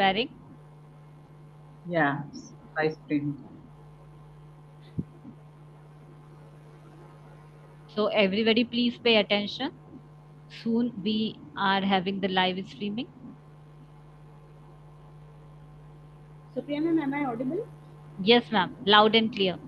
preparing? Yeah, Vice President. So everybody please pay attention. Soon we are having the live streaming. Supriya ma'am, am I audible? Yes, ma'am. Loud and clear.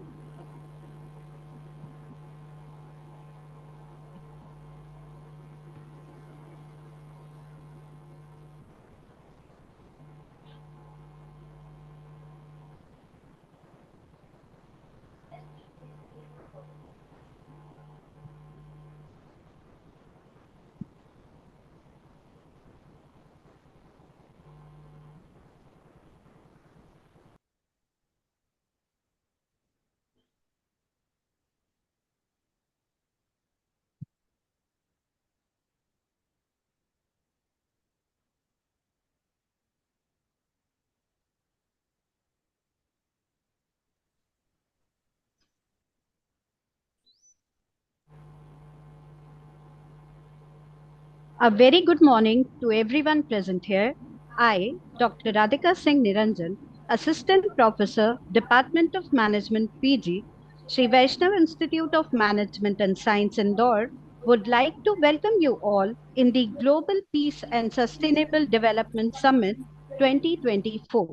A very good morning to everyone present here. I, Dr. Radhika Singh Niranjan, Assistant Professor, Department of Management, PG, Shri Vaishnav Institute of Management and Science, Indore, would like to welcome you all in the Global Peace and Sustainable Development Summit 2024.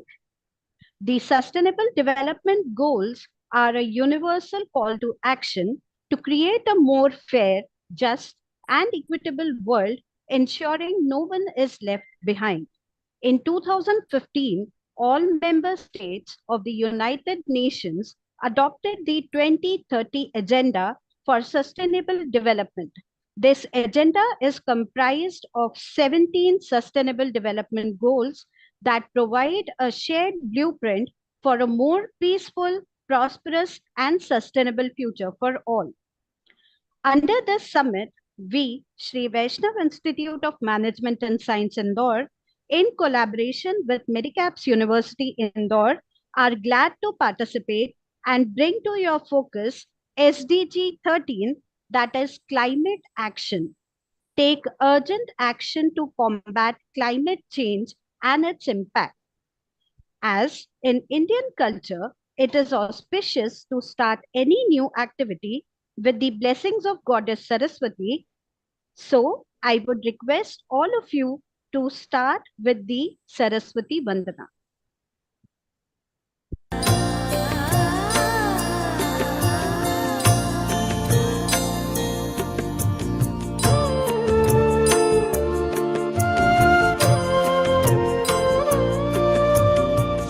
The Sustainable Development Goals are a universal call to action to create a more fair, just, and equitable world, ensuring no one is left behind. In 2015, all member states of the United Nations adopted the 2030 Agenda for Sustainable Development. This agenda is comprised of 17 Sustainable Development Goals that provide a shared blueprint for a more peaceful, prosperous, and sustainable future for all. Under this summit, we, Shri Vaishnav Institute of Management and Science, Indore, in collaboration with Medicaps University, Indore, are glad to participate and bring to your focus SDG 13, that is climate action. Take urgent action to combat climate change and its impact. As in Indian culture, it is auspicious to start any new activity with the blessings of Goddess Saraswati. So I would request all of you to start with the Saraswati Vandana.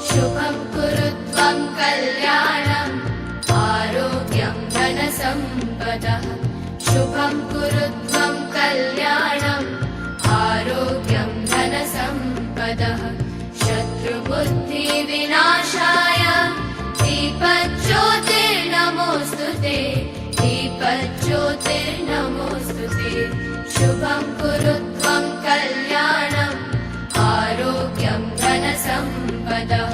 शुभं कुरुत्वं कल्याणं आरोग्यं धनसम्पदः शुभं कुरुत्वं कल्याणं आरोग्यं धनसम्पदः शत्रुबुद्धिविनाशाय दीपज्योतिर्नमोऽस्तु ते दीपज्योतिर्नमोऽस्तु ते शुभं कुरुत्वं कल्याणं आरोग्यं धनसम्पदः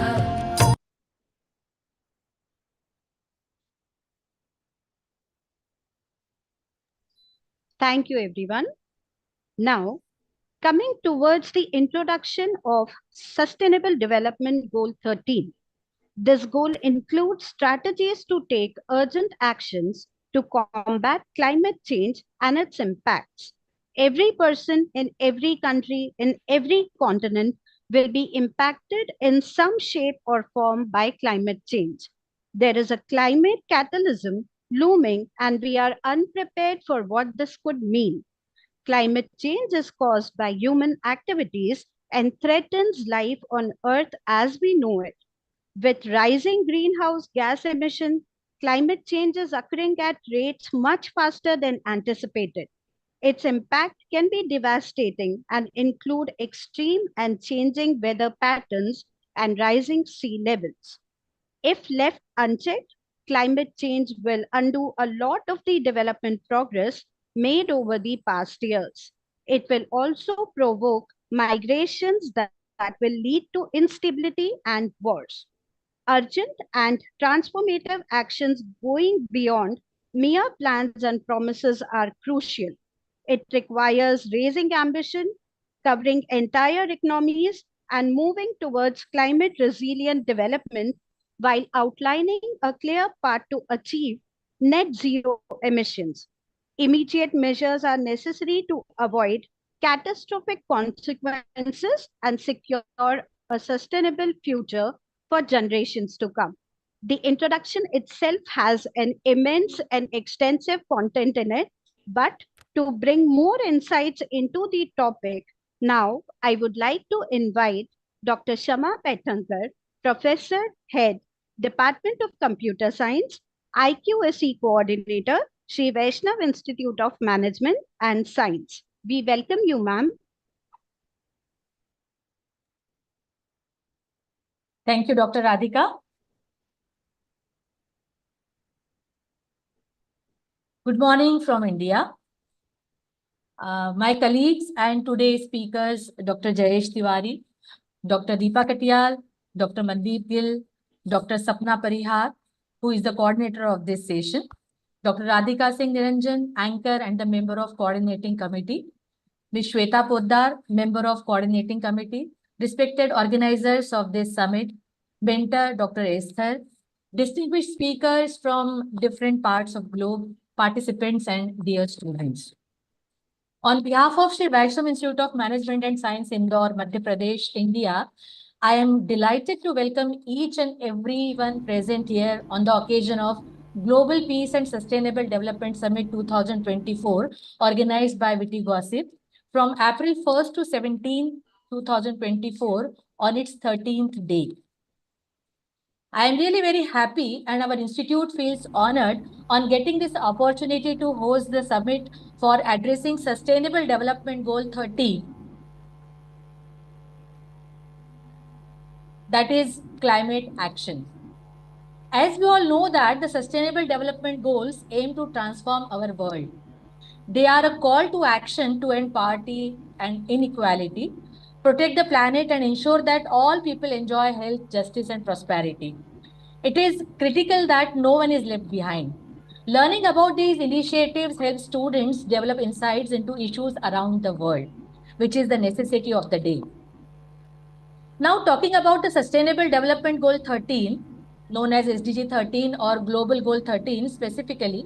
Thank you, everyone. Now, coming towards the introduction of Sustainable Development Goal 13. This goal includes strategies to take urgent actions to combat climate change and its impacts. Every person in every country, in every continent, will be impacted in some shape or form by climate change. There is a climate catalysm looming, and we are unprepared for what this could mean. Climate change is caused by human activities and threatens life on Earth as we know it. With rising greenhouse gas emission, climate change is occurring at rates much faster than anticipated. Its impact can be devastating and include extreme and changing weather patterns and rising sea levels. If left unchecked, climate change will undo a lot of the development progress made over the past years. It will also provoke migrations that will lead to instability and wars. Urgent and transformative actions going beyond mere plans and promises are crucial. It requires raising ambition, covering entire economies, and moving towards climate resilient development while outlining a clear path to achieve net zero emissions. Immediate measures are necessary to avoid catastrophic consequences and secure a sustainable future for generations to come. The introduction itself has an immense and extensive content in it, but to bring more insights into the topic, now I would like to invite Dr. Kshama Paithankar, Professor, Head, Department of Computer Science, IQSE Coordinator, Shri Vaishnav Institute of Management and Science. We welcome you, ma'am. Thank you, Dr. Radhika. Good morning from India. My colleagues and today's speakers, Dr. Jayesh Tiwari, Dr. Deepa Katiyal, Dr. Mandeep Gill, Dr. Sapna Parihar, who is the coordinator of this session, Dr. Radhika Singh Niranjan, anchor and the member of coordinating committee, Ms. Shweta Poddar, member of coordinating committee, respected organizers of this summit, mentor Dr. Esther, distinguished speakers from different parts of globe, participants and dear students. On behalf of Shri Vaishnav Institute of Management and Science, Indore, Madhya Pradesh, India, I am delighted to welcome each and everyone present here on the occasion of Global Peace and Sustainable Development Summit 2024, organized by Wittygossip from April 1st to 17, 2024 on its 13th day. I am really very happy and our institute feels honored on getting this opportunity to host the summit for addressing Sustainable Development Goal 30, that is climate action. As we all know that the Sustainable Development Goals aim to transform our world. They are a call to action to end poverty and inequality, protect the planet and ensure that all people enjoy health, justice and prosperity. It is critical that no one is left behind. Learning about these initiatives helps students develop insights into issues around the world, which is the necessity of the day. Now, talking about the Sustainable Development Goal 13, known as SDG 13 or Global Goal 13 specifically,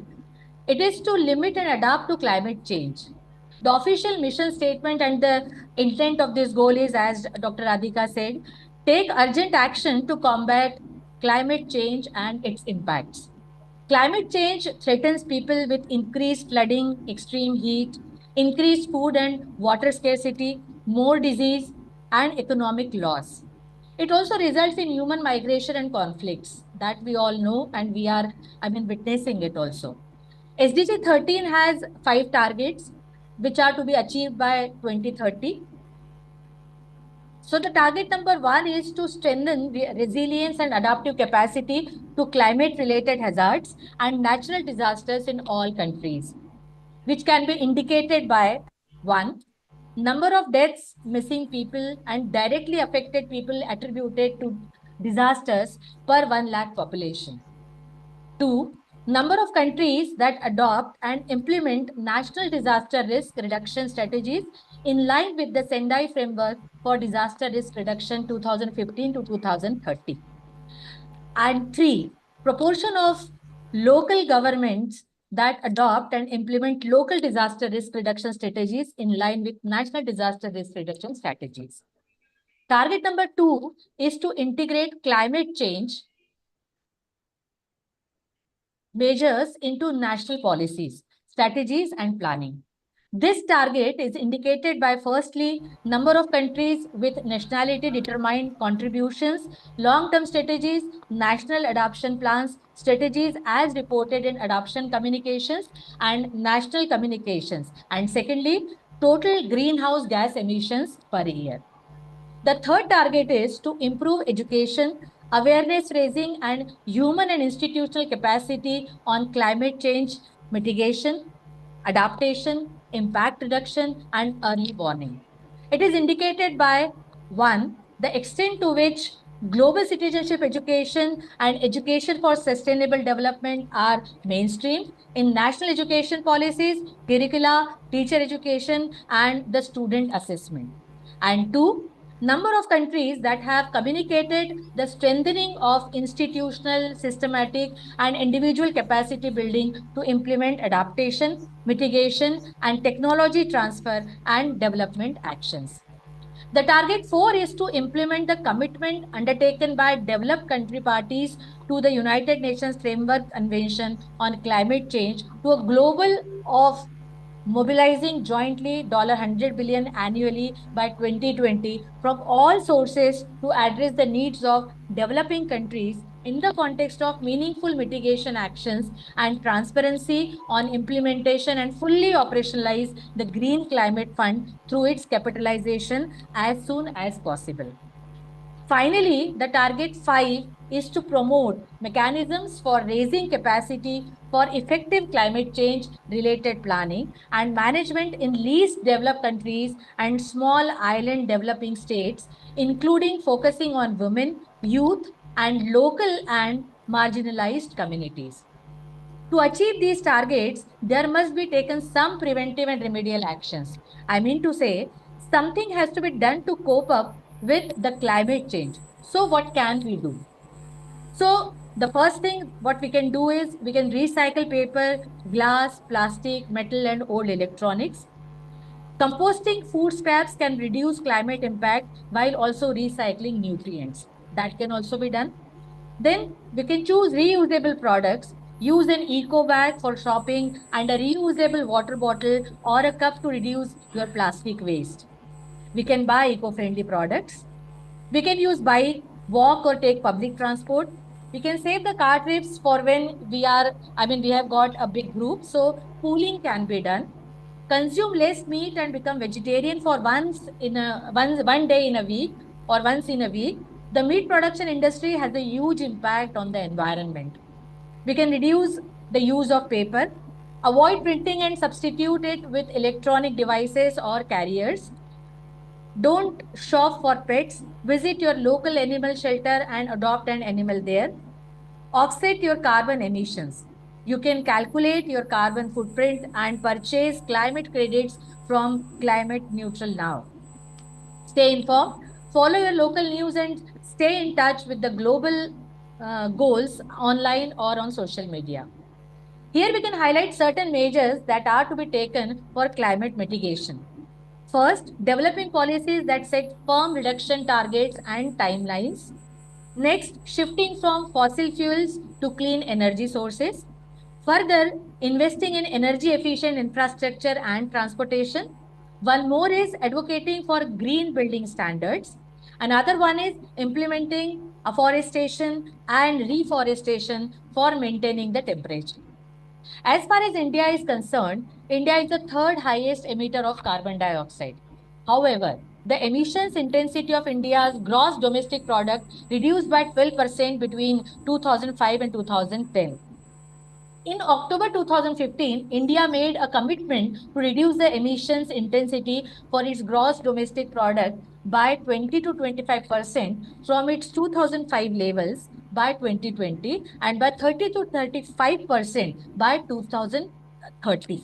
it is to limit and adapt to climate change. The official mission statement and the intent of this goal is, as Dr. Radhika said, take urgent action to combat climate change and its impacts. Climate change threatens people with increased flooding, extreme heat, increased food and water scarcity, more disease, and economic loss. It also results in human migration and conflicts that we all know, and we are, witnessing it also. SDG 13 has 5 targets, which are to be achieved by 2030. So the target number 1 is to strengthen resilience and adaptive capacity to climate-related hazards and natural disasters in all countries, which can be indicated by 1, number of deaths, missing people, and directly affected people attributed to disasters per 1 lakh population. 2, number of countries that adopt and implement national disaster risk reduction strategies in line with the Sendai Framework for Disaster Risk Reduction 2015 to 2030. And 3, proportion of local governments that adopt and implement local disaster risk reduction strategies in line with national disaster risk reduction strategies. Target number 2 is to integrate climate change measures into national policies, strategies, and planning. This target is indicated by, firstly, number of countries with nationality determined contributions, long-term strategies, national adoption plans, strategies as reported in adoption communications and national communications. And secondly, total greenhouse gas emissions per year. The third target is to improve education, awareness raising, and human and institutional capacity on climate change mitigation, adaptation, impact reduction, and early warning. It is indicated by 1, the extent to which global citizenship education and education for sustainable development are mainstream in national education policies, curricula, teacher education, and the student assessment. And 2, number of countries that have communicated the strengthening of institutional, systematic, and individual capacity building to implement adaptation, mitigation, and technology transfer and development actions. The target 4 is to implement the commitment undertaken by developed country parties to the United Nations Framework Convention on Climate Change to a global of mobilizing jointly $100 billion annually by 2020 from all sources to address the needs of developing countries in the context of meaningful mitigation actions and transparency on implementation, and fully operationalize the Green Climate Fund through its capitalization as soon as possible. Finally, the target 5 is to promote mechanisms for raising capacity for effective climate change related planning and management in least developed countries and small island developing states, including focusing on women, youth, and local and marginalized communities. To achieve these targets, there must be taken some preventive and remedial actions. I mean to say, something has to be done to cope up with the climate change. So what can we do? So the first thing what we can do is we can recycle paper, glass, plastic, metal, and old electronics. Composting food scraps can reduce climate impact while also recycling nutrients. That can also be done. Then we can choose reusable products. Use an eco bag for shopping and a reusable water bottle or a cup to reduce your plastic waste. We can buy eco-friendly products. We can use bike, walk, or take public transport. We can save the car trips for when we have got a big group. So pooling can be done. Consume less meat and become vegetarian for one day in a week or once in a week. The meat production industry has a huge impact on the environment. We can reduce the use of paper, avoid printing and substitute it with electronic devices or carriers. Don't shop for pets. Visit your local animal shelter and adopt an animal there. Offset your carbon emissions. You can calculate your carbon footprint and purchase climate credits from Climate Neutral Now. Stay informed, follow your local news, and stay in touch with the global goals online or on social media. Here we can highlight certain measures that are to be taken for climate mitigation. First, developing policies that set firm reduction targets and timelines. Next, shifting from fossil fuels to clean energy sources. Further, investing in energy efficient infrastructure and transportation. One more is advocating for green building standards. Another one is implementing afforestation and reforestation for maintaining the temperature. As far as India is concerned, India is the third highest emitter of carbon dioxide. However, the emissions intensity of India's gross domestic product reduced by 12% between 2005 and 2010. In October 2015, India made a commitment to reduce the emissions intensity for its gross domestic product by 20 to 25% from its 2005 levels by 2020 and by 30 to 35% by 2030.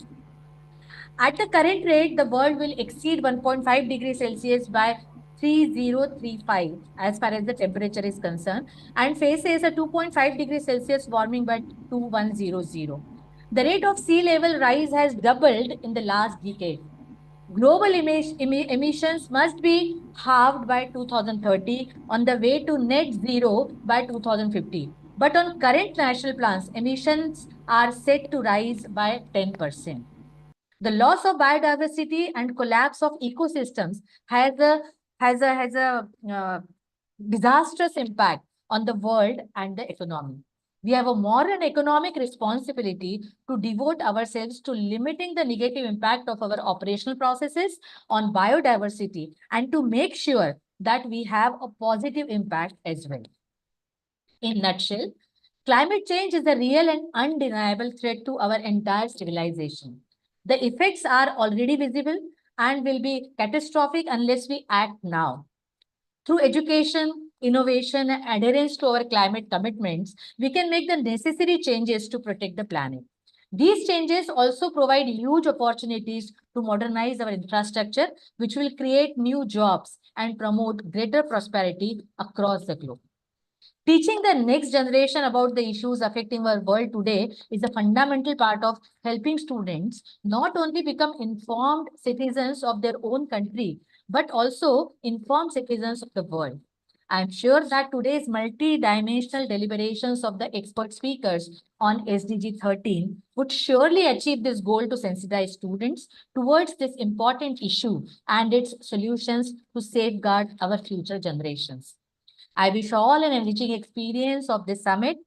At the current rate, the world will exceed 1.5 degrees Celsius by 3035 as far as the temperature is concerned, and faces a 2.5 degrees Celsius warming by 2100. The rate of sea level rise has doubled in the last decade. Global emissions must be halved by 2030 on the way to net zero by 2050. But on current national plans, emissions are set to rise by 10%. The loss of biodiversity and collapse of ecosystems has a disastrous impact on the world and the economy. We have a moral and economic responsibility to devote ourselves to limiting the negative impact of our operational processes on biodiversity and to make sure that we have a positive impact as well. In a nutshell, climate change is a real and undeniable threat to our entire civilization. The effects are already visible and will be catastrophic unless we act now. Through education, innovation, and adherence to our climate commitments, we can make the necessary changes to protect the planet. These changes also provide huge opportunities to modernize our infrastructure, which will create new jobs and promote greater prosperity across the globe. Teaching the next generation about the issues affecting our world today is a fundamental part of helping students not only become informed citizens of their own country, but also informed citizens of the world. I am sure that today's multi-dimensional deliberations of the expert speakers on SDG 13 would surely achieve this goal to sensitize students towards this important issue and its solutions to safeguard our future generations. I wish all an enriching experience of this summit.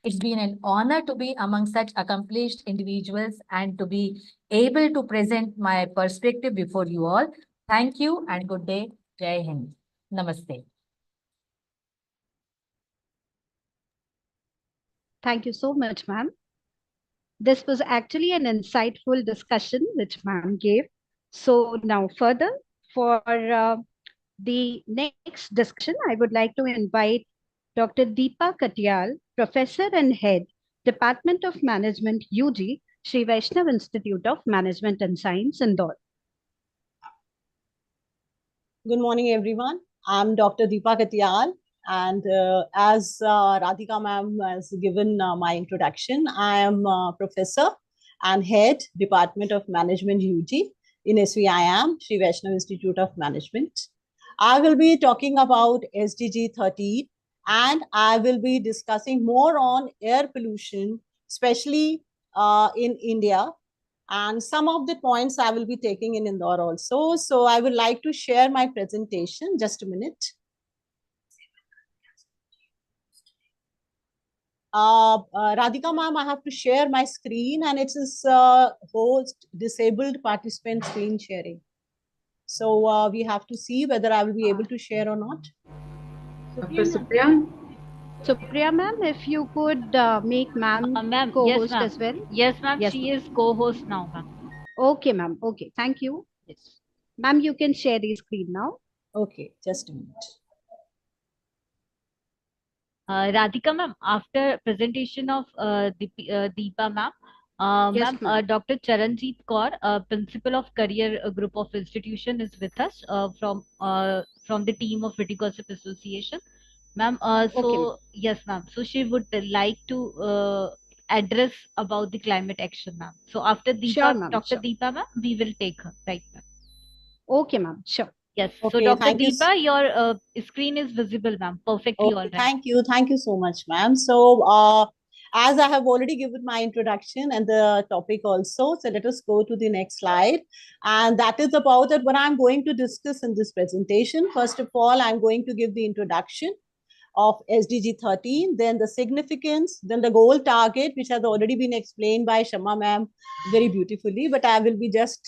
It's been an honor to be among such accomplished individuals and to be able to present my perspective before you all. Thank you and good day. Jai Hind. Namaste. Thank you so much, ma'am. This was actually an insightful discussion which ma'am gave. So now further, for the next discussion, I would like to invite Dr. Deepa Katyal, Professor and Head, Department of Management, UG, Shri Vaishnav Institute of Management and Science, Indore. Good morning, everyone. I'm Dr. Deepa Katyal, and as Radhika ma'am has given my introduction, I am Professor and Head, Department of Management, UG, in SVIM, Shri Vaishnav Institute of Management. I will be talking about SDG 13, and I will be discussing more on air pollution, especially in India. And some of the points I will be taking in Indore also. So I would like to share my presentation. Just a minute. Radhika ma'am, I have to share my screen, and it is host disabled participant screen sharing. So we have to see whether I will be able to share or not. Dr. Supriya? Supriya ma'am, if you could make ma'am Ma'am, co-host yes, as well. Yes, ma'am. Yes, She is co-host now, ma'am. Okay, ma'am. Okay, thank you. Yes. Ma'am, you can share the screen now. Okay, just a minute. Radhika ma'am, after presentation of Deepa ma'am, Yes, ma'am. Dr. Charanjeet Kaur, Principal of Career Group of Institution, is with us from the team of Wittygossip Association. Ma'am, Okay, ma'am. yes, ma'am. So she would like to address about the climate action, ma'am. So after Deepa, Sure, ma'am. Dr. Sure. Deepa ma'am, we will take her, right, ma'am? Okay, ma'am. Sure. Yes. So Okay, Dr. thank you. Deepa, your screen is visible, ma'am. Perfectly Okay, all right. thank you. Thank you so much, ma'am. So as I have already given my introduction and the topic also, so let us go to the next slide. And that is about what I'm going to discuss in this presentation. First of all, I'm going to give the introduction of SDG 13, then the significance, then the goal target, which has already been explained by Shama ma'am very beautifully, but I will be just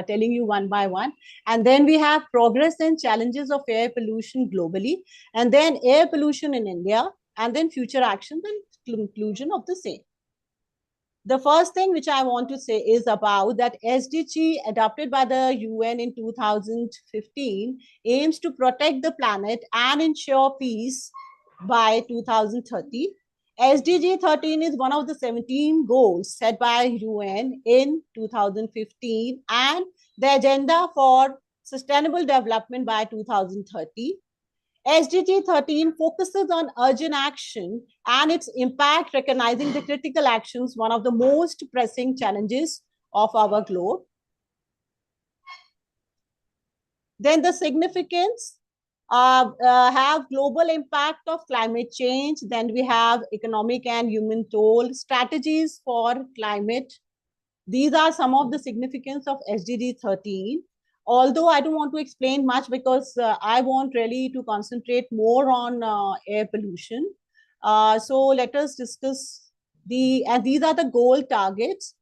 telling you one by one. And then we have progress and challenges of air pollution globally, and then air pollution in India, and then future actions and conclusion of the same. The first thing which I want to say is about that SDG adopted by the UN in 2015 aims to protect the planet and ensure peace by 2030. SDG 13 is one of the 17 goals set by UN in 2015 and the agenda for sustainable development by 2030. SDG 13 focuses on urgent action and its impact, recognizing the critical actions, one of the most pressing challenges of our globe. Then the significance have global impact of climate change. Then we have economic and human toll, strategies for climate. These are some of the significance of SDG 13. Although I don't want to explain much because I want really to concentrate more on air pollution. So let us discuss and these are the goal targets: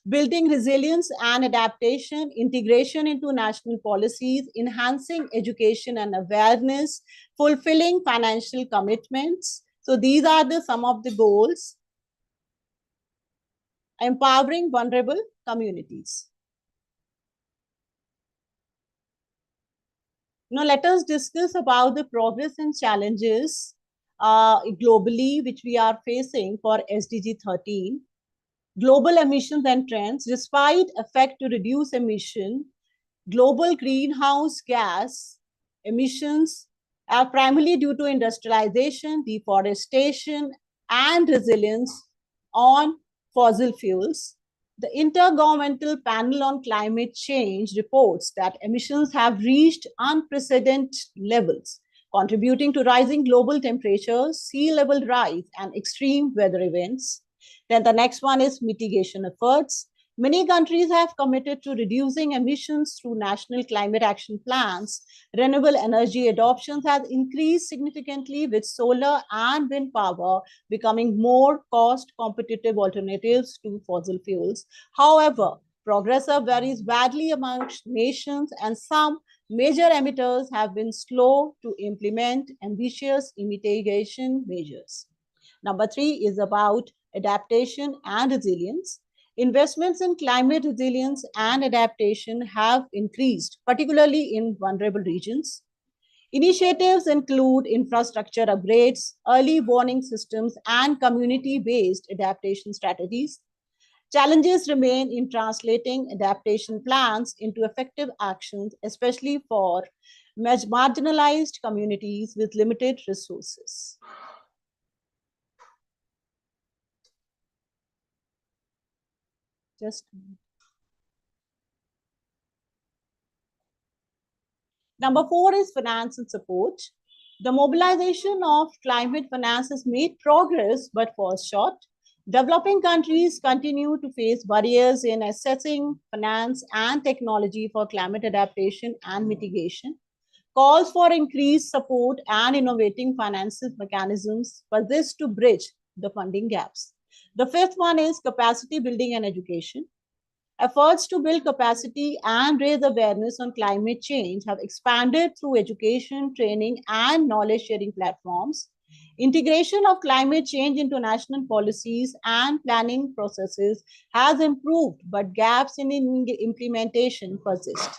building resilience and adaptation, integration into national policies, enhancing education and awareness, fulfilling financial commitments. So these are some of the goals. Empowering vulnerable communities. Now let us discuss about the progress and challenges globally which we are facing for SDG 13. global emissions and trends. Despite effort to reduce emission, global greenhouse gas emissions are primarily due to industrialization, deforestation, and reliance on fossil fuels. The Intergovernmental Panel on Climate Change reports that emissions have reached unprecedented levels, contributing to rising global temperatures, sea level rise, and extreme weather events. Then the next one is mitigation efforts. Many countries have committed to reducing emissions through national climate action plans. Renewable energy adoption has increased significantly, with solar and wind power becoming more cost-competitive alternatives to fossil fuels. However, progress varies badly amongst nations, and some major emitters have been slow to implement ambitious mitigation measures. Number 3 is about adaptation and resilience. Investments in climate resilience and adaptation have increased, particularly in vulnerable regions. Initiatives include infrastructure upgrades, early warning systems, and community-based adaptation strategies. Challenges remain in translating adaptation plans into effective actions, especially for marginalized communities with limited resources. Number 4 is finance and support. The mobilization of climate finance has made progress but falls short. Developing countries continue to face barriers in accessing finance and technology for climate adaptation and mitigation. Calls for increased support and innovating financial mechanisms persist to bridge the funding gaps. The 5th one is capacity building and education. Efforts to build capacity and raise awareness on climate change have expanded through education, training, and knowledge sharing platforms. Integration of climate change into national policies and planning processes has improved, but gaps in implementation persist.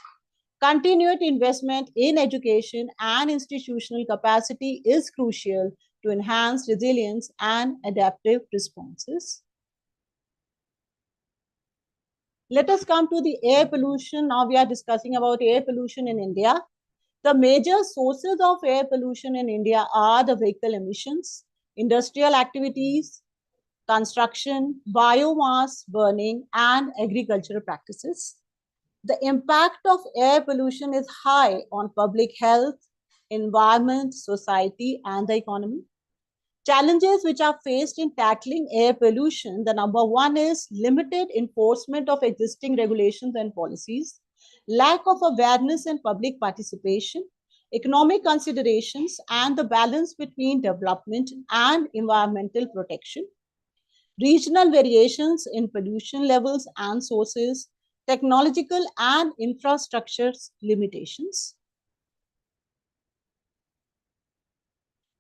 Continued investment in education and institutional capacity is crucial to enhance resilience and adaptive responses. Let us come to the air pollution. Now we are discussing about air pollution in India. The major sources of air pollution in India are the vehicle emissions, industrial activities, construction, biomass burning, and agricultural practices. The impact of air pollution is high on public health, environment, society, and the economy. Challenges which are faced in tackling air pollution, the number 1 is limited enforcement of existing regulations and policies, lack of awareness and public participation, economic considerations, and the balance between development and environmental protection, regional variations in pollution levels and sources, technological and infrastructure limitations.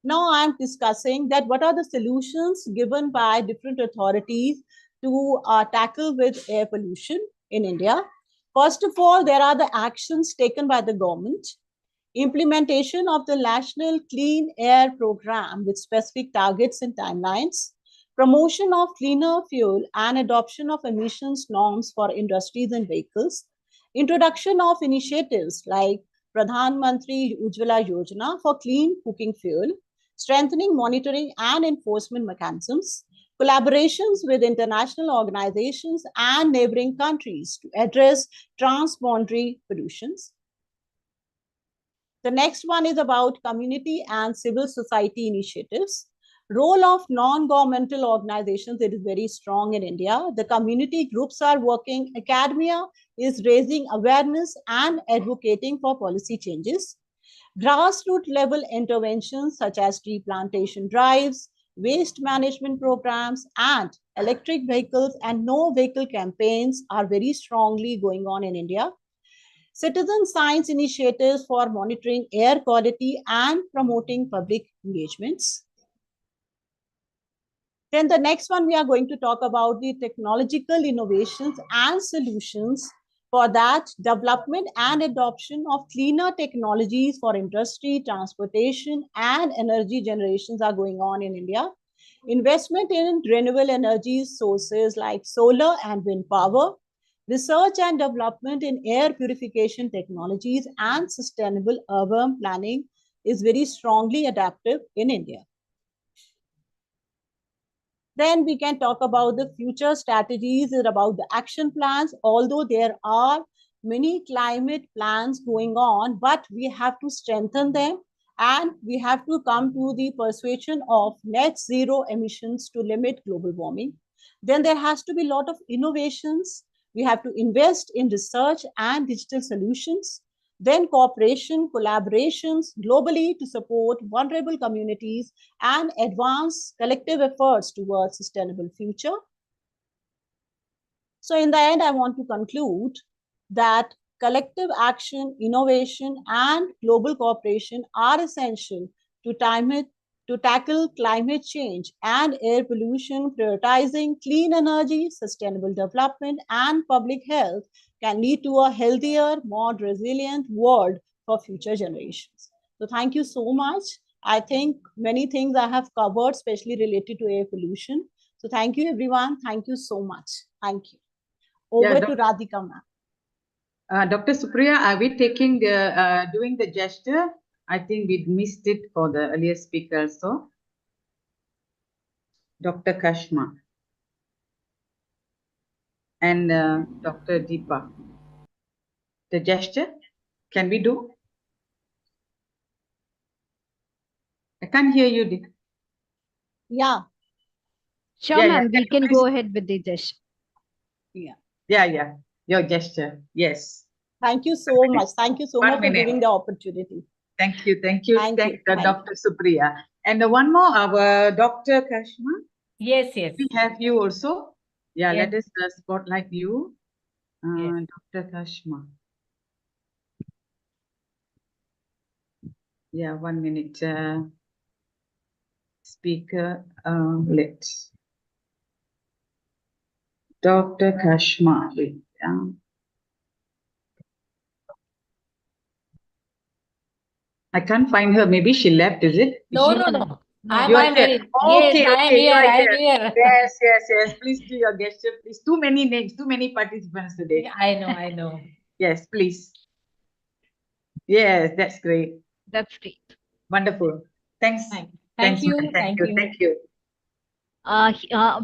Now I am discussing that what are the solutions given by different authorities to tackle with air pollution in India. First of all, there are the actions taken by the government. Implementation of the National Clean Air Program with specific targets and timelines. Promotion of cleaner fuel and adoption of emissions norms for industries and vehicles. Introduction of initiatives like Pradhan Mantri Ujjwala Yojana for clean cooking fuel. Strengthening monitoring and enforcement mechanisms, collaborations with international organizations and neighboring countries to address transboundary pollutions. The next one is about community and civil society initiatives. Role of non-governmental organizations, it is very strong in India. The community groups are working, academia is raising awareness and advocating for policy changes. Grassroots level interventions such as tree plantation drives, waste management programs, and electric vehicles and no vehicle campaigns are very strongly going on in India. Citizen science initiatives for monitoring air quality and promoting public engagements. Then the next one, we are going to talk about the technological innovations and solutions. For that, development and adoption of cleaner technologies for industry, transportation, and energy generations are going on in India. investment in renewable energy sources like solar and wind power, research and development in air purification technologies and sustainable urban planning is very strongly adaptive in India. Then we can talk about the future strategies and about the action plans. Although there are many climate plans going on, but we have to strengthen them and we have to come to the persuasion of net zero emissions to limit global warming. Then there has to be a lot of innovations. We have to invest in research and digital solutions. Then cooperation, collaborations globally to support vulnerable communities and advance collective efforts towards sustainable future. So in the end, I want to conclude that collective action, innovation, and global cooperation are essential to tackle climate change and air pollution. Prioritizing clean energy, sustainable development, and public health can lead to a healthier, more resilient world for future generations. So thank you so much. I think many things I have covered, especially related to air pollution. So thank you, everyone. Thank you so much. Thank you. Over to Radhika, ma'am. Dr. Supriya, are we taking the doing the gesture? I think we missed it for the earlier speaker also. Dr. Kashma and Dr. Deepa. The gesture, can we do? I can't hear you, Deepa. Yeah. Sure, ma'am. We can go ahead with the gesture. Yeah. Your gesture. Yes. Thank you so much. Thank you so much for giving the opportunity. Thank you. Thank you, Dr. Supriya. And one more, our Dr. Kashma. Yes. We have you also. Yeah, Yes. let us spotlight you. Yes. Dr. Kashma. Yeah, 1 minute. Speaker, let's. Dr. Kashma. Wait, I can't find her. Maybe she left, is it? No. I'm here. Okay, I am here. I am here. Yes. Please do your gesture, please. Too many names, too many participants today. Yeah, I know. Yes, please. Yes, that's great. That's great. Wonderful. Thanks. Thank you.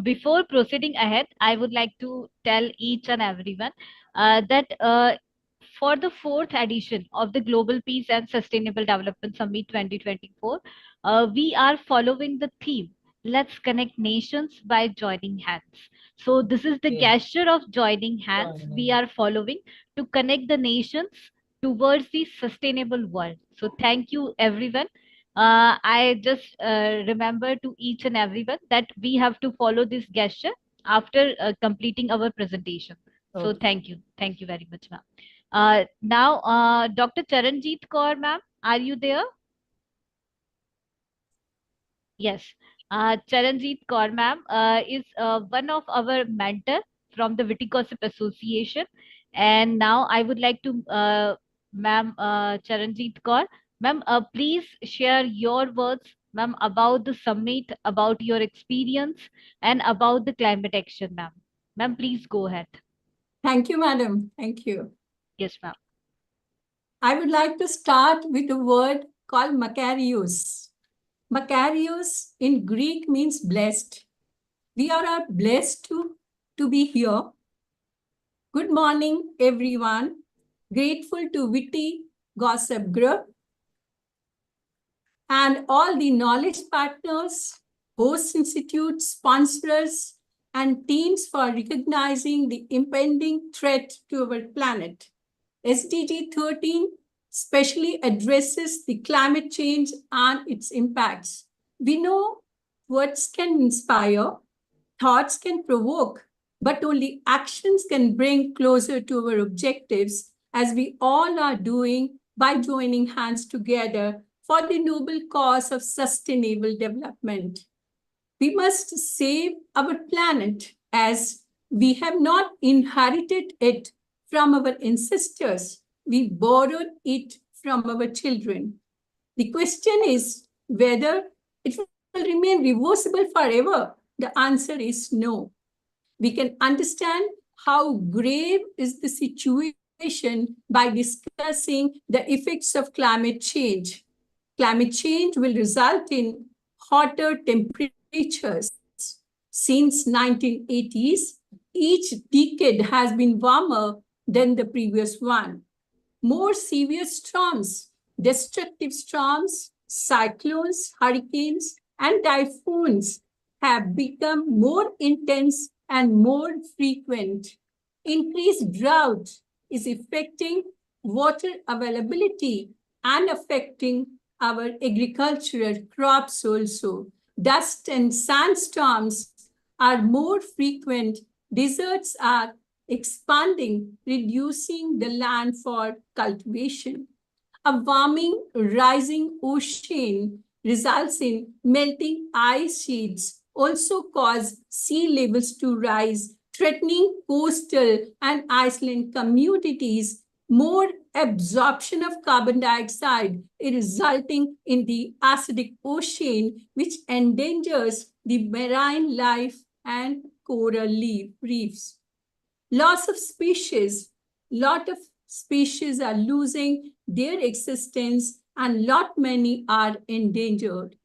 Before proceeding ahead, I would like to tell each and everyone that for the 4th edition of the Global Peace and Sustainable Development Summit 2024, we are following the theme, Let's Connect Nations by Joining Hands. So this is the gesture of joining hands we are following to connect the nations towards the sustainable world. So thank you, everyone. I just remember to each and everyone that we have to follow this gesture after completing our presentation. So thank you very much, ma'am. Now, Dr. Charanjeet Kaur, ma'am, are you there? Yes. Charanjeet Kaur, ma'am, is one of our mentor from the Wittygossip Association. And now I would like to, ma'am, Charanjeet Kaur, ma'am, please share your words, ma'am, about the summit, about your experience, and about the climate action, ma'am. Ma'am, please go ahead. Thank you, madam. Thank you. Yes, ma'am. I would like to start with a word called Makarios. Makarios in Greek means blessed. We are blessed to be here. Good morning, everyone. Grateful to Wittygossip Group and all the knowledge partners, host institutes, sponsors, and teams for recognizing the impending threat to our planet. SDG 13 specially addresses the climate change and its impacts. We know words can inspire, thoughts can provoke, but only actions can bring closer to our objectives, as we all are doing by joining hands together for the noble cause of sustainable development. We must save our planet, as we have not inherited it from our ancestors. We borrowed it from our children. The question is whether it will remain reversible forever? The answer is no. We can understand how grave is the situation by discussing the effects of climate change. Climate change will result in hotter temperatures. Since 1980s, each decade has been warmer than the previous one. More severe storms, destructive storms, cyclones, hurricanes, and typhoons have become more intense and more frequent. Increased drought is affecting water availability and affecting our agricultural crops also. Dust and sandstorms are more frequent. Deserts are expanding, reducing the land for cultivation. A warming, rising ocean results in melting ice sheets, also cause sea levels to rise, threatening coastal and island communities. More absorption of carbon dioxide is resulting in the acidic ocean, which endangers the marine life and coral reefs. Loss of species. Lot of species are losing their existence and lot many are endangered.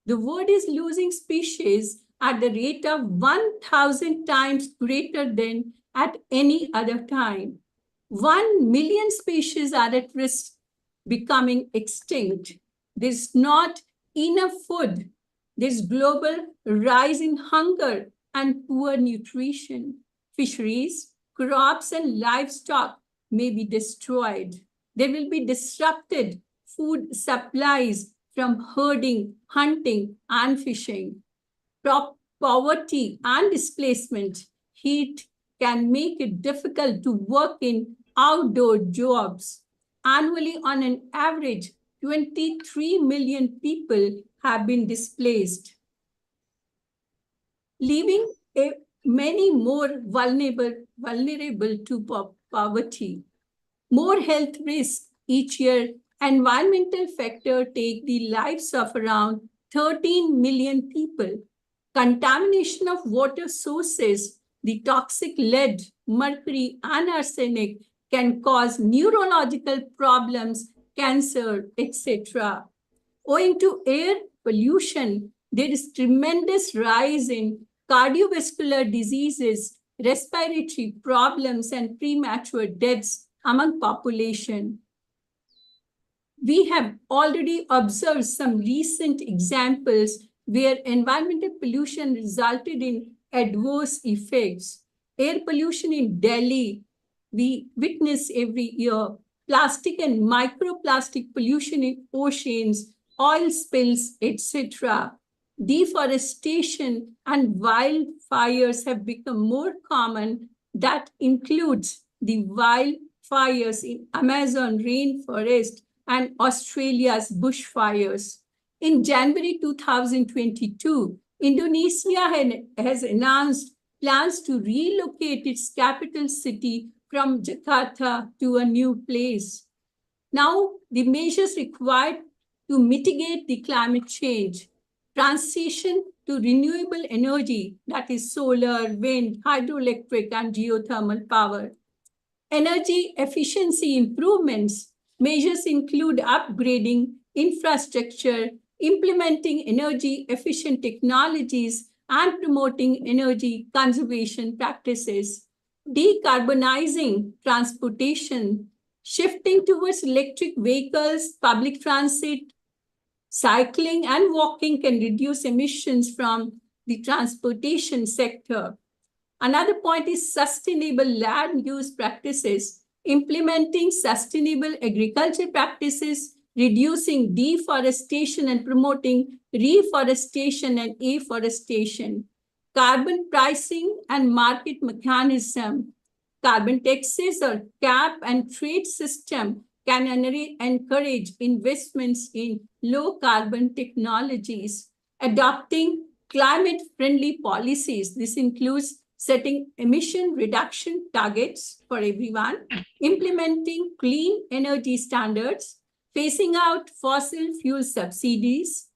The world is losing species at the rate of 1,000 times greater than at any other time. 1 million species are at risk becoming extinct. There's not enough food. There's global rise in hunger and poor nutrition. Fisheries, crops, and livestock may be destroyed. There will be disrupted food supplies from herding, hunting, and fishing. Poverty and displacement. Heat can make it difficult to work in outdoor jobs. Annually, on an average, 23 million people have been displaced, leaving many more vulnerable to poverty. More health risks each year. Environmental factors take the lives of around 13 million people. Contamination of water sources, the toxic lead, mercury, and arsenic can cause neurological problems, cancer, etc. Owing to air pollution, there is tremendous rise in cardiovascular diseases, respiratory problems, and premature deaths among population. We have already observed some recent examples where environmental pollution resulted in adverse effects. Air pollution in Delhi, we witness every year. Plastic and microplastic pollution in oceans, oil spills, etc. Deforestation and wildfires have become more common. That includes the wildfires in Amazon rainforest and Australia's bushfires. In January 2022, Indonesia has announced plans to relocate its capital city from Jakarta to a new place. Now, the measures required to mitigate the climate change, transition to renewable energy, that is solar, wind, hydroelectric, and geothermal power. Energy efficiency improvements. Measures include upgrading infrastructure, implementing energy efficient technologies, and promoting energy conservation practices. Decarbonizing transportation, shifting towards electric vehicles, public transit, cycling, and walking can reduce emissions from the transportation sector. Another point is sustainable land use practices, implementing sustainable agriculture practices, reducing deforestation and promoting reforestation and afforestation. Carbon pricing and market mechanism. Carbon taxes or cap and trade system can encourage investments in low carbon technologies. Adopting climate-friendly policies. This includes setting emission reduction targets for everyone, implementing clean energy standards, phasing out fossil fuel subsidies,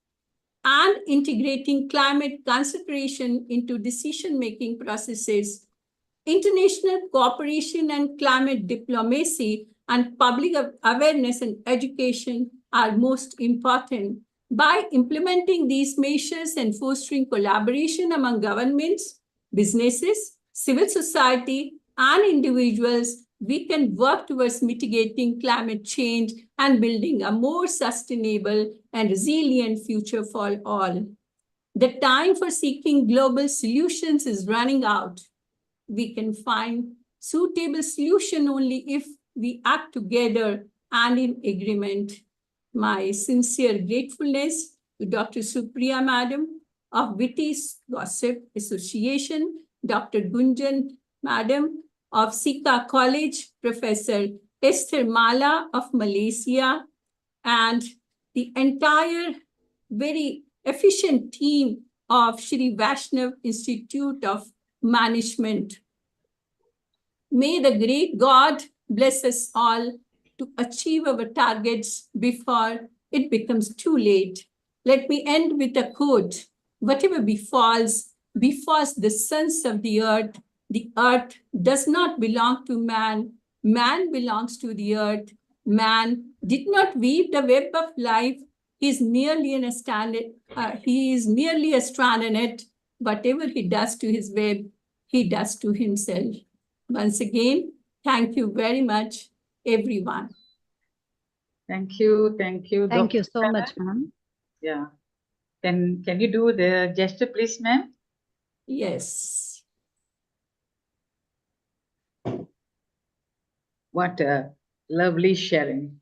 and integrating climate consideration into decision-making processes. International cooperation and climate diplomacy and public awareness and education are most important. By implementing these measures and fostering collaboration among governments, businesses, civil society, and individuals, we can work towards mitigating climate change and building a more sustainable and resilient future for all. The time for seeking global solutions is running out. We can find suitable solution only if we act together and in agreement. My sincere gratefulness to Dr. Supriya Madam of Wittygossip Association, Dr. Gunjan Madam of Sika College, Professor Esther Mala of Malaysia, and the entire very efficient team of Shri Vaishnav Institute of Management. May the great God bless us all to achieve our targets before it becomes too late. Let me end with a quote. Whatever befalls the sons of the earth does not belong to man. Man belongs to the earth. Man did not weave the web of life. He is merely a strand in it. Whatever he does to his web, he does to himself. Once again, thank you very much, everyone. Thank you. Thank you. Thank you Dr. so Sarah. much, ma'am. Yeah. Can you do the gesture, please, ma'am? Yes. What a lovely sharing.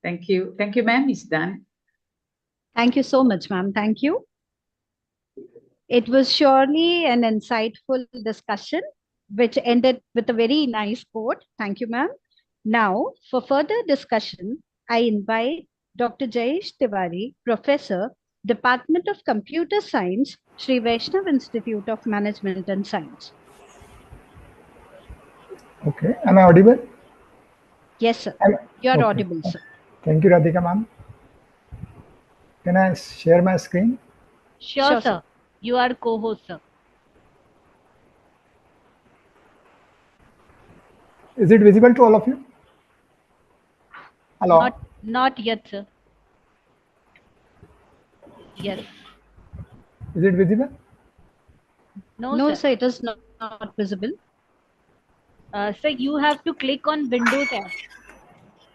Thank you. Thank you, ma'am. It's done. Thank you so much, ma'am. Thank you. It was surely an insightful discussion, which ended with a very nice quote. Thank you, ma'am. Now, for further discussion, I invite Dr. Jayesh Tiwari, Professor, Department of Computer Science, Shri Vaishnav Institute of Management and Science. Okay. Am I audible? Yes, sir. You are audible, sir. Thank you, Radhika ma'am. Can I share my screen? Sure, sir. You are co-host, sir. Is it visible to all of you? Hello? Not yet, sir. Yes. Is it visible? No, sir, it is not visible. So you have to click on Window tab.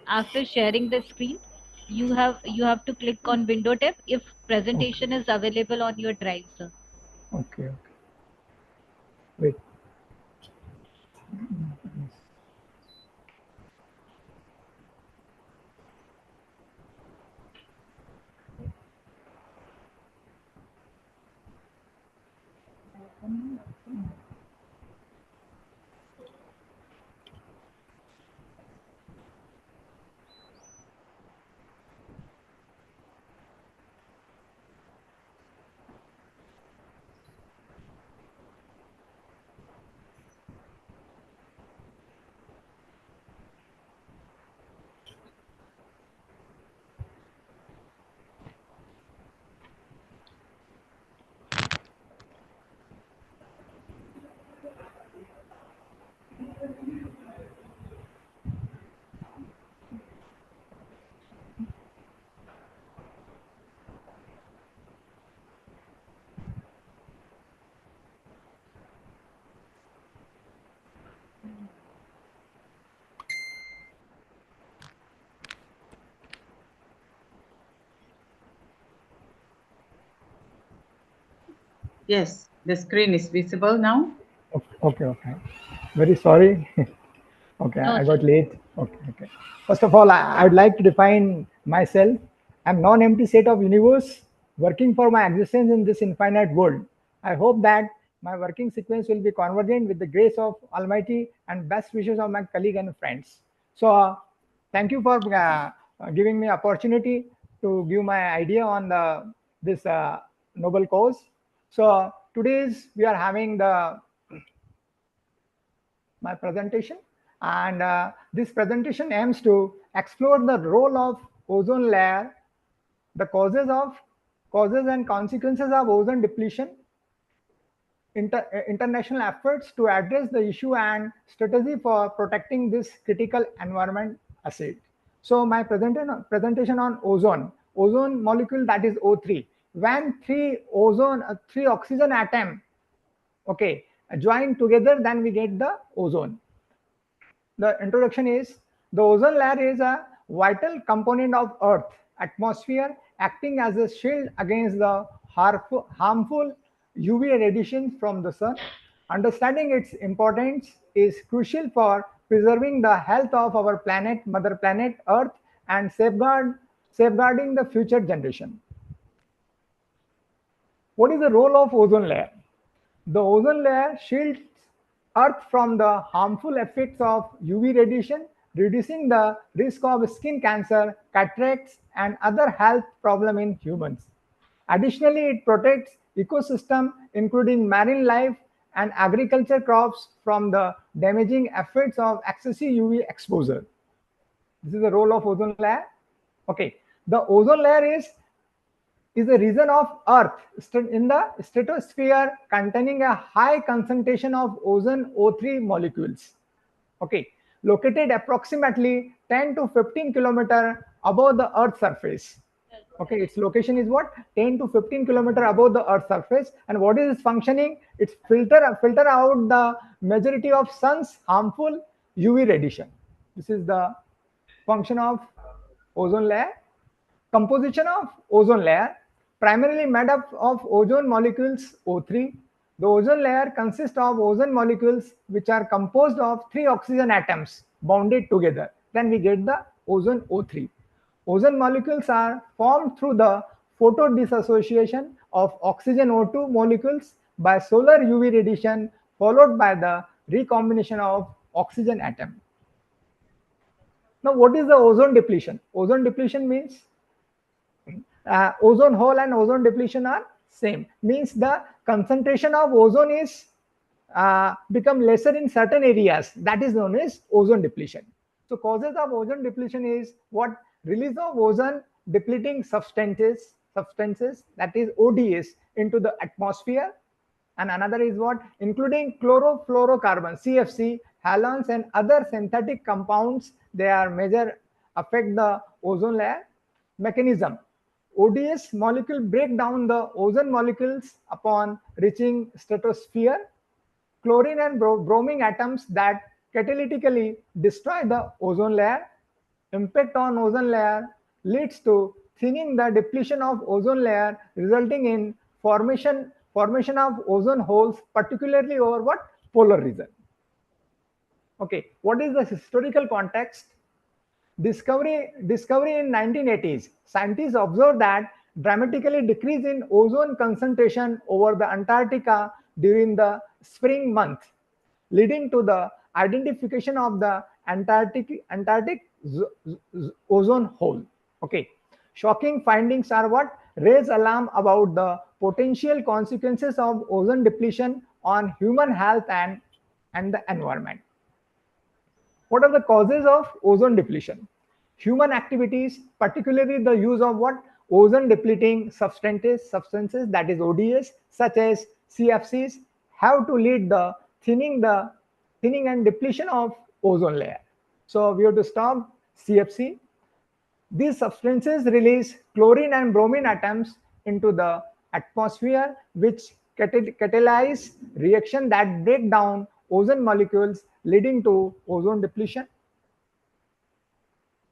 After sharing the screen, you have to click on Window tab if presentation is available on your drive, sir. Okay. Wait. Yes, the screen is visible now. Okay. Very sorry. Okay, No, I sir. got late. Okay. First of all, I would like to define myself. I'm non-empty state of universe working for my existence in this infinite world. I hope that my working sequence will be convergent with the grace of Almighty and best wishes of my colleague and friends. So, thank you for giving me opportunity to give my idea on this noble cause. So, we are having my presentation, and this presentation aims to explore the role of ozone layer, the causes of causes and consequences of ozone depletion, international efforts to address the issue, and strategy for protecting this critical environment asset. So my presentation on ozone molecule, that is O3. When three oxygen atom, okay, join together, then we get the ozone. The introduction is, the ozone layer is a vital component of Earth atmosphere, acting as a shield against the harmful UV radiation from the sun. Understanding its importance is crucial for preserving the health of our planet, Mother Planet Earth, and safeguarding the future generation. What is the role of ozone layer? The ozone layer shields Earth from the harmful effects of UV radiation, reducing the risk of skin cancer, cataracts, and other health problems in humans. Additionally, it protects ecosystem, including marine life and agriculture crops, from the damaging effects of excessive UV exposure. This is the role of ozone layer. Okay, the ozone layer is a region of Earth in the stratosphere containing a high concentration of ozone O3 molecules. Okay, located approximately 10 to 15 kilometers above the Earth's surface. Okay, its location is what? 10 to 15 kilometers above the Earth's surface. And what is its functioning? It's filter out the majority of sun's harmful UV radiation. This is the function of ozone layer. Composition of ozone layer: primarily made up of ozone molecules O3. The ozone layer consists of ozone molecules which are composed of 3 oxygen atoms bonded together. Then we get the ozone O3. Ozone molecules are formed through the photodissociation of oxygen O2 molecules by solar UV radiation, followed by the recombination of oxygen atom. Now, what is the ozone depletion? Ozone depletion means ozone hole and ozone depletion are same. Means the concentration of ozone is become lesser in certain areas. That is known as ozone depletion. So causes of ozone depletion is what? Release of ozone depleting substances, that is ODS, into the atmosphere. And another is what? Including chlorofluorocarbon, CFC, halogens, and other synthetic compounds. They are major affect the ozone layer. Mechanism: ODS molecule break down the ozone molecules upon reaching stratosphere. Chlorine and bromine atoms that catalytically destroy the ozone layer. Impact on ozone layer leads to thinning the depletion of ozone layer, resulting in formation of ozone holes, particularly over what? Polar region. Okay, what is the historical context? Discovery in 1980s. Scientists observed that dramatically decrease in ozone concentration over the Antarctica during the spring month, leading to the identification of the Antarctic ozone hole. Okay, shocking findings are what? Raise alarm about the potential consequences of ozone depletion on human health and the environment. What are the causes of ozone depletion? Human activities, particularly the use of what? Ozone depleting substances, that is ODS, such as CFCs, have to lead the thinning and depletion of ozone layer. So we have to stop CFC. These substances release chlorine and bromine atoms into the atmosphere, which catalyze reaction that break down ozone molecules, leading to ozone depletion.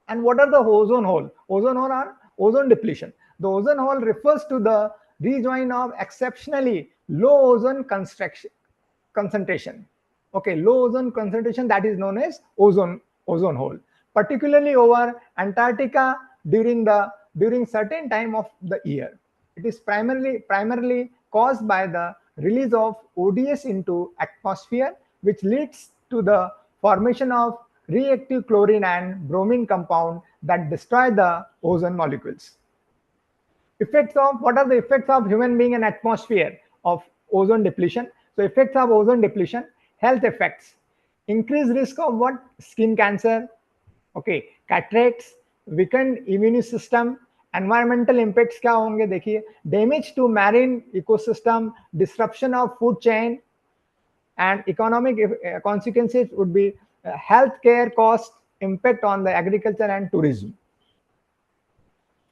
And what are the ozone hole? Ozone hole are ozone depletion. The ozone hole refers to the rejoin of exceptionally low ozone concentration. Okay, low ozone concentration, that is known as ozone hole, particularly over Antarctica during certain time of the year. It is primarily caused by the release of ODS into atmosphere, which leads to the formation of reactive chlorine and bromine compound that destroy the ozone molecules. What are the effects of human being and atmosphere of ozone depletion? So effects of ozone depletion: health effects, increased risk of what? Skin cancer, okay, cataracts, weakened immune system, Environmental impacts क्या होंगे देखिए, damage to marine ecosystem, disruption of food chain, and economic consequences would be healthcare cost, impact on the agriculture and tourism.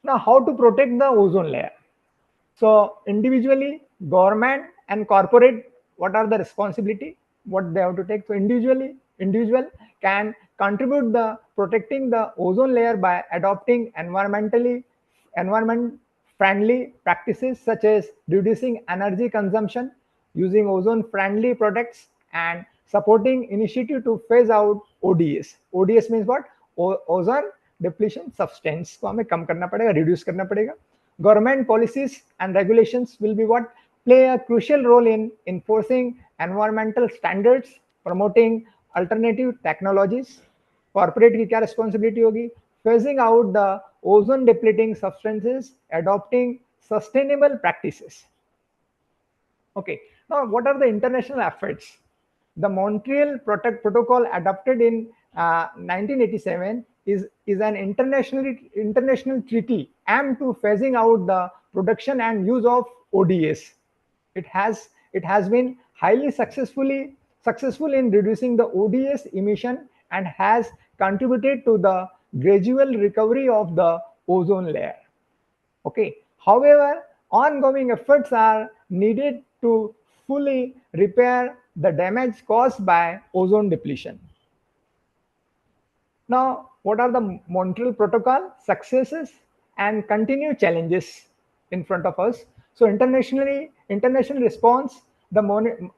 Now, how to protect the ozone layer? So individually, government and corporate, what are the responsibility, what they have to take? So individual can contribute the protecting the ozone layer by adopting environment friendly practices such as reducing energy consumption, using ozone friendly products, and supporting initiative to phase out ODS. ODS means what? Ozone depletion substance को हमें कम करना पड़ेगा, reduce करना पड़ेगा. Government policies and regulations will be what? Play a crucial role in enforcing environmental standards, promoting alternative technologies. Corporate की क्या responsibility होगी? Phasing out the ozone depleting substances, adopting sustainable practices. Okay, now what are the international efforts? The Montreal Protocol adopted in 1987 is an international treaty aimed to phasing out the production and use of ODS. It has been highly successful in reducing the ODS emission and has contributed to the gradual recovery of the ozone layer. Okay. However, ongoing efforts are needed to fully repair the damage caused by ozone depletion. Now, what are the Montreal Protocol successes and continued challenges in front of us? So international response, the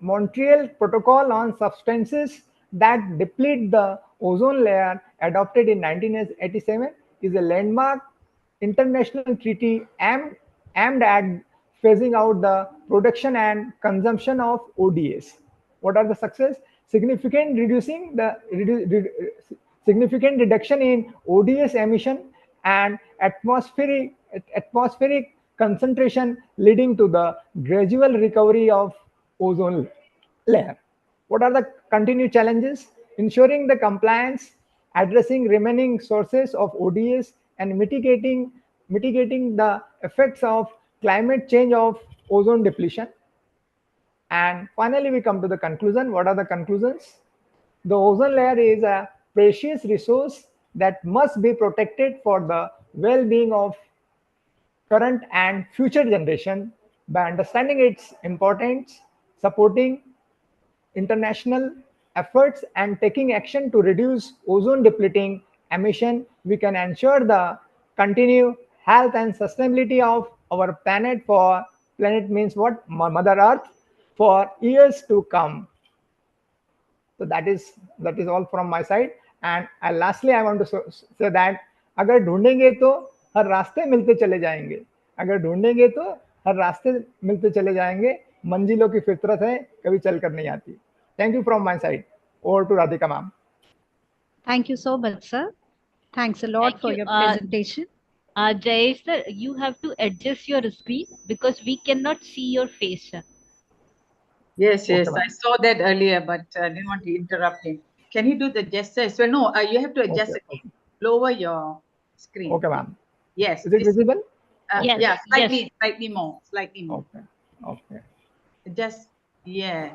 Montreal Protocol on substances that deplete the ozone layer adopted in 1987 is a landmark international treaty aimed at phasing out the production and consumption of ODS. What are the success? Significant reduction in ODS emission and atmospheric concentration, leading to the gradual recovery of ozone layer. What are the continued challenges? Ensuring the compliance, addressing remaining sources of ODS, and mitigating the effects of climate change of ozone depletion. And finally, we come to the conclusion. What are the conclusions? The ozone layer is a precious resource that must be protected for the well-being of current and future generation. By understanding its importance, supporting international efforts, and taking action to reduce ozone depleting emission, we can ensure the continued health and sustainability of our planet. For planet means what? Mother Earth, for years to come. So that is all from my side. And lastly, I want to say that अगर ढूंढेंगे तो हर रास्ते मिलते चले जाएंगे. अगर ढूंढेंगे तो हर रास्ते मिलते चले जाएंगे. मंजिलों की फितरत है, कभी चलकर नहीं आती. Thank you from my side. Over to Radhika ma'am. Thank you so much, sir. Thanks a lot for your presentation. Jayesh sir, you have to adjust your screen because we cannot see your face, sir. Yes, I saw that earlier, but I didn't want to interrupt him. Can you do the gesture as well? No, you have to adjust again. Lower your screen. Okay, ma'am. Yes. Is it visible? Yes. Yeah, slightly more. Okay. Just, yeah,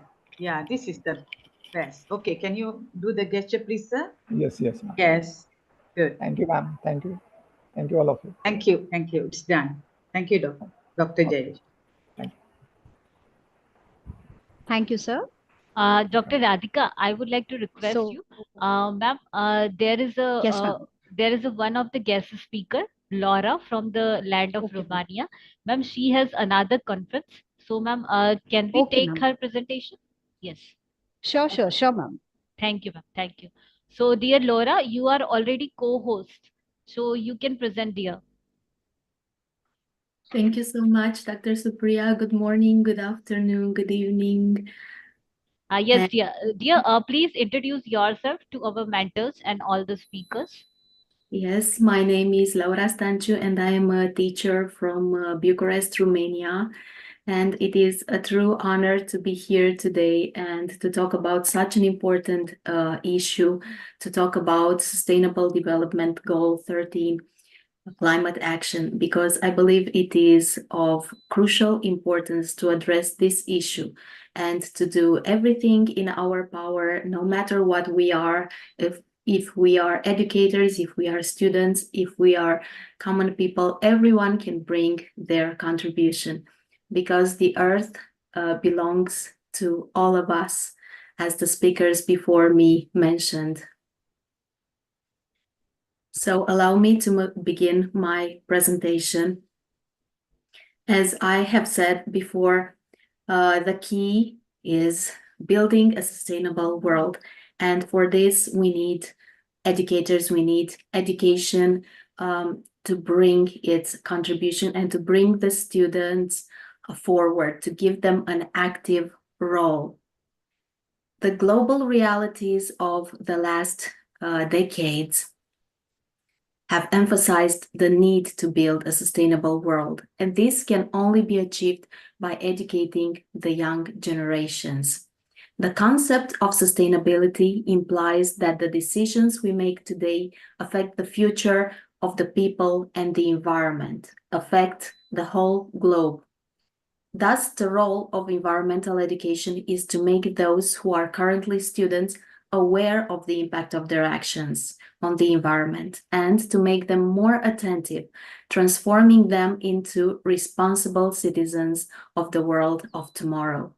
this is the best. Okay, can you do the gesture, please, sir? Yes, ma'am. Yes, good. Thank you, ma'am. Thank you, all of you. Thank you. It's done. Thank you, Dr. Jayesh. Thank you, sir. Dr. Radhika, I would like to request you, ma'am. There is one of the guest speaker, Laura, from the land of Romania. Ma'am, she has another conference. So, ma'am, can we take her presentation? Yes. Sure, ma'am. Thank you, ma'am. Thank you. So, dear Laura, you are already co-host, so you can present, dear. Thank you so much, Dr. Supriya. Good morning, good afternoon, good evening. Yes, dear, please introduce yourself to our mentors and all the speakers. Yes, my name is Laura Stanciu and I am a teacher from Bucharest, Romania. And it is a true honor to be here today and to talk about such an important issue, to talk about Sustainable Development Goal 13. climate action, because I believe it is of crucial importance to address this issue and to do everything in our power, no matter what we are, if we are educators, if we are students, if we are common people, everyone can bring their contribution, because the earth belongs to all of us, as the speakers before me mentioned. So allow me to begin my presentation. As I have said before, the key is building a sustainable world. And for this, we need educators, we need education to bring its contribution and to bring the students forward, to give them an active role. The global realities of the last decades have emphasized the need to build a sustainable world, and this can only be achieved by educating the young generations. The concept of sustainability implies that the decisions we make today affect the future of the people and the environment, affect the whole globe. Thus, the role of environmental education is to make those who are currently students aware of the impact of their actions on the environment and to make them more attentive, transforming them into responsible citizens of the world of tomorrow.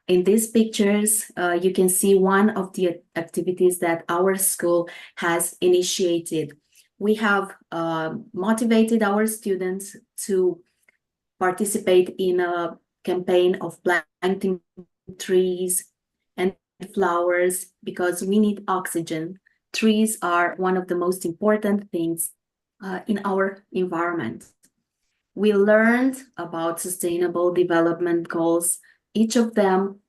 In these pictures, you can see one of the activities that our school has initiated. We have motivated our students to participate in a campaign of planting trees and flowers, because we need oxygen. Trees are one of the most important things in our environment. We learned about sustainable development goals. Each of them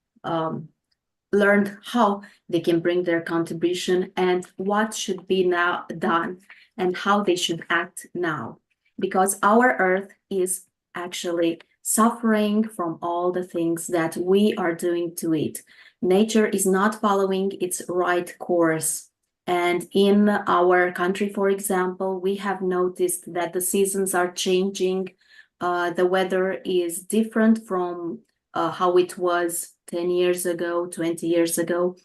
learned how they can bring their contribution and what should be now done and how they should act now, because our earth is actually suffering from all the things that we are doing to it. Nature is not following its right course. And in our country, for example, we have noticed that the seasons are changing. The weather is different from how it was 10 years ago, 20 years ago.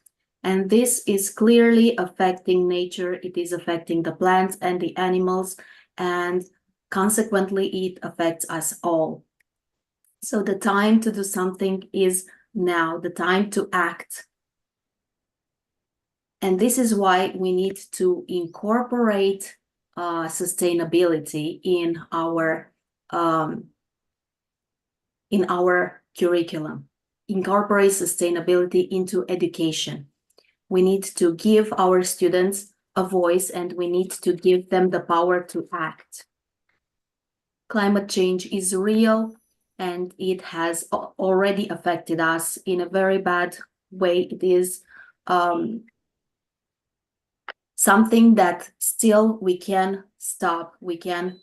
And this is clearly affecting nature. It is affecting the plants and the animals, and consequently, it affects us all. So the time to do something is now, the time to act. And this is why we need to incorporate sustainability in our curriculum, incorporate sustainability into education. We need to give our students a voice, and we need to give them the power to act. Climate change is real, and it has already affected us in a very bad way. It is something that still we can stop, we can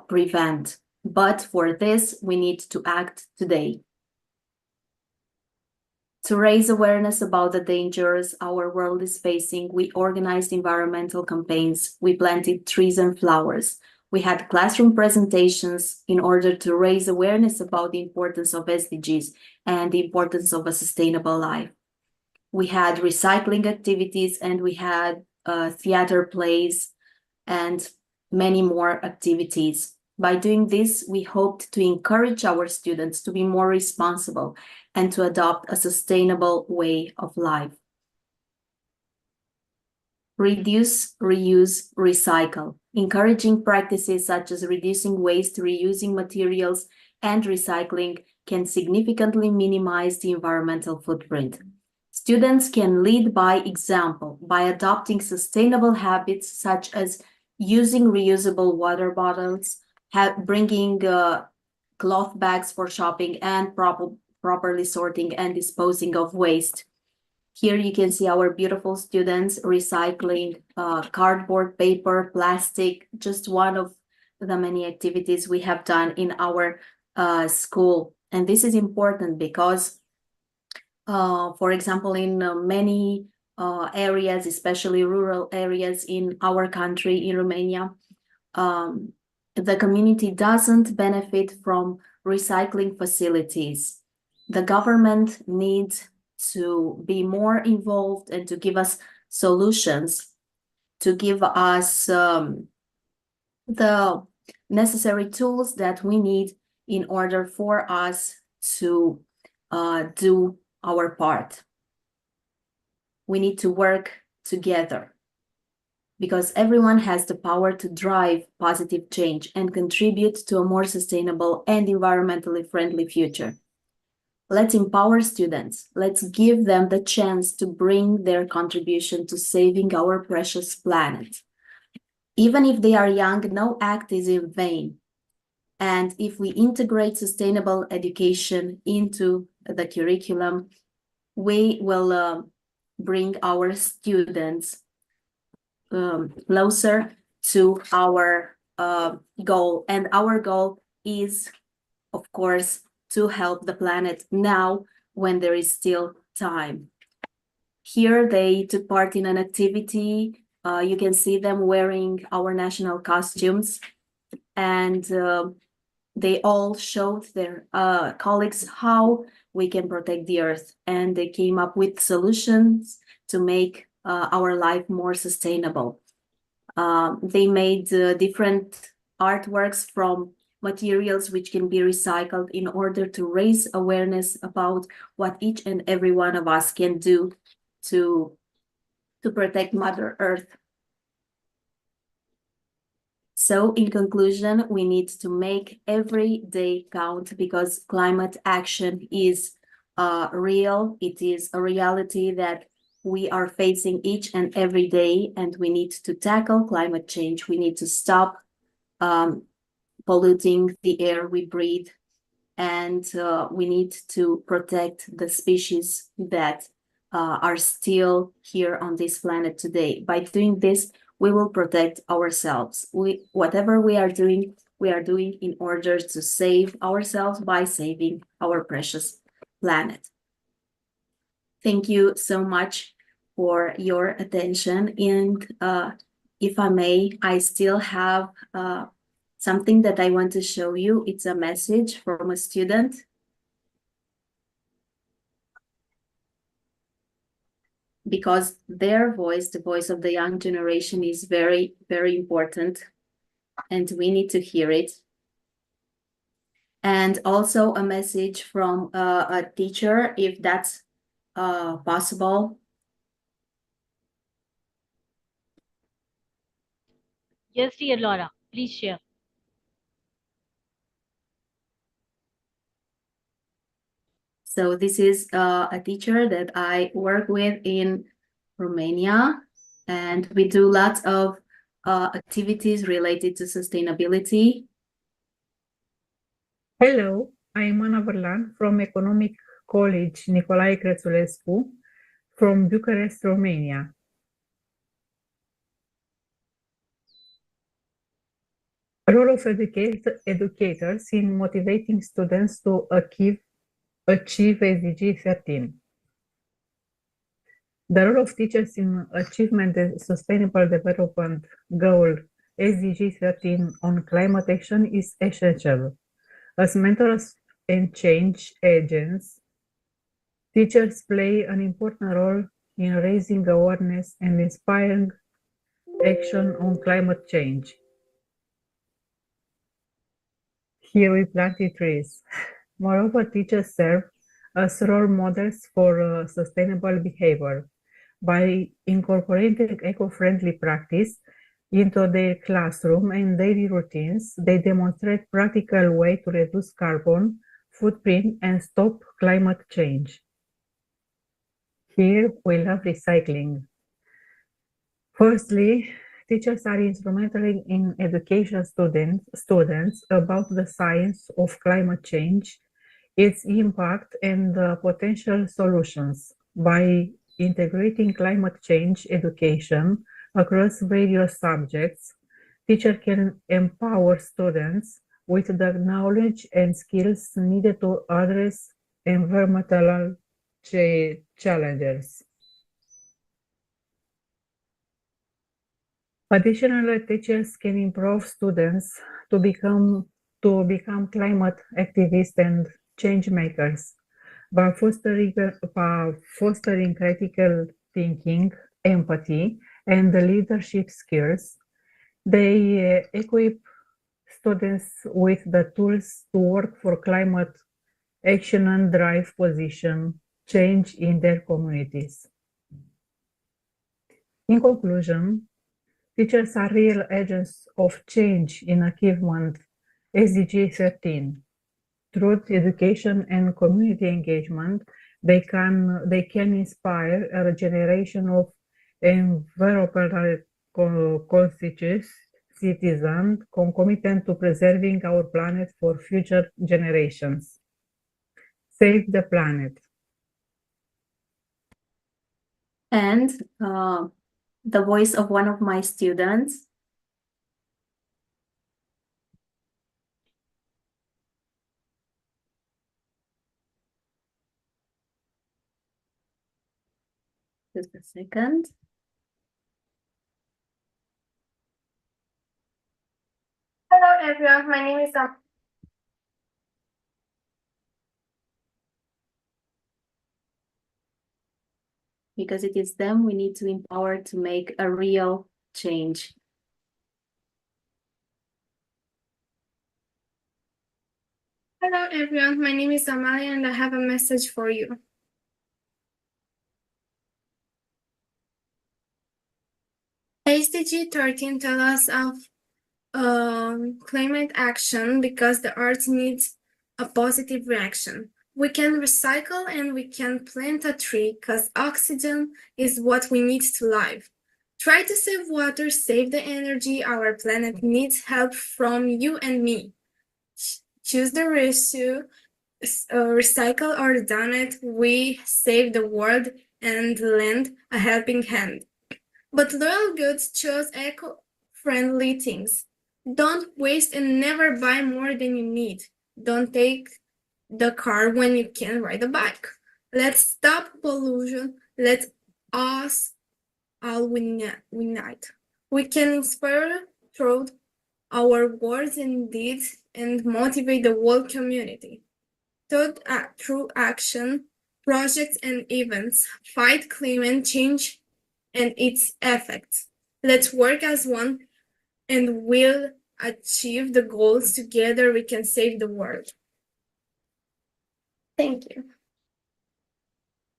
prevent. But for this, we need to act today. To raise awareness about the dangers our world is facing, we organized environmental campaigns. We planted trees and flowers. We had classroom presentations in order to raise awareness about the importance of SDGs and the importance of a sustainable life. We had recycling activities, and we had theater plays and many more activities. By doing this, we hoped to encourage our students to be more responsible and to adopt a sustainable way of life. Reduce, reuse, recycle. Encouraging practices such as reducing waste, reusing materials, and recycling can significantly minimize the environmental footprint. Students can lead by example by adopting sustainable habits such as using reusable water bottles, bringing cloth bags for shopping, and properly sorting and disposing of waste. Here you can see our beautiful students recycling cardboard, paper, plastic, just one of the many activities we have done in our school. And this is important because, for example, in many areas, especially rural areas in our country, in Romania, the community doesn't benefit from recycling facilities. The government needs to be more involved and to give us solutions, to give us the necessary tools that we need in order for us to do our part. We need to work together because everyone has the power to drive positive change and contribute to a more sustainable and environmentally friendly future. Let's empower students. Let's give them the chance to bring their contribution to saving our precious planet. Even if they are young, no act is in vain. And if we integrate sustainable education into the curriculum, we will bring our students closer to our goal. And our goal is, of course, to help the planet now when there is still time. Here they took part in an activity. You can see them wearing our national costumes, and they all showed their colleagues how we can protect the earth, and they came up with solutions to make our life more sustainable. They made different artworks from materials which can be recycled in order to raise awareness about what each and every one of us can do to protect Mother Earth. So in conclusion, we need to make every day count because climate action is real. It is a reality that we are facing each and every day, and we need to tackle climate change. We need to stop polluting the air we breathe, and we need to protect the species that are still here on this planet today. By doing this, we will protect ourselves. Whatever we are doing in order to save ourselves by saving our precious planet. Thank you so much for your attention. And if I may, I still have something that I want to show you. It's a message from a student. Because their voice, the voice of the young generation, is very, very important, and we need to hear it. And also a message from a teacher, if that's possible. Yes, dear Laura, please share. So this is a teacher that I work with in Romania, and we do lots of activities related to sustainability. Hello, I'm Ana Varlan from Economic College 𝐏𝐞𝐚𝐥 from Bucharest, Romania. Role of educators in motivating students to achieve SDG 13. The role of teachers in achievement of Sustainable Development Goal SDG 13 on climate action is essential. As mentors and change agents, teachers play an important role in raising awareness and inspiring action on climate change. Here we planted trees. Moreover, teachers serve as role models for sustainable behavior. By incorporating eco-friendly practice into their classroom and daily routines, they demonstrate practical way to reduce carbon footprint and stop climate change. Here we love recycling. Firstly, teachers are instrumental in education students about the science of climate change, its impact, and the potential solutions. By integrating climate change education across various subjects, teachers can empower students with the knowledge and skills needed to address environmental challenges. Additionally, teachers can improve students to become climate activists and change makers by fostering critical thinking, empathy, and the leadership skills. They equip students with the tools to work for climate action and drive position change in their communities. In conclusion, teachers are real agents of change in achievement SDG 13. Through education and community engagement, they can inspire a generation of environmental conscious citizens concomitant to preserving our planet for future generations. Save the planet. And the voice of one of my students. Just a second. Hello everyone, my name is Because it is them we need to empower to make a real change. Hello everyone, my name is Amalia and I have a message for you. SDG 13 tells us of climate action because the earth needs a positive reaction. We can recycle and we can plant a tree because oxygen is what we need to live. Try to save water, save the energy. Our planet needs help from you and me. Choose the ratio, recycle or donate. We save the world and lend a helping hand. But loyal goods chose eco-friendly things. Don't waste and never buy more than you need. Don't take the car when you can ride a bike. Let's stop pollution. Let us all unite. We can inspire through our words and deeds and motivate the whole community. Through action, projects and events, fight climate change and its effects. Let's work as one and we'll achieve the goals. Together we can save the world. Thank you.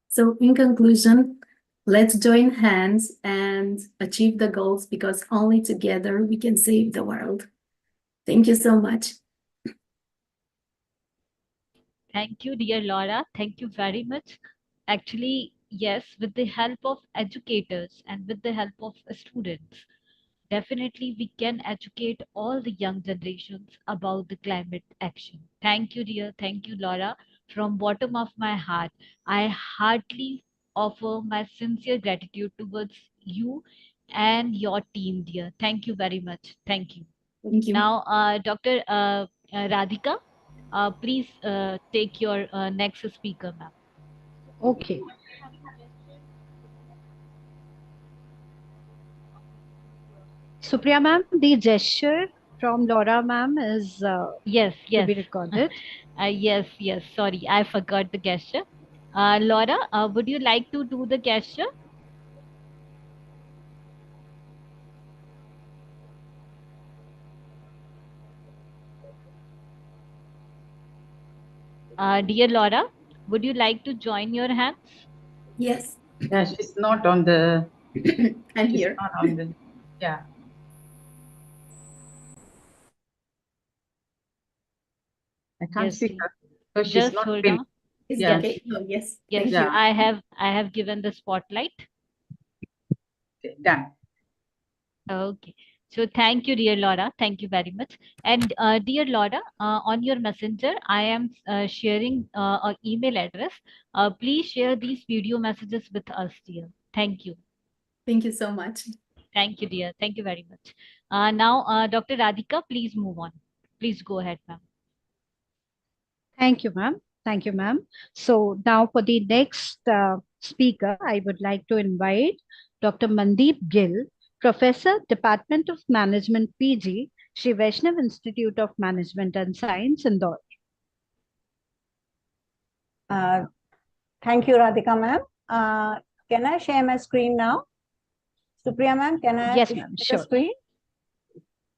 So in conclusion, let's join hands and achieve the goals because only together we can save the world. Thank you so much. Thank you, dear Laura. Thank you very much. Actually, yes, with the help of educators and with the help of students, definitely we can educate all the young generations about the climate action. Thank you, dear. Thank you, Laura. From bottom of my heart, I heartily offer my sincere gratitude towards you and your team, dear. Thank you very much. Thank you. Thank you. Now, Dr. Radhika, please take your next speaker, ma'am. Okay. Supriya ma'am, the gesture from Laura ma'am is yes, to be recorded. Yes. Sorry, I forgot the gesture. Laura, would you like to do the gesture? Dear Laura, would you like to join your hands? Yes. Yeah, she's not on the. I'm here. Not on the. Yeah. I can't see her. So she's Just not hold pinned. on. Yes. Okay. Oh, yes. Yes. Thank you. I have given the spotlight. Okay, done. Okay. So thank you, dear Laura. Thank you very much. And dear Laura, on your messenger, I am sharing an email address. Please share these video messages with us, dear. Thank you. Thank you so much. Thank you, dear. Thank you very much. Now, Dr. Radhika, please move on. Please go ahead, ma'am. Thank you, ma'am. Thank you, ma'am. So now for the next speaker, I would like to invite Dr. Mandeep Gill Professor, Department of Management, PG, Shri Vaishnav Institute of Management and Science, Indore. Thank you, Radhika ma'am. Can I share my screen now? Supriya ma'am, can I Yes, share ma'am, the sure. screen?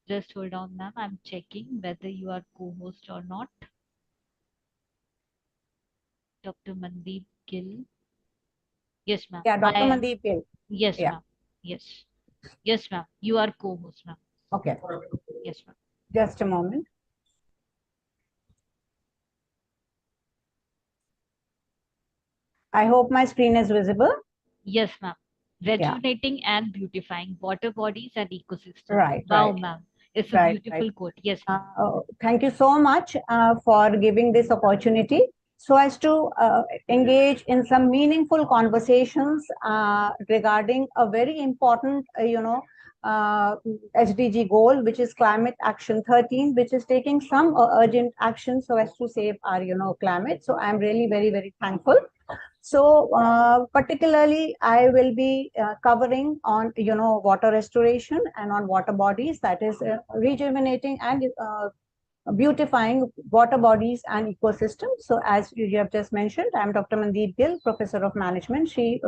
Just hold on, ma'am. I'm checking whether you are co-host or not. Dr. Mandeep Gill. Yes, ma'am. Yeah, Dr. Mandeep Gill. Yes, Yeah. ma'am. Yes. Yes, ma'am. You are co-host, ma'am. Okay. Yes, ma'am. Just a moment. I hope my screen is visible. Yes, ma'am. Rejuvenating and beautifying water bodies and ecosystems. Right, Wow, right. ma'am. It's a Right, beautiful right. quote. Yes, ma'am. Thank you so much for giving this opportunity so as to engage in some meaningful conversations regarding a very important, SDG goal, which is Climate Action 13, which is taking some urgent action so as to save our, climate. So I'm really very, very thankful. So particularly, I will be covering on, water restoration and on water bodies, that is rejuvenating and beautifying water bodies and ecosystems. So as you have just mentioned, I'm Dr. Mandeep Gill, Professor of Management, Shri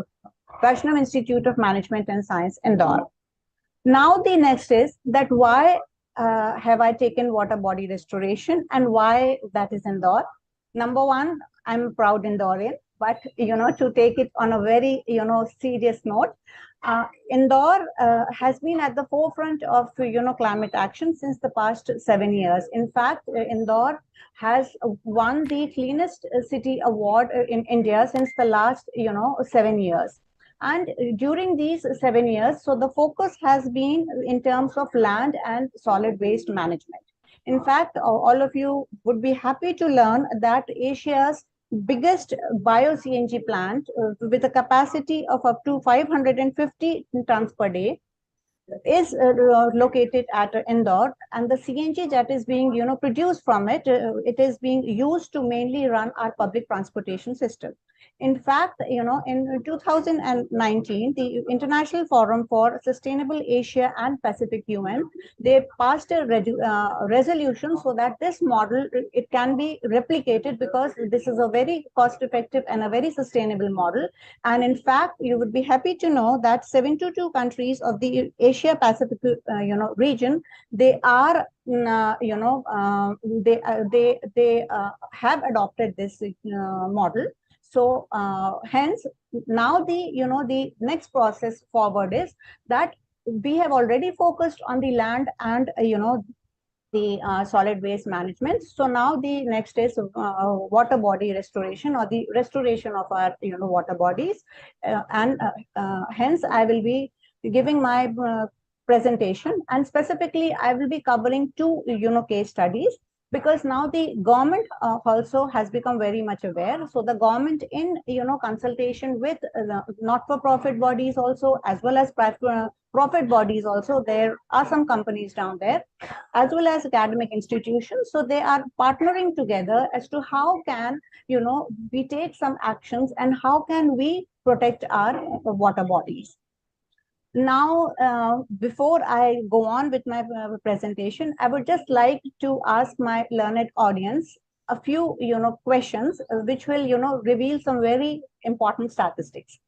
Vaishnav Institute of Management and Science, Indore. Now the next is that why have I taken water body restoration and why that is Indore? Number one, I'm a proud Indorean, but to take it on a very serious note, Indore has been at the forefront of climate action since the past 7 years. In fact, Indore has won the cleanest city award in India since the last 7 years. And during these 7 years, so the focus has been in terms of land and solid waste management. In fact, all of you would be happy to learn that Asia's biggest bio-CNG plant with a capacity of up to 550 tons per day is located at Indore, and the CNG that is being produced from it, it is being used to mainly run our public transportation system. In fact, in 2019, the International Forum for Sustainable Asia and Pacific UN, they passed a resolution so that this model, it can be replicated because this is a very cost-effective and a very sustainable model. And in fact, you would be happy to know that 72 countries of the Asia Pacific, region, they are, they have adopted this model. So hence now the next process forward is that we have already focused on the land and the solid waste management. So now the next is water body restoration, or the restoration of our water bodies, and hence I will be giving my presentation, and specifically I will be covering two case studies, because now the government also has become very much aware. So the government, in consultation with not-for-profit bodies also, as well as profit bodies also, there are some companies down there, as well as academic institutions. So they are partnering together as to how can we take some actions and how can we protect our water bodies. Now, before I go on with my presentation, I would just like to ask my learned audience a few, questions which will, reveal some very important statistics.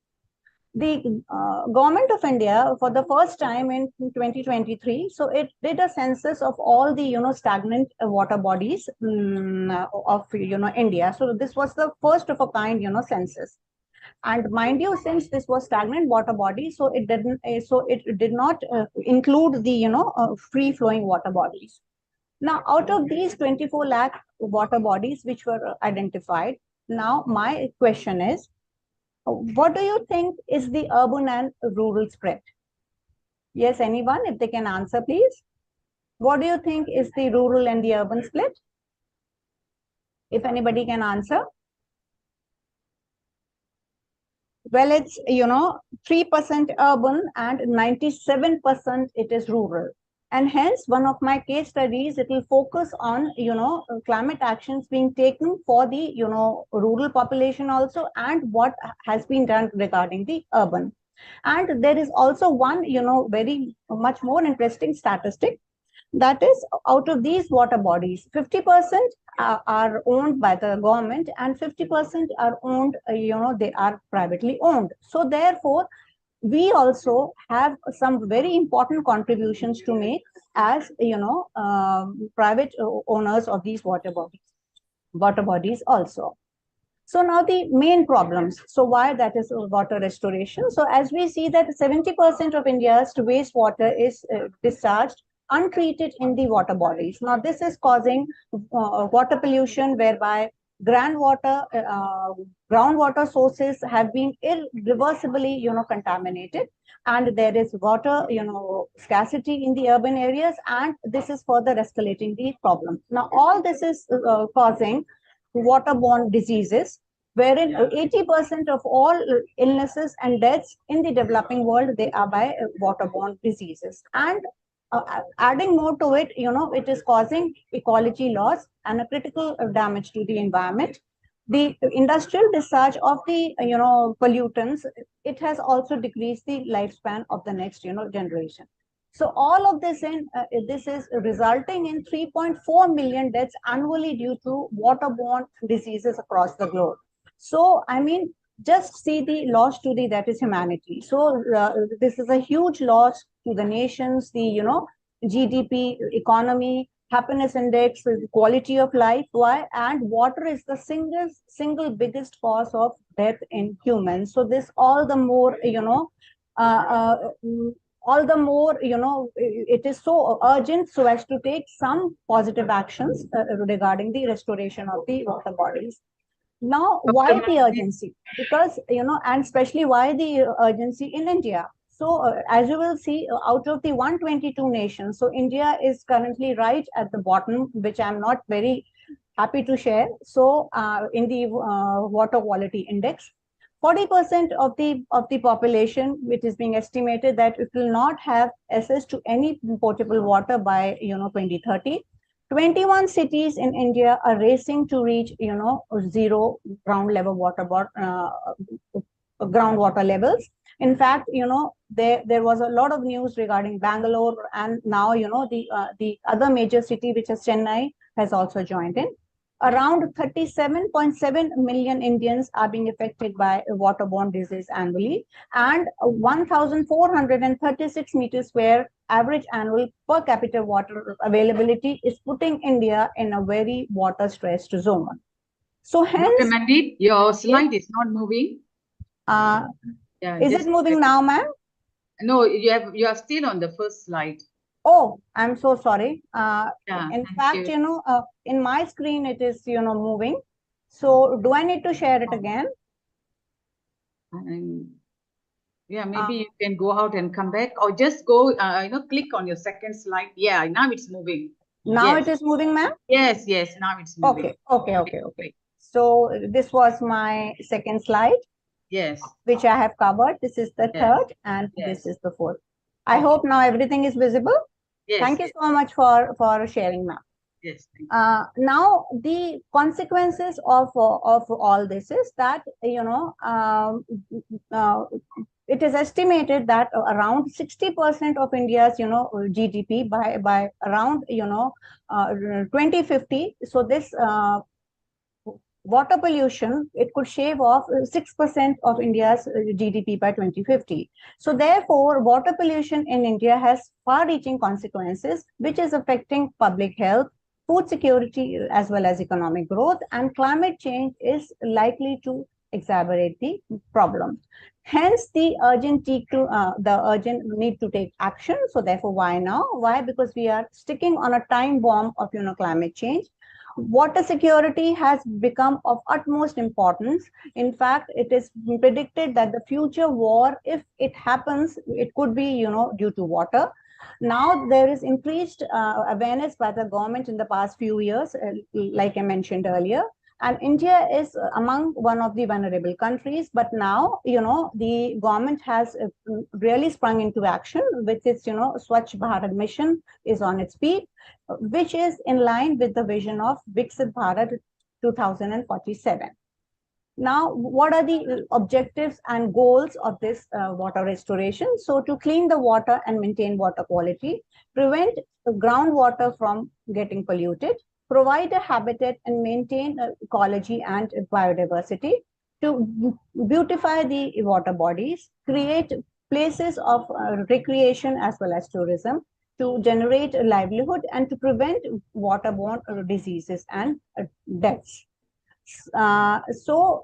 The government of India, for the first time in 2023, so it did a census of all the, stagnant water bodies of, India. So this was the first of a kind, census. And mind you, since this was stagnant water body, so it did not include the free flowing water bodies. Now, out of these 24 lakh water bodies which were identified, now my question is, what do you think is the urban and rural spread? Yes, anyone, if they can answer, please. What do you think is the rural and the urban split? If anybody can answer. Well, it's, 3% urban and 97% it is rural. And hence, one of my case studies, it will focus on, climate actions being taken for the, rural population also, and what has been done regarding the urban. And there is also one, very much more interesting statistic. That is, out of these water bodies, 50% are owned by the government and 50% are owned, they are privately owned. So therefore, we also have some very important contributions to make as, private owners of these water bodies also. So now the main problems. So why that is water restoration? So as we see that 70% of India's wastewater is discharged untreated in the water bodies. Now this is causing water pollution, whereby groundwater sources have been irreversibly, contaminated, and there is water, scarcity in the urban areas, and this is further escalating the problem. Now all this is causing waterborne diseases, wherein 80% of all illnesses and deaths in the developing world, they are by waterborne diseases. And adding more to it, it is causing ecology loss and a critical damage to the environment. The industrial discharge of the, pollutants, it has also decreased the lifespan of the next, generation. So all of this this is resulting in 3.4 million deaths annually due to waterborne diseases across the globe. So, I mean, just see the loss to that is humanity. So this is a huge loss to the nations, the, GDP, economy, happiness index, quality of life. Why? And water is the single biggest cause of death in humans. So this all the more, it is so urgent so as to take some positive actions regarding the restoration of the water bodies. Now, why the urgency? Because, and especially why the urgency in India? So, as you will see, out of the 122 nations, so India is currently right at the bottom, which I'm not very happy to share. So, in the water quality index, 40% of the population, which is being estimated that it will not have access to any potable water by 2030. 21 cities in India are racing to reach zero groundwater levels. In fact, there was a lot of news regarding Bangalore, and now the other major city, which is Chennai, has also joined in. Around 37.7 million Indians are being affected by waterborne disease annually, and 1,436 meters square average annual per capita water availability is putting India in a very water stressed zone. So hence, Dr. Mandeep, your slide is not moving. Is it moving now, ma'am? No, you are still on the first slide. Oh, I'm so sorry. In fact, in my screen, it is, moving. So do I need to share it again? Yeah, maybe you can go out and come back, or just go, click on your second slide. Yeah, now it's moving. Now it is moving, ma'am? Yes, now it's moving. Okay. So this was my second slide. Yes. Which I have covered. This is the third, and this is the fourth. I hope now everything is visible. Yes. Thank you so much for sharing, ma'am. Yes. Now the consequences of all this is that it is estimated that around 60% of India's GDP by around 2050. So this water pollution, it could shave off 6% of India's GDP by 2050. So therefore, water pollution in India has far-reaching consequences, which is affecting public health, food security, as well as economic growth, and climate change is likely to exacerbate the problem. Hence, the urgent need to take action. So therefore, why now? Why? Because we are sticking on a time bomb of climate change. Water security has become of utmost importance. In fact, it is predicted that the future war, if it happens, it could be, due to water. Now, there is increased awareness by the government in the past few years, like I mentioned earlier. And India is among one of the vulnerable countries. But now, the government has really sprung into action with its, Swachh Bharat mission is on its feet, which is in line with the vision of Viksit Bharat 2047. Now, what are the objectives and goals of this water restoration? So to clean the water and maintain water quality, prevent groundwater from getting polluted, provide a habitat and maintain ecology and biodiversity, to beautify the water bodies, create places of recreation as well as tourism, to generate a livelihood, and to prevent waterborne diseases and deaths. So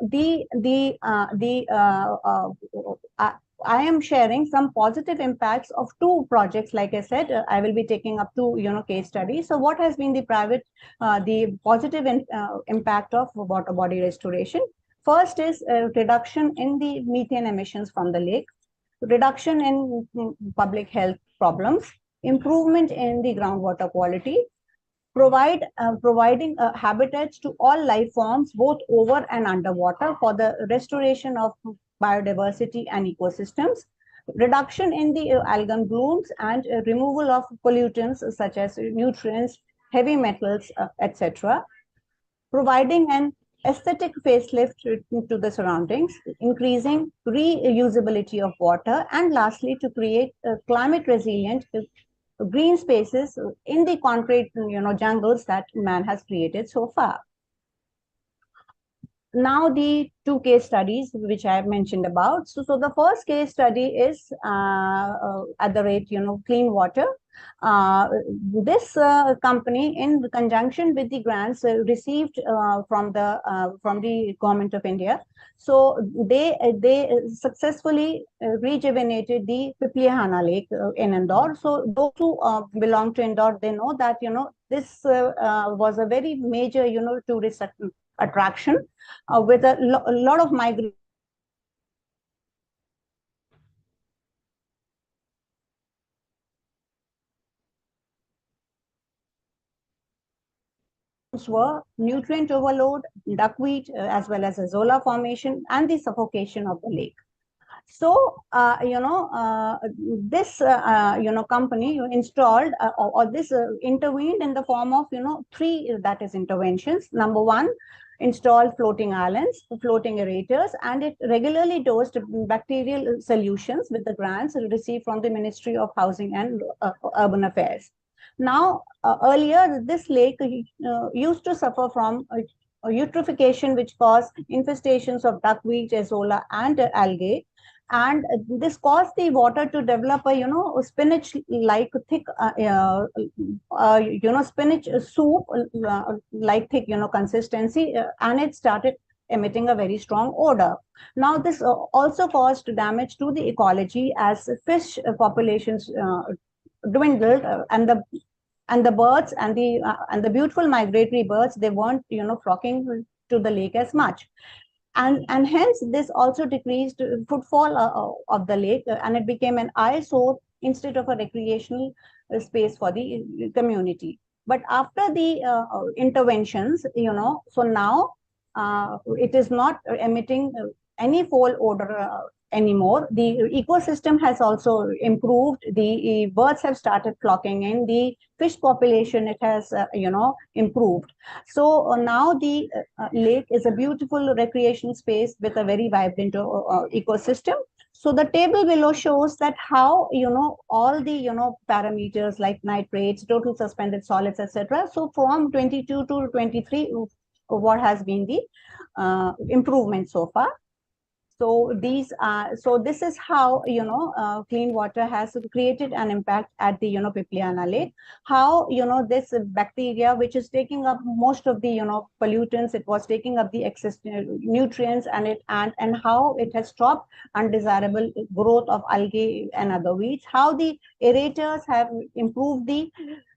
I am sharing some positive impacts of two projects. Like I said, I will be taking up two case studies. So what has been the positive impact of water body restoration? First is reduction in the methane emissions from the lake, reduction in public health problems, improvement in the groundwater quality, providing habitats to all life forms, both over and underwater, for the restoration of biodiversity and ecosystems, reduction in the algal blooms, and removal of pollutants such as nutrients, heavy metals, etc., providing an aesthetic facelift to the surroundings, increasing reusability of water, and lastly, to create climate resilient green spaces in the concrete jungles that man has created so far. Now the two case studies which I have mentioned about. So the first case study is at the rate clean water. This company, in conjunction with the grants received from the government of India, so they successfully rejuvenated the Pipaliana Lake in Indore. So those who belong to Indore, they know that this was a very major tourist attraction with a lot of migrants were nutrient overload, duckweed, as well as a zola formation, and the suffocation of the lake. So, this, company installed or this intervened in the form of, three, that is, interventions. Number one, installed floating islands, floating aerators, and it regularly dosed bacterial solutions with the grants received from the Ministry of Housing and Urban Affairs. Now, earlier, this lake used to suffer from eutrophication, which caused infestations of duckweed, zola, and algae. And this caused the water to develop a spinach-like thick, spinach soup like thick, consistency, and it started emitting a very odor odor. Now, this also caused damage to the ecology as fish populations dwindled, and the birds and the beautiful migratory birds, they weren't flocking to the lake as much. And hence this also decreased footfall of the lake, and it became an eyesore instead of a recreational space for the community. But after the interventions, so now it is not emitting any foul odor anymore. The ecosystem has also improved. The birds have started flocking in. The fish population, it has improved. So now the lake is a beautiful recreation space with a very vibrant ecosystem. So the table below shows that how all the parameters like nitrates, total suspended solids, etc. So from 22 to 23, what has been the improvement so far. So this is how clean water has created an impact at the Pipaliana Lake. How this bacteria, which is taking up most of the pollutants, it was taking up the excess nutrients, and how it has stopped undesirable growth of algae and other weeds. How the aerators have improved the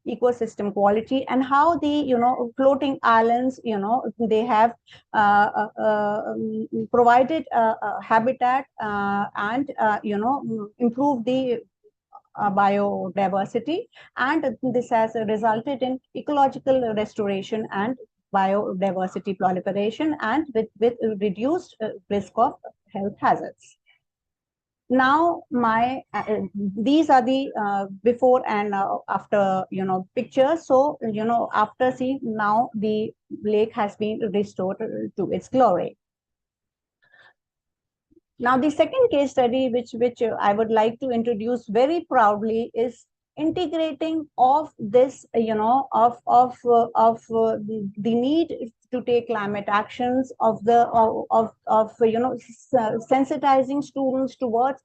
ecosystem quality, and how the floating islands they have provided habitat and improved the biodiversity, and this has resulted in ecological restoration and biodiversity proliferation, and with reduced risk of health hazards. Now these are the before and after pictures. So after seeing, now the lake has been restored to its glory. Now, the second case study, which I would like to introduce very proudly, is integrating of this, the need to take climate actions, of sensitizing students towards,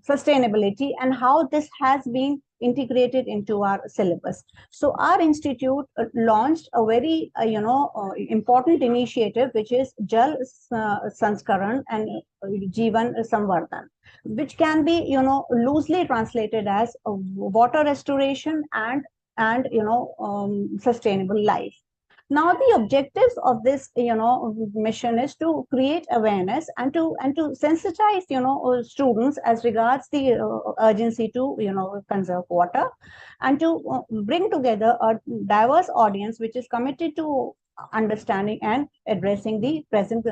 sustainability, and how this has been integrated into our syllabus. So our institute launched a very important initiative, which is Sanskaran and Jivan Samvardhan, which can be loosely translated as water restoration and sustainable life. Now, the objectives of this mission is to create awareness and to sensitize students as regards the urgency to conserve water, and to bring together a diverse audience which is committed to understanding and addressing the present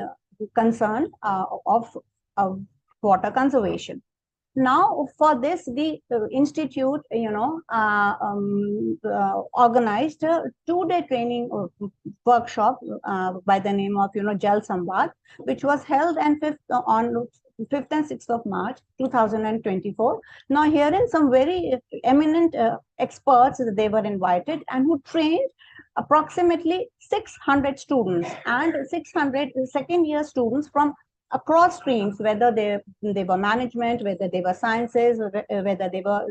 concern of water conservation. Now, for this, the institute, organized a 2-day training workshop by the name of, Jal Samvad, which was held on 5th and 6th of March, 2024. Now, herein some very eminent experts, they were invited, and who trained approximately 600 students and 600 second-year students from across streams, whether they were management, whether they were sciences, whether they were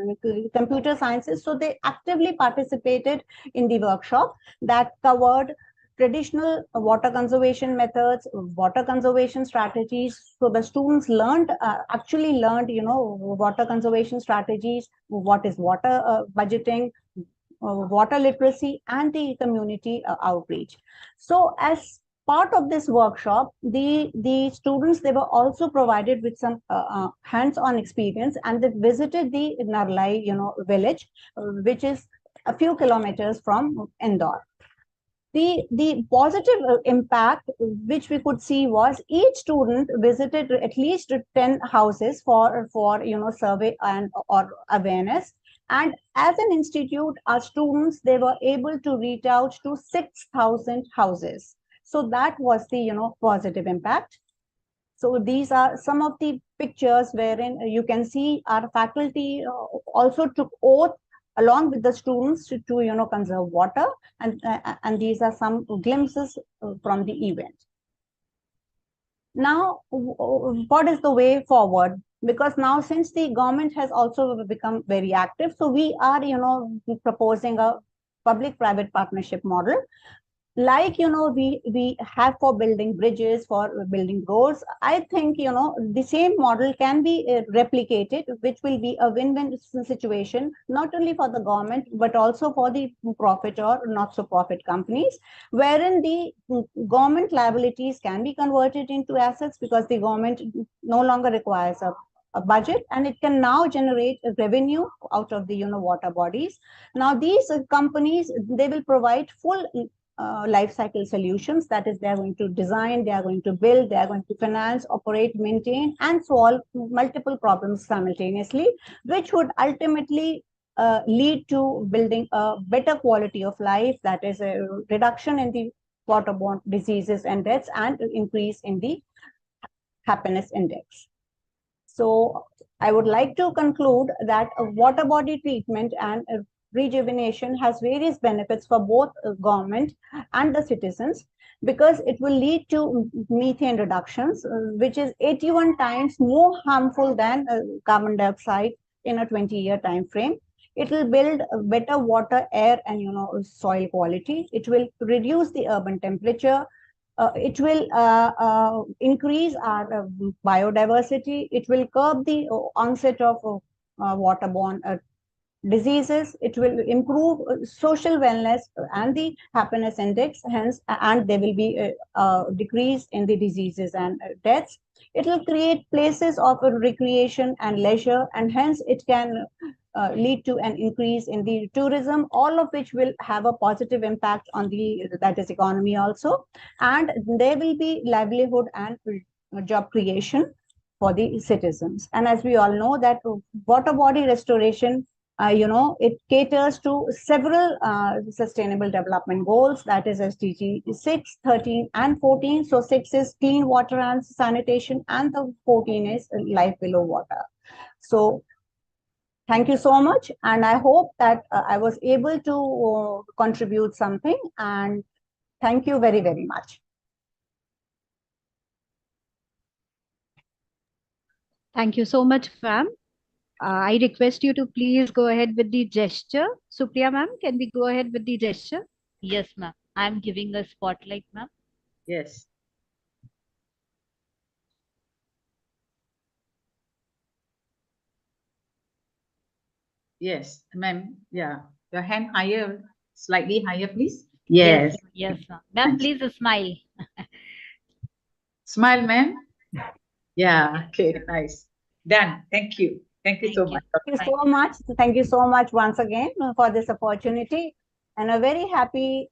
computer sciences. So they actively participated in the workshop that covered traditional water conservation methods, water conservation strategies. So the students actually learned, water conservation strategies, what is water budgeting, water literacy, and the community outreach. So as part of this workshop, the students, they were also provided with some hands-on experience, and they visited the Narlai, village, which is a few kilometers from Indore. The positive impact which we could see was each student visited at least 10 houses for survey and or awareness. And as an institute, our students, they were able to reach out to 6,000 houses. So that was the positive impact. So these are some of the pictures wherein you can see our faculty also took oath along with the students to conserve water, and these are some glimpses from the event. Now, what is the way forward? Because now, since the government has also become very active, so we are proposing a public-private partnership model. Like, we have for building bridges, for building roads. I think, the same model can be replicated, which will be a win-win situation, not only for the government, but also for the profit or not-so-profit companies, wherein the government liabilities can be converted into assets, because the government no longer requires a budget, and it can now generate a revenue out of the water bodies. Now, these companies, they will provide full life cycle solutions. That is, they are going to design, they are going to build, they are going to finance, operate, maintain, and solve multiple problems simultaneously, which would ultimately lead to building a better quality of life, that is a reduction in the waterborne diseases and deaths, and increase in the happiness index. So I would like to conclude that water body treatment and rejuvenation has various benefits for both government and the citizens, because it will lead to methane reductions, which is 81 times more harmful than carbon dioxide in a 20-year time frame. It will build better water, air, and soil quality. It will reduce the urban temperature. It will increase our biodiversity. It will curb the onset of waterborne diseases. It will improve social wellness and the happiness index, hence, and there will be a decrease in the diseases and deaths. It will create places of recreation and leisure, and hence it can lead to an increase in the tourism, all of which will have a positive impact on the economy also. And there will be livelihood and job creation for the citizens. And as we all know, that water body restoration it caters to several sustainable development goals, that is SDG 6, 13, and 14. So 6 is clean water and sanitation, and the 14 is life below water. So thank you so much, and I hope that I was able to contribute something, and thank you very, very much. Thank you so much, ma'am. I request you to please go ahead with the gesture. Supriya ma'am, can we go ahead with the gesture? Yes, ma'am. I'm giving a spotlight, ma'am. Yes. Yes, ma'am. Yeah. Your hand higher, slightly higher, please. Yes. Yes, ma'am. Ma'am, please smile. Smile, ma'am. Yeah. Okay. Nice. Done. Thank you. Thank you so much. Thank you so much. Thank you so much once again for this opportunity, and a very happy,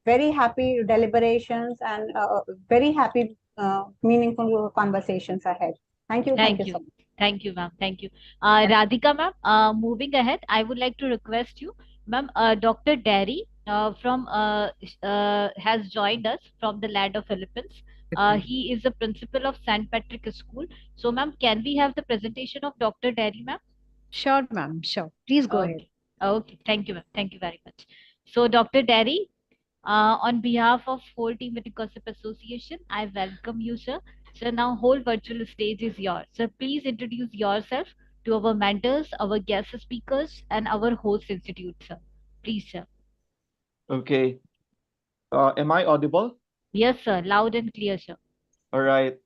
very happy deliberations, and very happy, meaningful conversations ahead. Thank you. Thank you. So much. Thank you, ma'am. Thank you. Radhika, ma'am, moving ahead, I would like to request you, ma'am, Dr. Derry has joined us from the land of Philippines. He is the principal of St. Patrick School. So, ma'am, can we have the presentation of Dr. Derry, ma'am? Sure, ma'am. Sure. Please go ahead. Okay. Thank you, ma'am. Thank you very much. So, Dr. Derry, on behalf of whole team Wittygossip Association, I welcome you, sir. So now whole virtual stage is yours. So please introduce yourself to our mentors, our guest speakers, and our host institute, sir. Please, sir. Okay. Am I audible? Yes, sir. Loud and clear, sir. All right.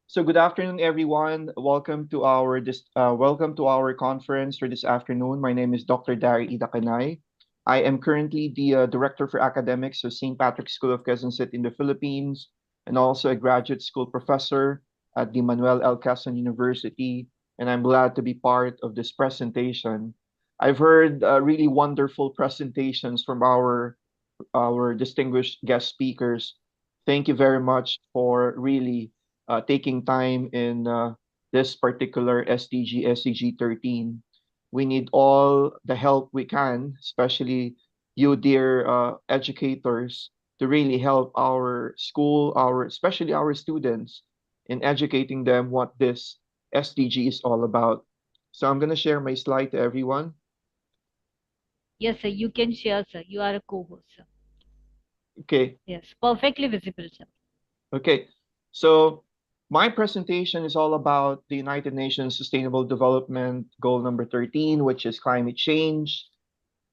So good afternoon, everyone. Welcome to our conference for this afternoon. My name is Dr. Dari Idakanay. I am currently the Director for Academics of St. Patrick's School of Quezon City in the Philippines, and also a graduate school professor at the Manuel L. Quezon University, and I'm glad to be part of this presentation. I've heard really wonderful presentations from our distinguished guest speakers. Thank you very much for really taking time in this particular SDG, SDG 13. We need all the help we can, especially you, dear educators, to really help our school, especially our students, in educating them what this SDG is all about. So I'm going to share my slide to everyone. Yes, sir. You can share, sir. You are a co-host, sir. Okay. Yes, perfectly visible, sir. Okay. So my presentation is all about the United Nations Sustainable Development Goal number 13, which is climate change,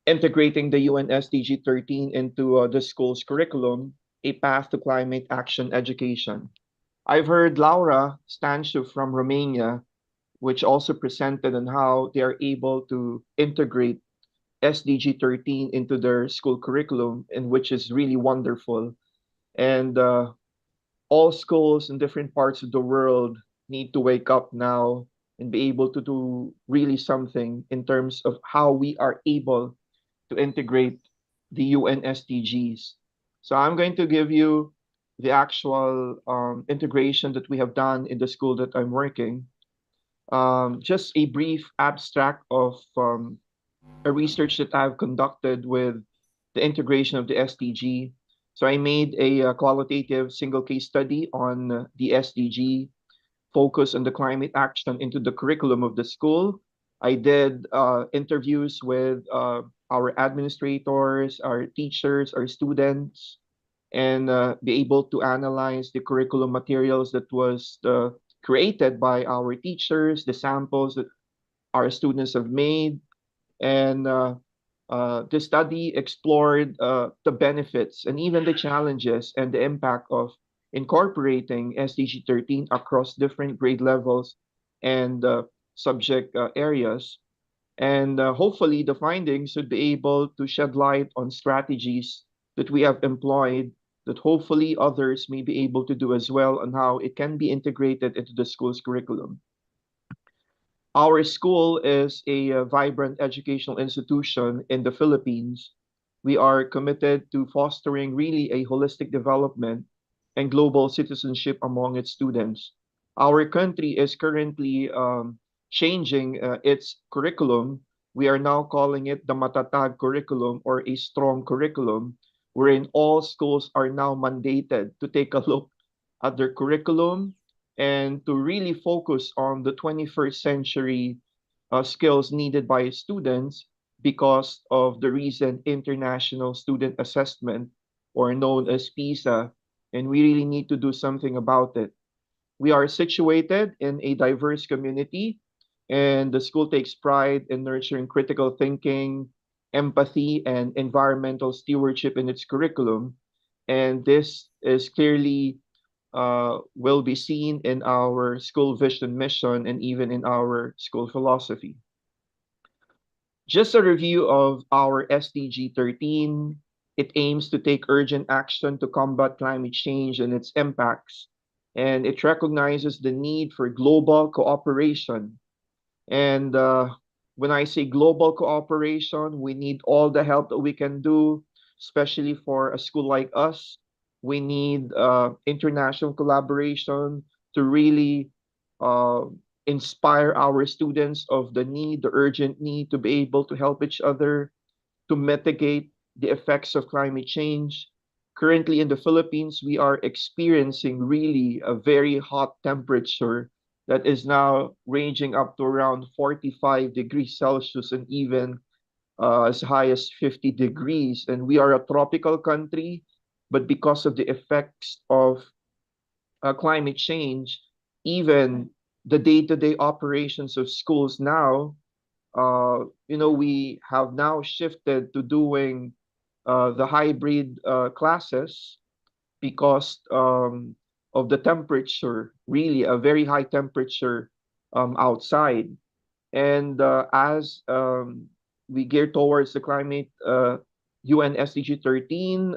integrating the UN SDG 13 into the school's curriculum, a path to climate action education. I've heard Laura Stanciu from Romania, which also presented on how they are able to integrate SDG 13 into their school curriculum, and which is really wonderful. And all schools in different parts of the world need to wake up now and be able to do really something in terms of how we are able to integrate the UN SDGs. So I'm going to give you the actual integration that we have done in the school that I'm working. Just a brief abstract of a research that I've conducted with the integration of the SDG. So I made a qualitative single case study on the SDG, focus on the climate action into the curriculum of the school. I did interviews with our administrators, our teachers, our students, and be able to analyze the curriculum materials that was created by our teachers, the samples that our students have made. And the study explored the benefits and even the challenges and the impact of incorporating SDG 13 across different grade levels and subject areas. And hopefully the findings should be able to shed light on strategies that we have employed that hopefully others may be able to do as well, on how it can be integrated into the school's curriculum. Our school is a vibrant educational institution in the Philippines. We are committed to fostering really a holistic development and global citizenship among its students. Our country is currently changing its curriculum. We are now calling it the Matatag curriculum, or a strong curriculum, wherein all schools are now mandated to take a look at their curriculum and to really focus on the 21st century skills needed by students because of the recent international student assessment, or known as PISA, and we really need to do something about it. We are situated in a diverse community, and the school takes pride in nurturing critical thinking, empathy, and environmental stewardship in its curriculum. And this is clearly will be seen in our school vision mission and even in our school philosophy. Just a review of our SDG 13. It aims to take urgent action to combat climate change and its impacts, and it recognizes the need for global cooperation. And when I say global cooperation, we need all the help that we can do, especially for a school like us. We need international collaboration to really inspire our students of the need, the urgent need to be able to help each other to mitigate the effects of climate change. Currently in the Philippines, we are experiencing really a very hot temperature that is now ranging up to around 45 degrees Celsius and even as high as 50 degrees. And we are a tropical country, but because of the effects of climate change, even the day-to-day operations of schools now, we have now shifted to doing the hybrid classes because of the temperature, really a very high temperature outside. And as we gear towards the climate UN SDG 13,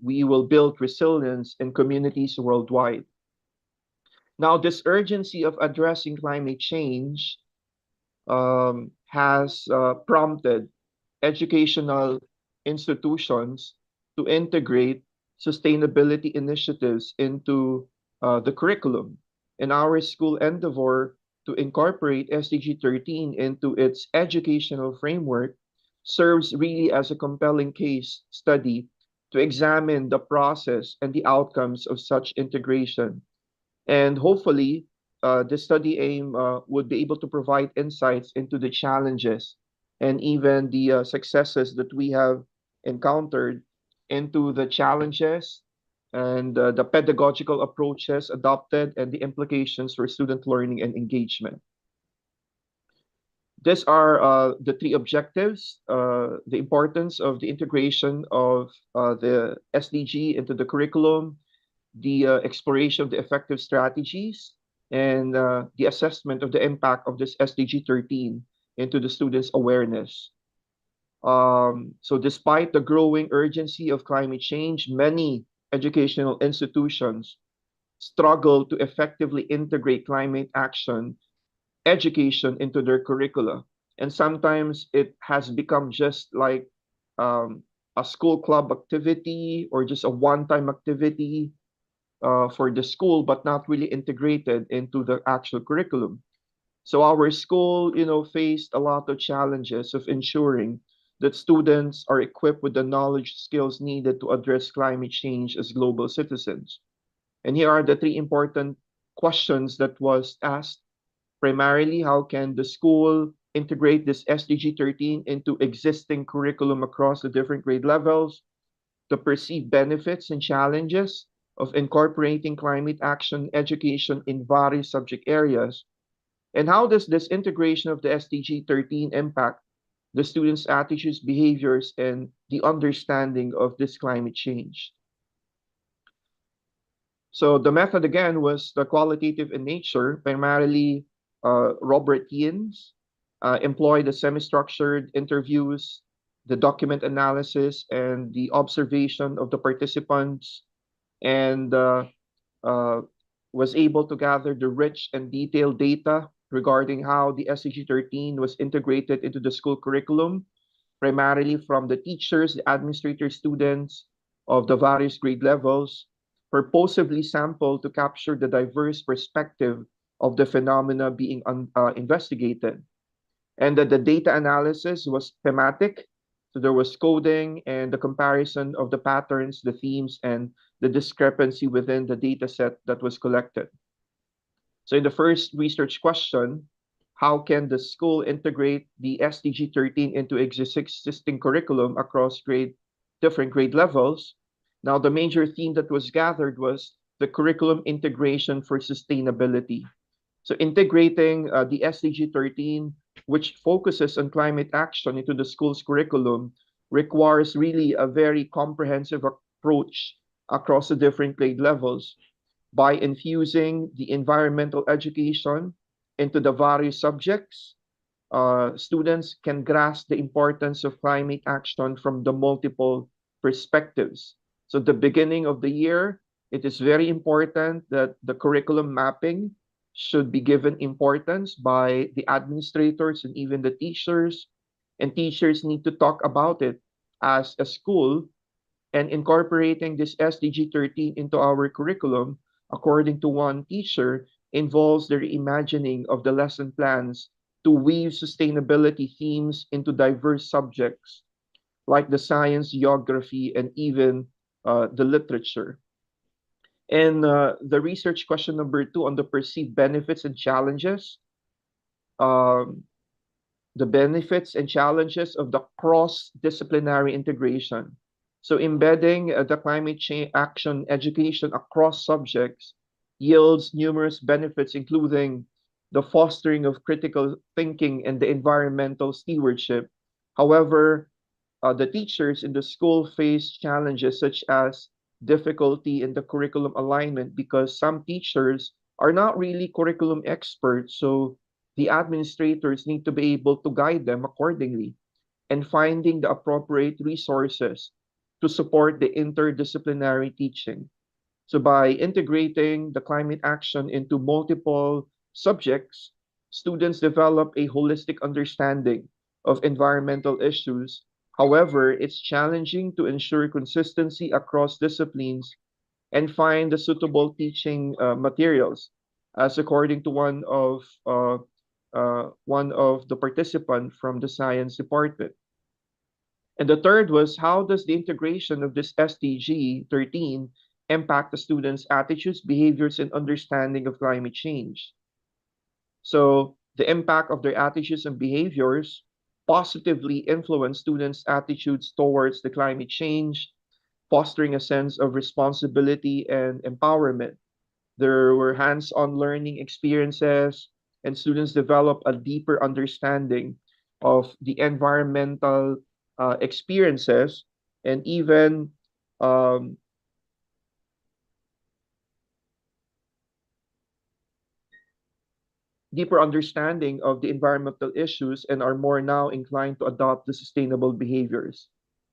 we will build resilience in communities worldwide. Now, this urgency of addressing climate change has prompted educational institutions to integrate sustainability initiatives into the curriculum. And our school endeavor to incorporate SDG 13 into its educational framework serves really as a compelling case study to examine the process and the outcomes of such integration. And hopefully, the study aim would be able to provide insights into the challenges and even the successes that we have encountered, into the challenges and the pedagogical approaches adopted and the implications for student learning and engagement. These are the three objectives: the importance of the integration of the SDG into the curriculum, the exploration of the effective strategies, and the assessment of the impact of this SDG 13 into the students' awareness. So despite the growing urgency of climate change, many educational institutions struggle to effectively integrate climate action education into their curricula. And sometimes it has become just like a school club activity or just a one-time activity for the school, but not really integrated into the actual curriculum. So our school, faced a lot of challenges of ensuring that students are equipped with the knowledge skills needed to address climate change as global citizens. And here are the three important questions that was asked. Primarily, how can the school integrate this SDG 13 into existing curriculum across the different grade levels? The perceived benefits and challenges of incorporating climate action education in various subject areas. And how does this integration of the SDG 13 impact the students' attitudes, behaviors, and the understanding of this climate change? So the method again was the qualitative in nature. Primarily, Robert Yeans employed the semi-structured interviews, the document analysis, and the observation of the participants, and was able to gather the rich and detailed data regarding how the SDG 13 was integrated into the school curriculum, primarily from the teachers, the administrators, students of the various grade levels, purposefully sampled to capture the diverse perspective of the phenomena being investigated. And that the data analysis was thematic. So there was coding and the comparison of the patterns, the themes, and the discrepancy within the data set that was collected. So in the first research question, how can the school integrate the SDG 13 into existing curriculum across different grade levels? Now, the major theme that was gathered was the curriculum integration for sustainability. So integrating the SDG 13, which focuses on climate action into the school's curriculum, requires really a very comprehensive approach across the different grade levels by infusing the environmental education into the various subjects. Students can grasp the importance of climate action from the multiple perspectives. So the beginning of the year, it is very important that the curriculum mapping should be given importance by the administrators and even the teachers. And teachers need to talk about it as a school, and incorporating this SDG 13 into our curriculum, according to one teacher, involves the reimagining of the lesson plans to weave sustainability themes into diverse subjects like the science, geography, and even the literature. And the research question number 2 on the perceived benefits and challenges. The benefits and challenges of the cross-disciplinary integration. So embedding the climate change action education across subjects yields numerous benefits, including the fostering of critical thinking and the environmental stewardship. However, the teachers in the school face challenges such as difficulty in the curriculum alignment because some teachers are not really curriculum experts. So the administrators need to be able to guide them accordingly, and finding the appropriate resources to support the interdisciplinary teaching. So by integrating the climate action into multiple subjects, students develop a holistic understanding of environmental issues. However, it's challenging to ensure consistency across disciplines and find the suitable teaching materials, as according to one of the participants from the science department. And the third was, how does the integration of this SDG 13 impact the students' attitudes, behaviors, and understanding of climate change? So the impact of their attitudes and behaviors positively influence students' attitudes towards the climate change, fostering a sense of responsibility and empowerment. There were hands-on learning experiences, and students develop a deeper understanding of the environmental experiences, and even deeper understanding of the environmental issues, and are more now inclined to adopt the sustainable behaviors.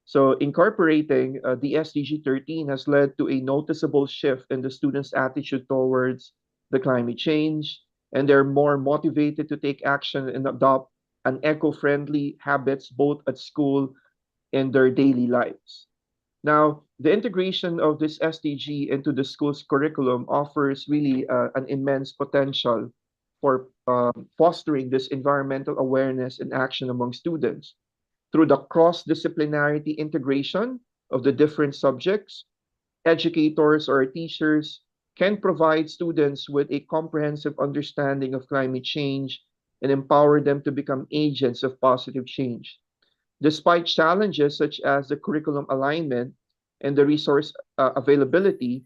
So incorporating the SDG 13 has led to a noticeable shift in the students' attitude towards the climate change, and they're more motivated to take action and adopt an eco-friendly habits both at school and their daily lives. Now, the integration of this SDG into the school's curriculum offers really an immense potential for fostering this environmental awareness and action among students. Through the cross-disciplinarity integration of the different subjects, educators or teachers can provide students with a comprehensive understanding of climate change and empower them to become agents of positive change. Despite challenges such as the curriculum alignment and the resource availability,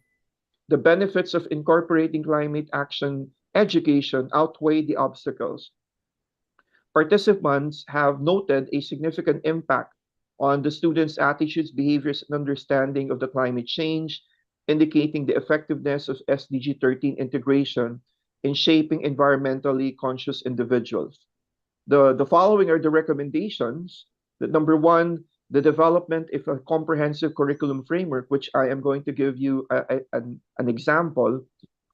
the benefits of incorporating climate action education outweigh the obstacles. Participants have noted a significant impact on the students' attitudes, behaviors, and understanding of the climate change, indicating the effectiveness of SDG 13 integration in shaping environmentally conscious individuals. The following are the recommendations. Number 1, the development of a comprehensive curriculum framework, which I am going to give you an example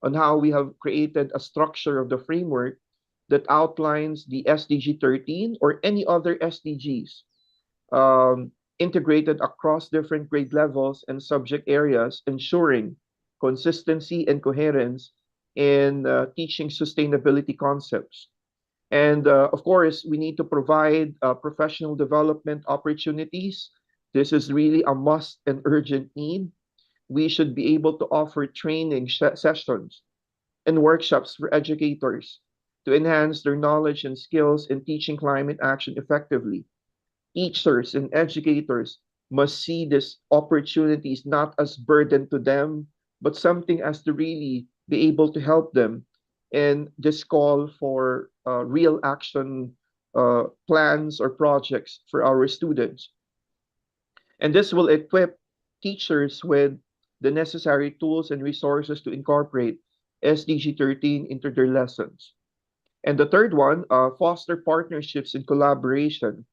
on how we have created a structure of the framework that outlines the SDG 13 or any other SDGs integrated across different grade levels and subject areas, ensuring consistency and coherence in teaching sustainability concepts. And of course, we need to provide professional development opportunities. This is really a must and urgent need. We should be able to offer training sessions and workshops for educators to enhance their knowledge and skills in teaching climate action effectively. Teachers and educators must see these opportunities not as burden to them, but something as to really be able to help them and just call for real action plans or projects for our students. And this will equip teachers with the necessary tools and resources to incorporate SDG 13 into their lessons. And the third one, foster partnerships and collaboration.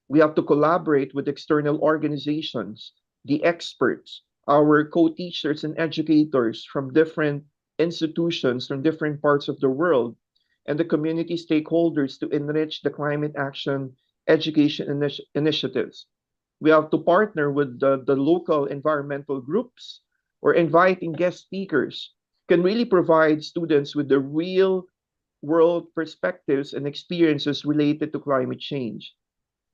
We have to collaborate with external organizations, the experts, our co-teachers and educators from different institutions from different parts of the world, and the community stakeholders to enrich the climate action education initiatives. We have to partner with the local environmental groups or inviting guest speakers can really provide students with the real world perspectives and experiences related to climate change.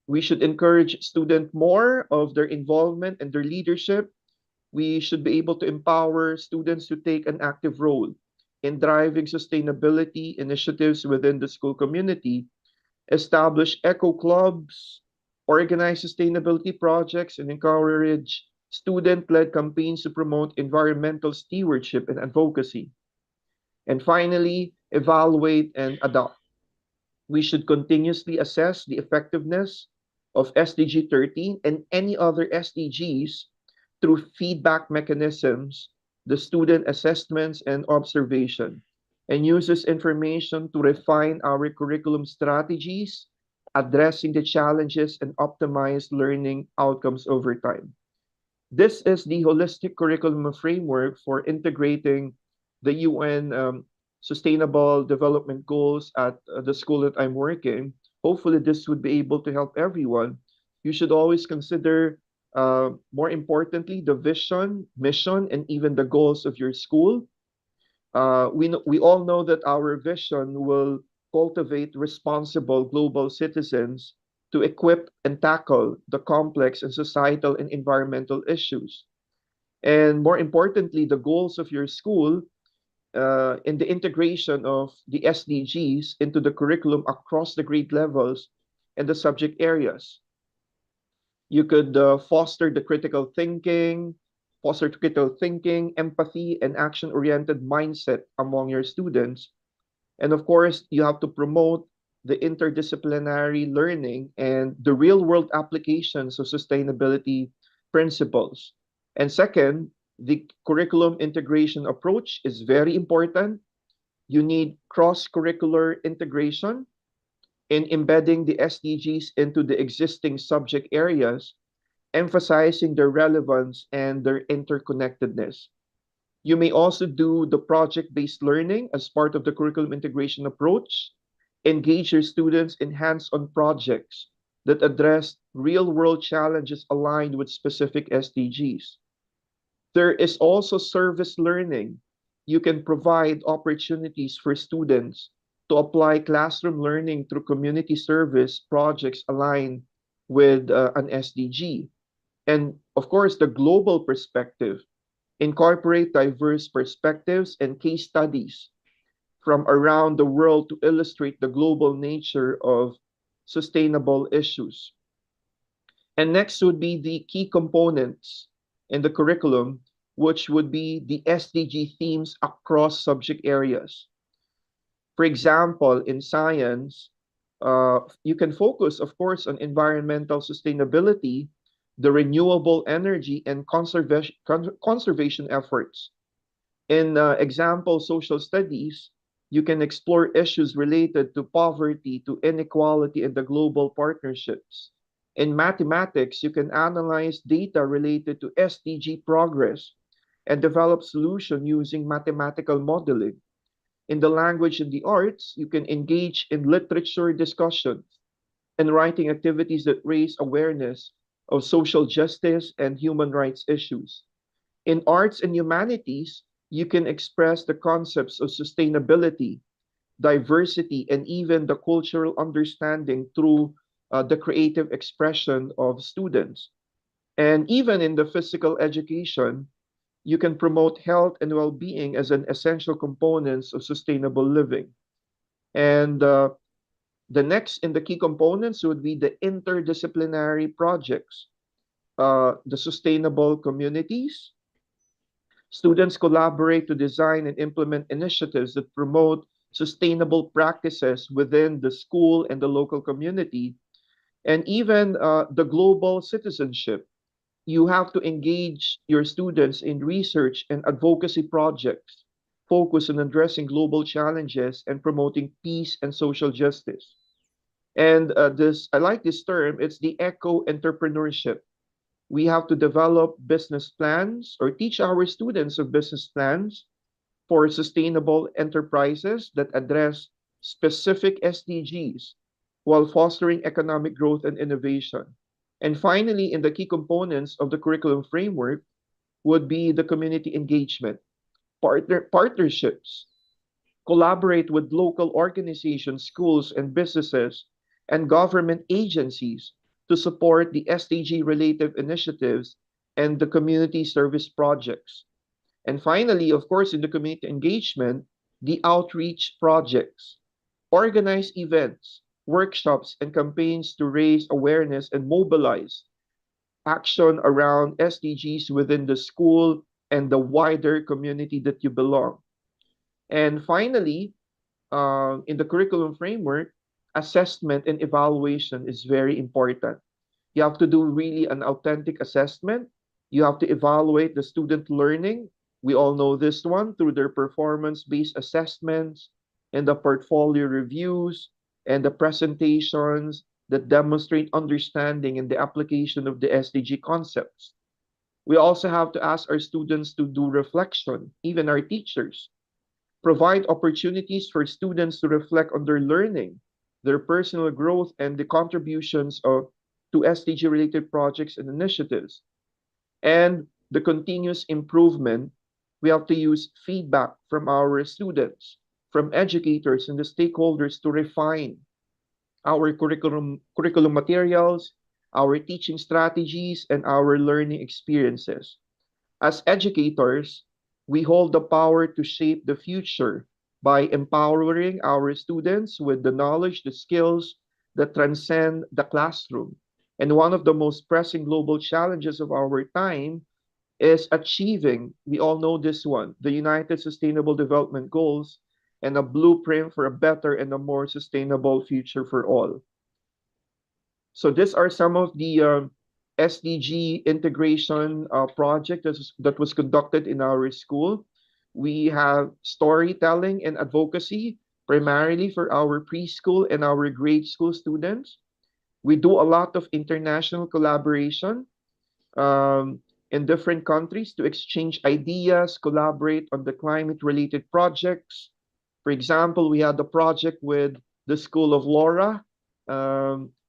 We should encourage students more of their involvement and their leadership. We should be able to empower students to take an active role in driving sustainability initiatives within the school community, establish eco clubs, organize sustainability projects, and encourage student-led campaigns to promote environmental stewardship and advocacy. And finally, evaluate and adopt. We should continuously assess the effectiveness of SDG 13 and any other SDGs through feedback mechanisms, the student assessments and observation, and use this information to refine our curriculum strategies, addressing the challenges and optimize learning outcomes over time. This is the holistic curriculum framework for integrating the UN Sustainable Development Goals at the school that I'm working. Hopefully, this would be able to help everyone. You should always consider, more importantly, the vision, mission, and even the goals of your school. We all know that our vision will cultivate responsible global citizens to equip and tackle the complex and societal and environmental issues. And more importantly, the goals of your school in the integration of the SDGs into the curriculum across the grade levels and the subject areas. You could foster critical thinking, empathy, and action-oriented mindset among your students. And of course, you have to promote the interdisciplinary learning and the real-world applications of sustainability principles. And second, the curriculum integration approach is very important. You need cross-curricular integration in embedding the SDGs into the existing subject areas, emphasizing their relevance and their interconnectedness. You may also do the project-based learning as part of the curriculum integration approach. Engage your students in hands-on projects that address real-world challenges aligned with specific SDGs. There is also service learning. You can provide opportunities for students to apply classroom learning through community service projects aligned with an SDG. And of course, the global perspective. Incorporate diverse perspectives and case studies from around the world to illustrate the global nature of sustainable issues. And next would be the key components in the curriculum, which would be the SDG themes across subject areas. For example, in science, you can focus, of course, on environmental sustainability, the renewable energy, and conservation efforts. In example, social studies, you can explore issues related to poverty, to inequality, and the global partnerships. In mathematics, you can analyze data related to SDG progress and develop solutions using mathematical modeling. In the language and the arts, you can engage in literature discussions and writing activities that raise awareness of social justice and human rights issues. In arts and humanities, you can express the concepts of sustainability, diversity, and even the cultural understanding through the creative expression of students. And even in the physical education, you can promote health and well-being as an essential components of sustainable living. And the next in the key components would be the interdisciplinary projects, the sustainable communities. Students collaborate to design and implement initiatives that promote sustainable practices within the school and the local community, and even the global citizenship. You have to engage your students in research and advocacy projects focused on addressing global challenges and promoting peace and social justice. And I like this term, it's the eco-entrepreneurship. We have to develop business plans or teach our students of business plans for sustainable enterprises that address specific SDGs while fostering economic growth and innovation. And finally, in the key components of the curriculum framework would be the community engagement, partnerships, collaborate with local organizations, schools, and businesses, and government agencies to support the SDG-related initiatives and the community service projects. And finally, of course, in the community engagement, the outreach projects, organize events, workshops, and campaigns to raise awareness and mobilize action around SDGs within the school and the wider community that you belong. And finally, in the curriculum framework, assessment and evaluation is very important. You have to do really an authentic assessment. You have to evaluate the student learning. We all know this one through their performance-based assessments and the portfolio reviews and the presentations that demonstrate understanding and the application of the SDG concepts. We also have to ask our students to do reflection, even our teachers. Provide opportunities for students to reflect on their learning, their personal growth, and the contributions to SDG-related projects and initiatives. And the continuous improvement, we have to use feedback from our students, from educators and the stakeholders to refine our curriculum materials, our teaching strategies, and our learning experiences. As educators, we hold the power to shape the future by empowering our students with the knowledge, the skills that transcend the classroom. And one of the most pressing global challenges of our time is achieving, we all know this one, the United Sustainable Development Goals and a blueprint for a better and a more sustainable future for all. So these are some of the SDG integration project that was conducted in our school. We have storytelling and advocacy, primarily for our preschool and our grade school students. We do a lot of international collaboration in different countries to exchange ideas, collaborate on the climate-related projects. For example, we had a project with the School of Laura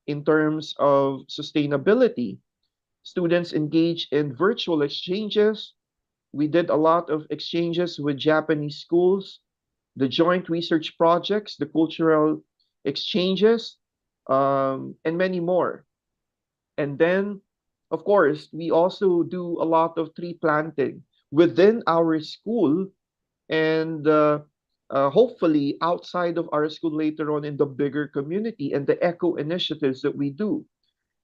in terms of sustainability. Students engage in virtual exchanges. We did a lot of exchanges with Japanese schools, the joint research projects, the cultural exchanges, and many more. And then, of course, we also do a lot of tree planting within our school and hopefully outside of our school later on in the bigger community and the eco initiatives that we do.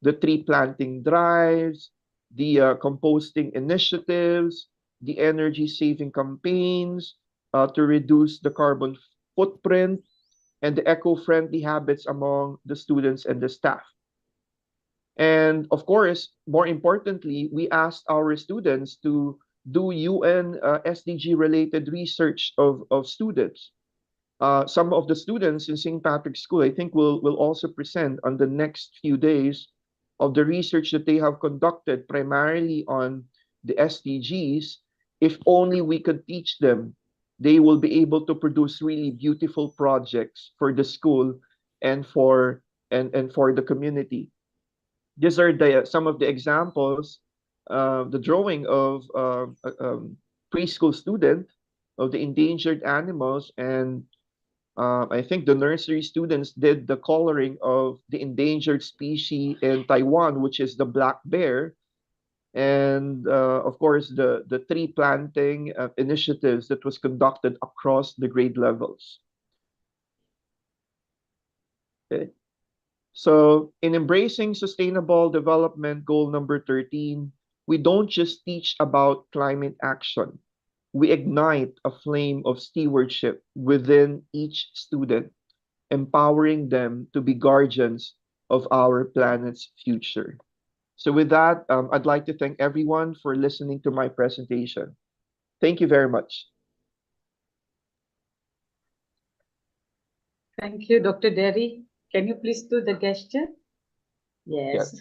The tree planting drives, the composting initiatives, the energy saving campaigns to reduce the carbon footprint, and the eco-friendly habits among the students and the staff. And of course, more importantly, we asked our students to do UN SDG related research of students. Some of the students in St. Patrick's School, I think, will also present on the next few days of the research that they have conducted primarily on the SDGs. If only we could teach them, they will be able to produce really beautiful projects for the school and for the community. These are some of the examples, the drawing of preschool student of the endangered animals, and I think the nursery students did the coloring of the endangered species in Taiwan, which is the black bear, and of course the tree planting initiatives that was conducted across the grade levels. Okay. So in embracing sustainable development goal number 13, we don't just teach about climate action. We ignite a flame of stewardship within each student, empowering them to be guardians of our planet's future. So with that, I'd like to thank everyone for listening to my presentation. Thank you very much. Thank you, Dr. Derry. Can you please do the gesture? Yes.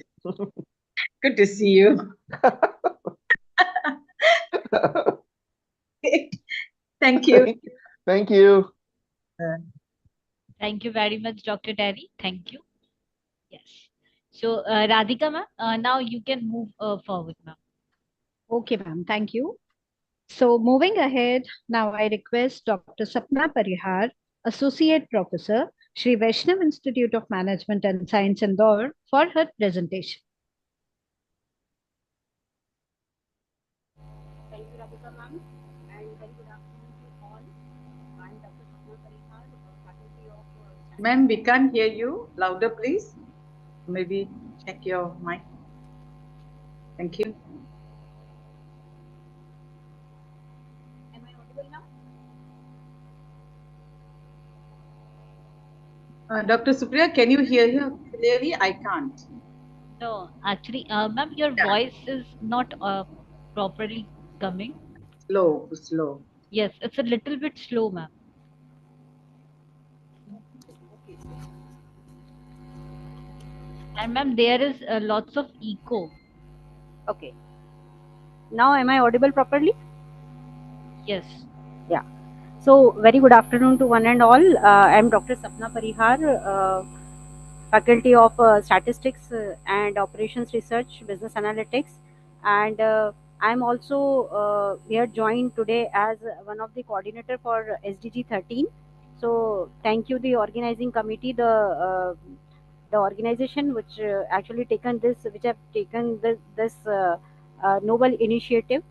Good to see you. Thank you. Thank you. Thank you very much, Dr. Derry. Thank you. Yes. So, Radhika ma'am, now you can move forward, ma'am. Okay, ma'am. Thank you. So moving ahead, now I request Dr. Sapna Parihar, Associate Professor, Shri Vaishnav Institute of Management and Science, Indore, for her presentation. Thank you, Radhika ma'am, and very good afternoon to all. I'm Dr. Sapna Parihar, faculty of... Ma'am, we can't hear you. Louder, please. Maybe check your mic. Thank you. Am I audible now? Dr. Supriya, can you hear her clearly? I can't. No, actually, ma'am, your voice is not properly coming. Slow. Yes, it's a little bit slow, ma'am. And ma'am, there is lots of echo. Okay. Now, am I audible properly? Yes. Yeah. So, very good afternoon to one and all. I am Dr. Sapna Parihar, Faculty of Statistics and Operations Research, Business Analytics, and I am also here joined today as one of the coordinator for SDG 13. So, thank you, the organizing committee, the organization which actually taken this, which have taken this noble initiative.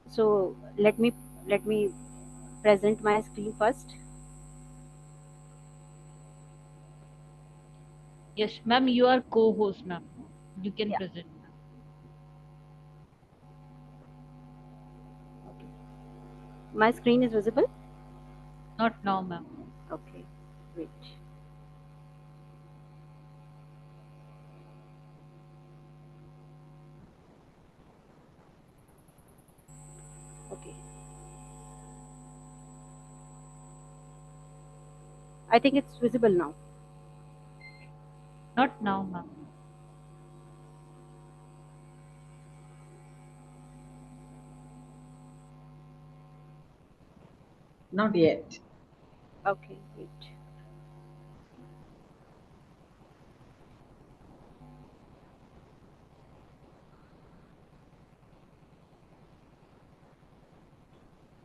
So let me present my screen first. Yes, ma'am, you are co-host, ma'am. You can present. Okay. My screen is visible? Not now, ma'am. Okay, wait. Okay. I think it's visible now. Not now, ma'am. Not yet. Okay, wait.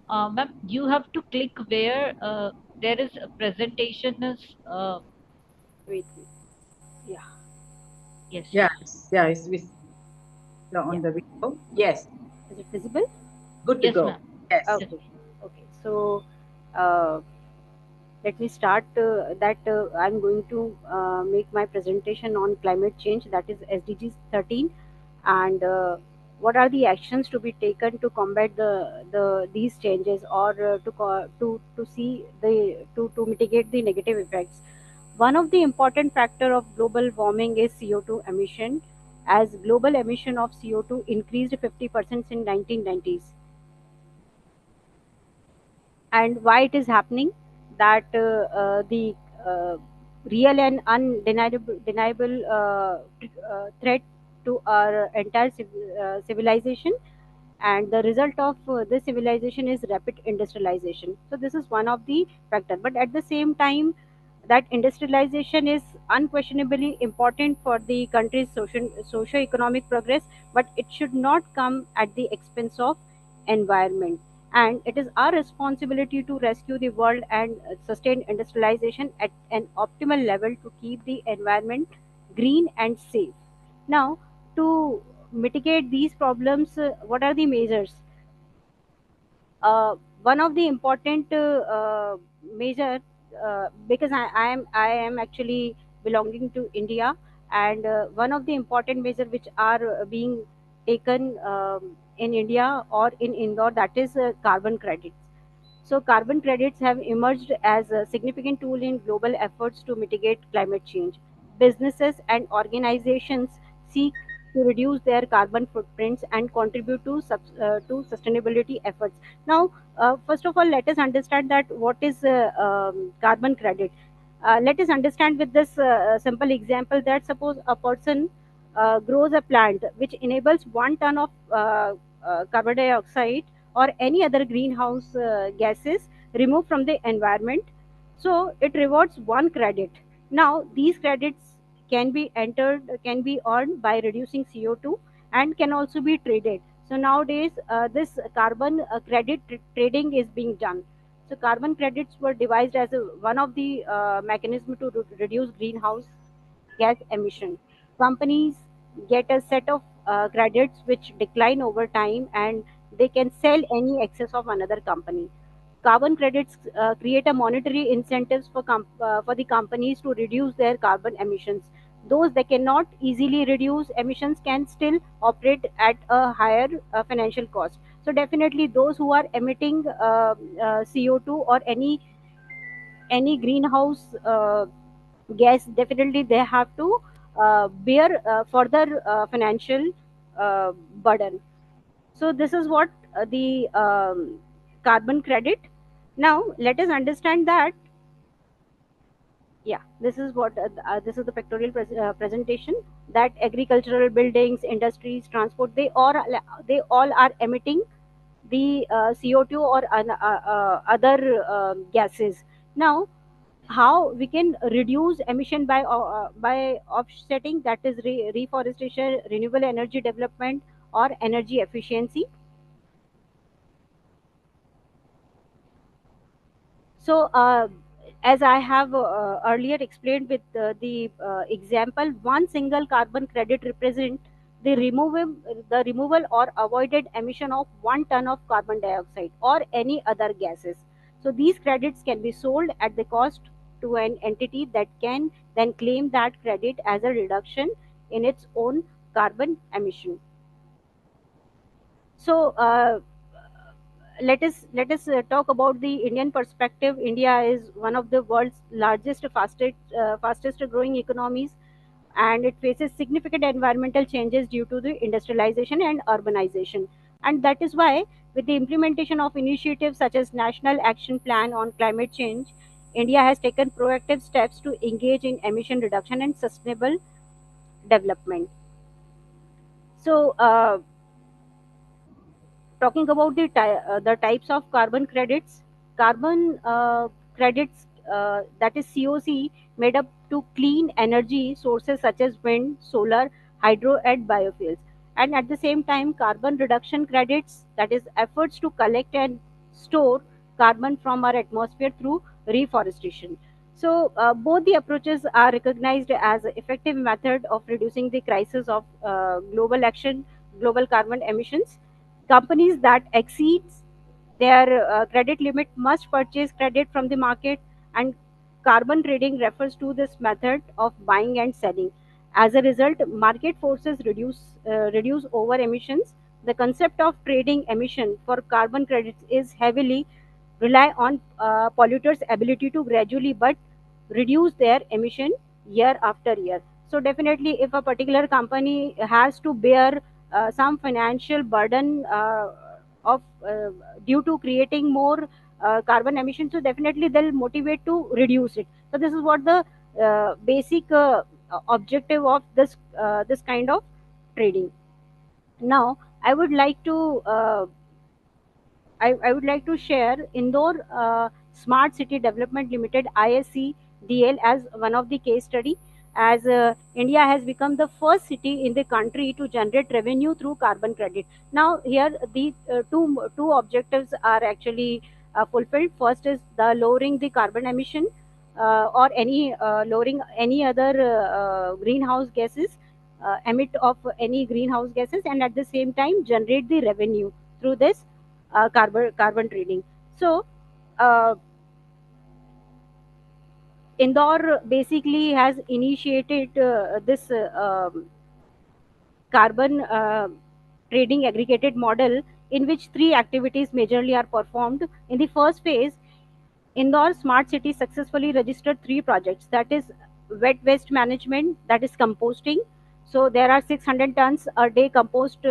Ma'am, you have to click where there is a presentation is. Wait. Yeah. Yes. Yeah, it's visible on the video. Yes. Is it visible? Good to go. Yes. Okay. Okay. So, let me start that I'm going to make my presentation on climate change, that is SDGs 13, and what are the actions to be taken to combat these changes, or to see to mitigate the negative effects. One of the important factor of global warming is CO2 emission, as global emission of CO2 increased 50% in 1990s. And why it is happening? That the real and undeniable threat to our entire civilization, and the result of this civilization is rapid industrialization. So this is one of the factors, but at the same time, that industrialization is unquestionably important for the country's socio-economic progress, but it should not come at the expense of environment. And it is our responsibility to rescue the world and sustain industrialization at an optimal level to keep the environment green and safe. Now, to mitigate these problems, what are the measures? One of the important measure, because I am actually belonging to India, and one of the important measure which are being taken in India or in Indore, that is carbon credits. So carbon credits have emerged as a significant tool in global efforts to mitigate climate change. Businesses and organizations seek to reduce their carbon footprints and contribute to sustainability efforts. Now, first of all, let us understand that what is carbon credit. Let us understand with this simple example that suppose a person grows a plant which enables 1 ton of carbon dioxide or any other greenhouse gases removed from the environment. So it rewards one credit. Now these credits can be earned by reducing CO2 and can also be traded. So nowadays this carbon credit trading is being done. So carbon credits were devised as one of the mechanism to reduce greenhouse gas emission. Companies get a set of credits which decline over time, and they can sell any excess of another company. Carbon credits create a monetary incentives for the companies to reduce their carbon emissions. Those that cannot easily reduce emissions can still operate at a higher financial cost. So definitely those who are emitting CO2 or any greenhouse gas, definitely they have to bear further financial uh, burden. So this is what the carbon credit. Now let us understand that, yeah, this is what this is the pictorial presentation, that agricultural buildings, industries, transport, they all are emitting the CO2 or other gases. Now how we can reduce emission by offsetting, that is reforestation, renewable energy development, or energy efficiency. So as I have earlier explained with the example, one single carbon credit represent the removal or avoided emission of 1 ton of carbon dioxide or any other gases. So these credits can be sold at the cost to an entity that can then claim that credit as a reduction in its own carbon emission. So let us talk about the Indian perspective. India is one of the world's largest, fastest growing economies, and it faces significant environmental changes due to the industrialization and urbanization. And that is why, with the implementation of initiatives such as National Action Plan on Climate Change, India has taken proactive steps to engage in emission reduction and sustainable development. So, talking about the types of carbon credits, carbon credits, that is COC, made up to clean energy sources such as wind, solar, hydro, and biofuels. And at the same time, carbon reduction credits, that is efforts to collect and store carbon from our atmosphere through reforestation. So both the approaches are recognized as an effective method of reducing the crisis of global carbon emissions. Companies that exceeds their credit limit must purchase credit from the market, and carbon trading refers to this method of buying and selling. As a result, market forces reduce over emissions. The concept of trading emission for carbon credits is heavily rely on polluters' ability to gradually but reduce their emission year after year. So definitely, if a particular company has to bear some financial burden of due to creating more carbon emissions, so definitely they'll motivate to reduce it. So this is what the basic objective of this kind of trading. Now, I would like to I would like to share Indore Smart City Development Limited, ISC DL, as one of the case study. as India has become the first city in the country to generate revenue through carbon credit. Now here the two objectives are actually fulfilled. First is the lowering the carbon emission or any lowering any other greenhouse gases, emit of any greenhouse gases, and at the same time generate the revenue through this carbon trading. So Indore basically has initiated this carbon trading aggregated model, in which three activities majorly are performed. In the first phase, Indore Smart City successfully registered 3 projects, that is wet waste management, that is composting. So there are 600 tons a day compost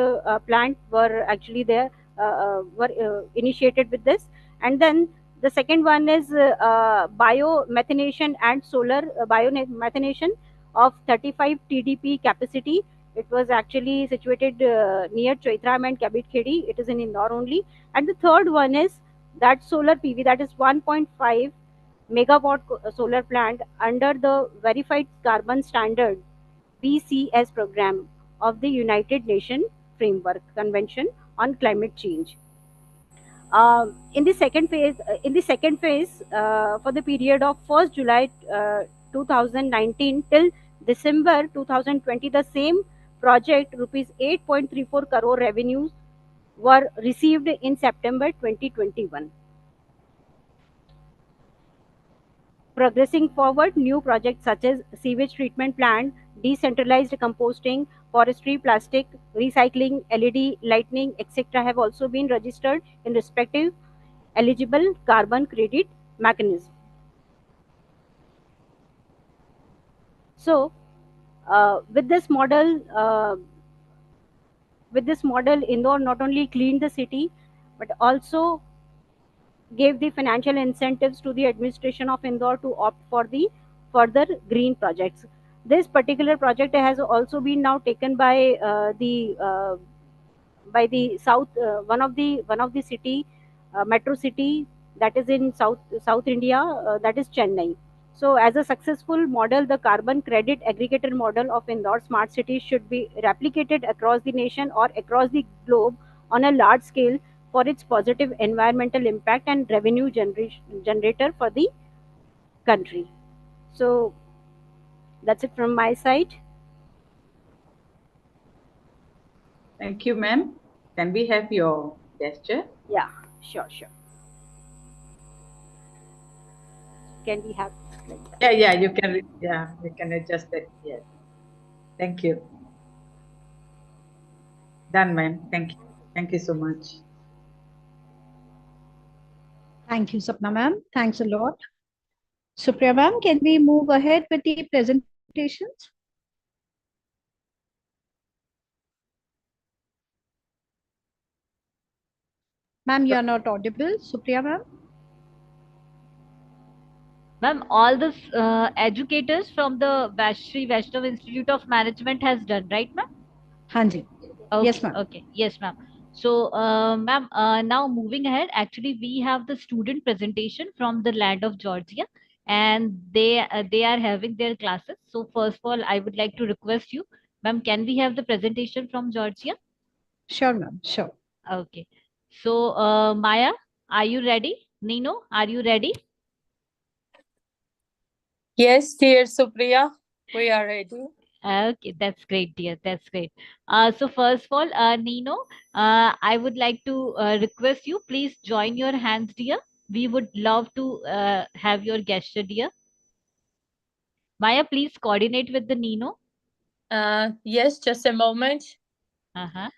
plant were actually there, initiated with this. And then the second one is biomethanation and solar biomethanation of 35 TDP capacity. It was actually situated near Chaitram and 𝐾𝐞𝐴𝐴. It is in Indore only. And the third one is that solar PV, that is 1.5 megawatt solar plant under the verified carbon standard BCS program of the United Nations Framework Convention on Climate Change. In the second phase, for the period of 1st July 2019 till December 2020, the same project rupees 8.34 crore revenues were received in September 2021. Progressing forward, new projects such as sewage treatment plant, decentralized composting, forestry, plastic recycling, LED lighting, etc. have also been registered in respective eligible carbon credit mechanism. So, with this model, Indore not only cleaned the city, but also gave the financial incentives to the administration of Indore to opt for the further green projects. This particular project has also been now taken by the south, one of the city, metro city, that is in South India, that is Chennai. So as a successful model, the carbon credit aggregator model of Indore smart cities should be replicated across the nation or across the globe on a large scale for its positive environmental impact and revenue generator for the country. So that's it from my side. Thank you, ma'am. Can we have your gesture? Yeah, sure. Can we have like that? Yeah, you can. Yeah, you can adjust that. Yes. Thank you. Done, ma'am. Thank you. Thank you so much. Thank you, Sapna ma'am. Thanks a lot. Supriya ma'am, can we move ahead with the presentations? Ma'am, you are not audible. Supriya ma'am. Ma'am, all the educators from the Shri Vaishnav Institute of Management has done, right, ma'am? Hanji. Okay, Yes, ma'am. Okay, yes, ma'am. So, ma'am, now moving ahead, actually, we have the student presentation from the land of Georgia, and they are having their classes. So, first of all, I would like to request you, ma'am, can we have the presentation from Georgia? Sure, ma'am. Sure. Okay. So, Maya, are you ready? Nino, are you ready? Yes, dear Supriya, we are ready. Okay, that's great, dear. That's great. So first of all, Nino, I would like to request you, please join your hands, dear. We would love to have your gesture, dear. Maya, please coordinate with the Nino. Yes, just a moment. I'm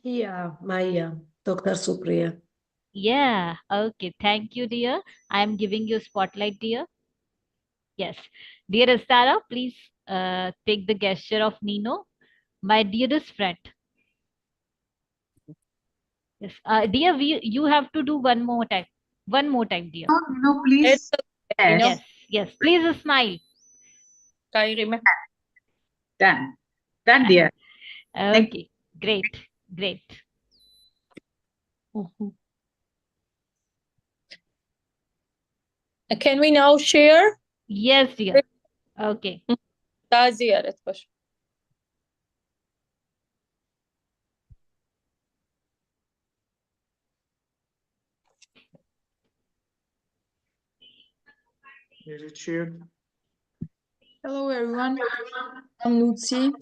here, Maya, Dr. Supriya. Yeah, okay. Thank you, dear. I am giving you spotlight, dear. Yes. Dear Astara, please take the gesture of Nino, my dearest friend. Yes. Dear, you have to do one more time. One more time, dear. No, please. Yes. Please smile. Done, dear. Okay. Great. Can we now share Yes, dear. Okay. daha ziyaret var. Is it shared? Hello everyone, I'm Lutzi.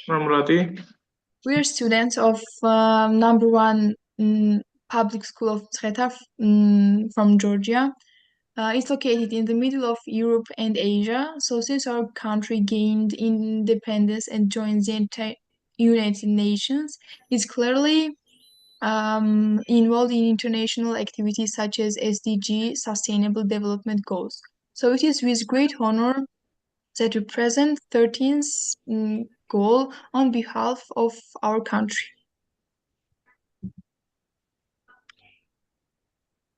I'm Rati. We are students of number one public school of Tthe from Georgia. It's located in the middle of Europe and Asia. So since our country gained independence and joined the United Nations, it's clearly involved in international activities such as SDG, Sustainable Development Goals. So it is with great honor that we present 13th goal on behalf of our country.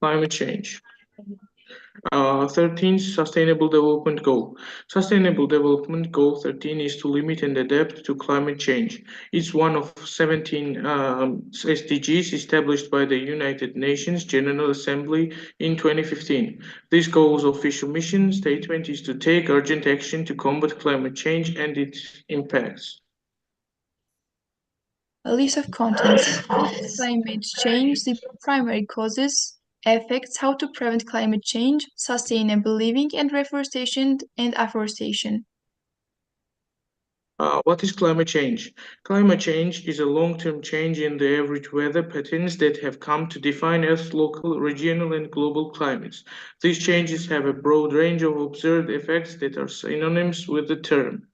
Climate change. 13th Sustainable Development Goal. Sustainable Development Goal 13 is to limit and adapt to climate change. It's one of 17 SDGs established by the United Nations General Assembly in 2015. This goal's official mission statement is to take urgent action to combat climate change and its impacts. A list of contents: climate change, the primary causes, effects, how to prevent climate change, sustainable living, and reforestation and afforestation. What is climate change? Climate change is a long-term change in the average weather patterns that have come to define Earth's local, regional, and global climates. These changes have a broad range of observed effects that are synonymous with the term.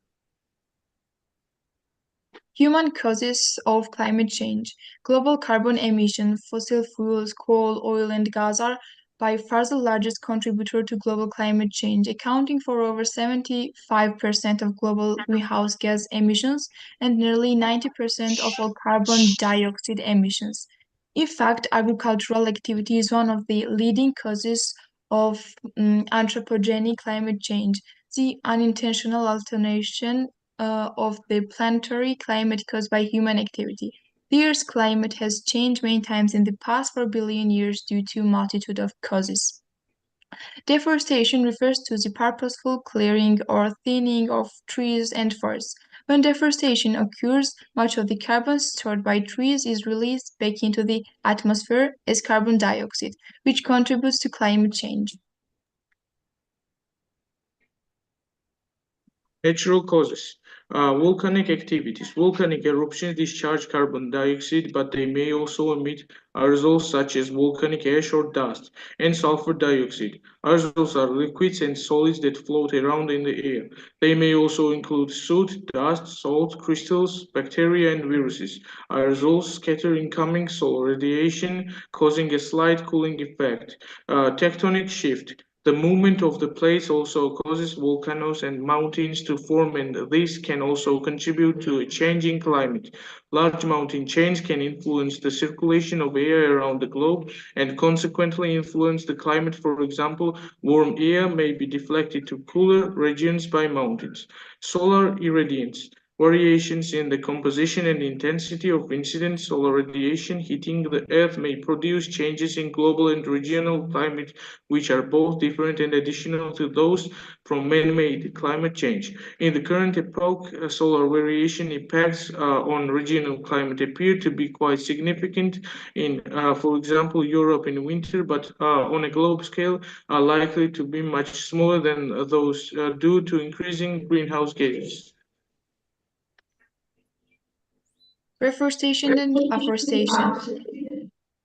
Human causes of climate change. Global carbon emission, fossil fuels, coal, oil, and gas are by far the largest contributor to global climate change, accounting for over 75% of global greenhouse gas emissions and nearly 90% of all carbon dioxide emissions. In fact, agricultural activity is one of the leading causes of anthropogenic climate change. The unintentional alteration of the planetary climate caused by human activity. The Earth's climate has changed many times in the past 4 billion years due to a multitude of causes. Deforestation refers to the purposeful clearing or thinning of trees and forests. When deforestation occurs, much of the carbon stored by trees is released back into the atmosphere as carbon dioxide, which contributes to climate change. Natural causes. Volcanic activities. Volcanic eruptions discharge carbon dioxide, but they may also emit aerosols such as volcanic ash or dust, and sulfur dioxide. Aerosols are liquids and solids that float around in the air. They may also include soot, dust, salt, crystals, bacteria, and viruses. Aerosols scatter incoming solar radiation, causing a slight cooling effect. Tectonic shift. The movement of the plates also causes volcanoes and mountains to form, and this can also contribute to a changing climate. Large mountain chains can influence the circulation of air around the globe and consequently influence the climate. For example, warm air may be deflected to cooler regions by mountains. Solar irradiance. Variations in the composition and intensity of incident solar radiation hitting the Earth may produce changes in global and regional climate, which are both different and additional to those from man-made climate change. In the current epoch, solar variation impacts on regional climate appear to be quite significant in, for example, Europe in winter, but on a global scale are likely to be much smaller than those due to increasing greenhouse gases. Reforestation and afforestation.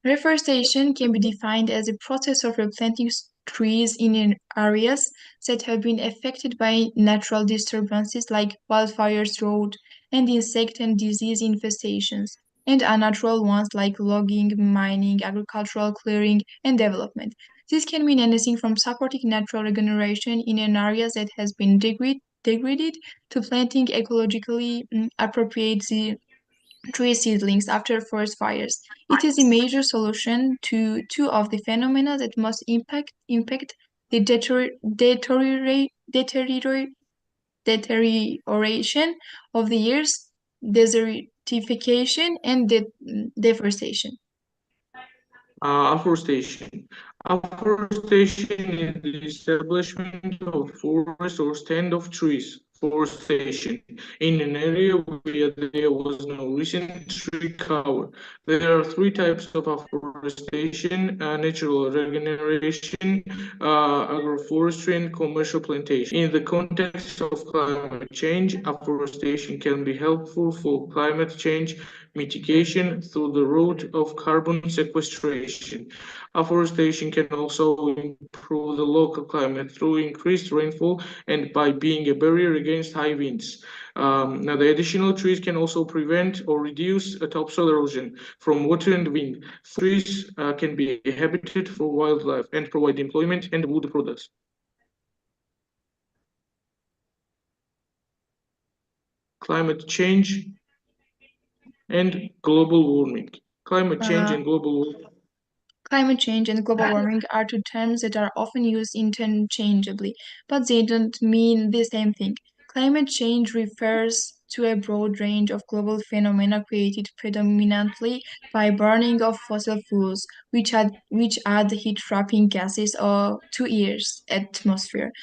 Reforestation can be defined as a process of replanting trees in areas that have been affected by natural disturbances like wildfires, drought, and insect and disease infestations, and unnatural ones like logging, mining, agricultural clearing, and development. This can mean anything from supporting natural regeneration in an area that has been degraded to planting ecologically appropriate tree seedlings after forest fires. It is a major solution to two of the phenomena that must impact the deterioration of the years, desertification, and deforestation. Afforestation. Afforestation is the establishment of forest or stand of trees, forestation, in an area where there was no recent tree cover. There are three types of afforestation: natural regeneration, agroforestry, and commercial plantation. In the context of climate change, afforestation can be helpful for climate change mitigation through the route of carbon sequestration. Afforestation can also improve the local climate through increased rainfall and by being a barrier against high winds. Now, the additional trees can also prevent or reduce topsoil erosion from water and wind. Trees can be a habitat for wildlife and provide employment and wood products. Climate change and global warming. Climate change and global warming. Climate change and global warming are two terms that are often used interchangeably, but they don't mean the same thing. Climate change refers to a broad range of global phenomena created predominantly by burning of fossil fuels, which add heat-trapping gases to Earth's atmosphere.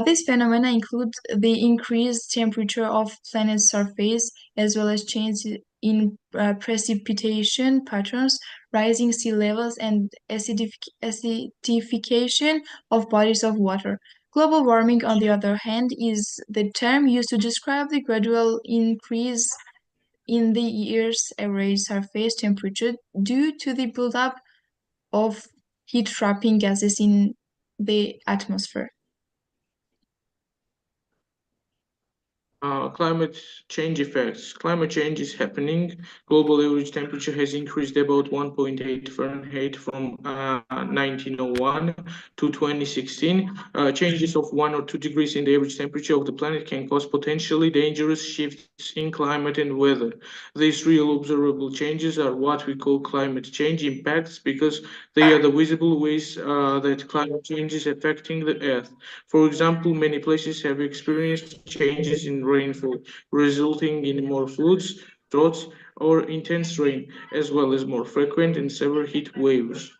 These phenomena include the increased temperature of planet's surface, as well as changes in precipitation patterns, rising sea levels, and acidification of bodies of water. Global warming, on the other hand, is the term used to describe the gradual increase in the Earth's average surface temperature due to the buildup of heat-trapping gases in the atmosphere. Climate change effects. Climate change is happening. Global average temperature has increased about 1.8 Fahrenheit from 1901 to 2016. Changes of 1 or 2 degrees in the average temperature of the planet can cause potentially dangerous shifts in climate and weather. These real observable changes are what we call climate change impacts because they are the visible ways that climate change is affecting the Earth. For example, many places have experienced changes in rainfall, resulting in more floods, droughts, or intense rain, as well as more frequent and severe heat waves.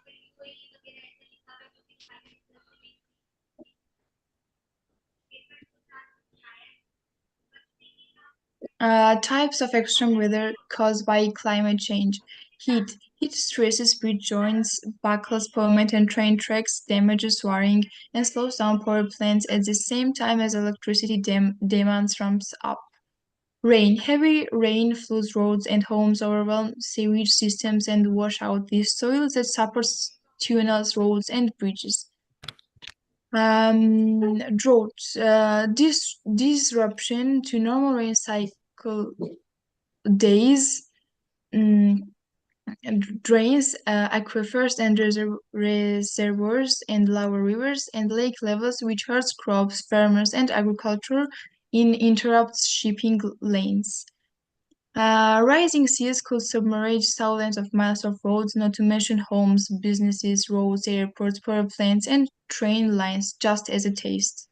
Types of extreme weather caused by climate change. Heat. Heat stresses bridge joints, buckles pavement and train tracks, damages wiring, and slows down power plants at the same time as electricity demand ramps up. Rain. Heavy rain floods roads and homes, overwhelm sewage systems, and wash out the soil that supports tunnels, roads, and bridges. Drought. Disruption to normal rain cycle days, drains aquifers and reservoirs and lower rivers and lake levels, which hurts crops, farmers, and agriculture and interrupts shipping lanes. Rising seas could submerge thousands of miles of roads, not to mention homes, businesses, roads, airports, power plants, and train lines, just as a taste.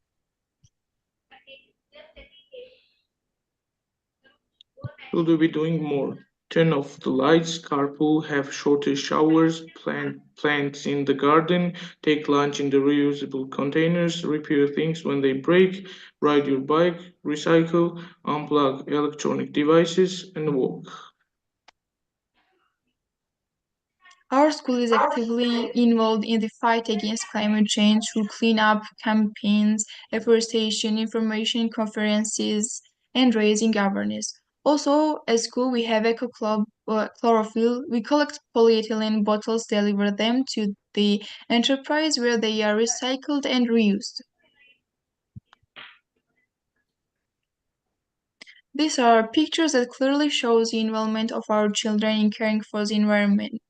Should we be doing more? Turn off the lights, carpool, have shorter showers, plant plants in the garden, take lunch in the reusable containers, repair things when they break, ride your bike, recycle, unplug electronic devices, and walk. Our school is actively involved in the fight against climate change through cleanup campaigns, afforestation, information conferences, and raising awareness. Also, at school, we have Eco Club Chlorophyll. We collect polyethylene bottles, deliver them to the enterprise where they are recycled and reused. These are pictures that clearly show the involvement of our children in caring for the environment.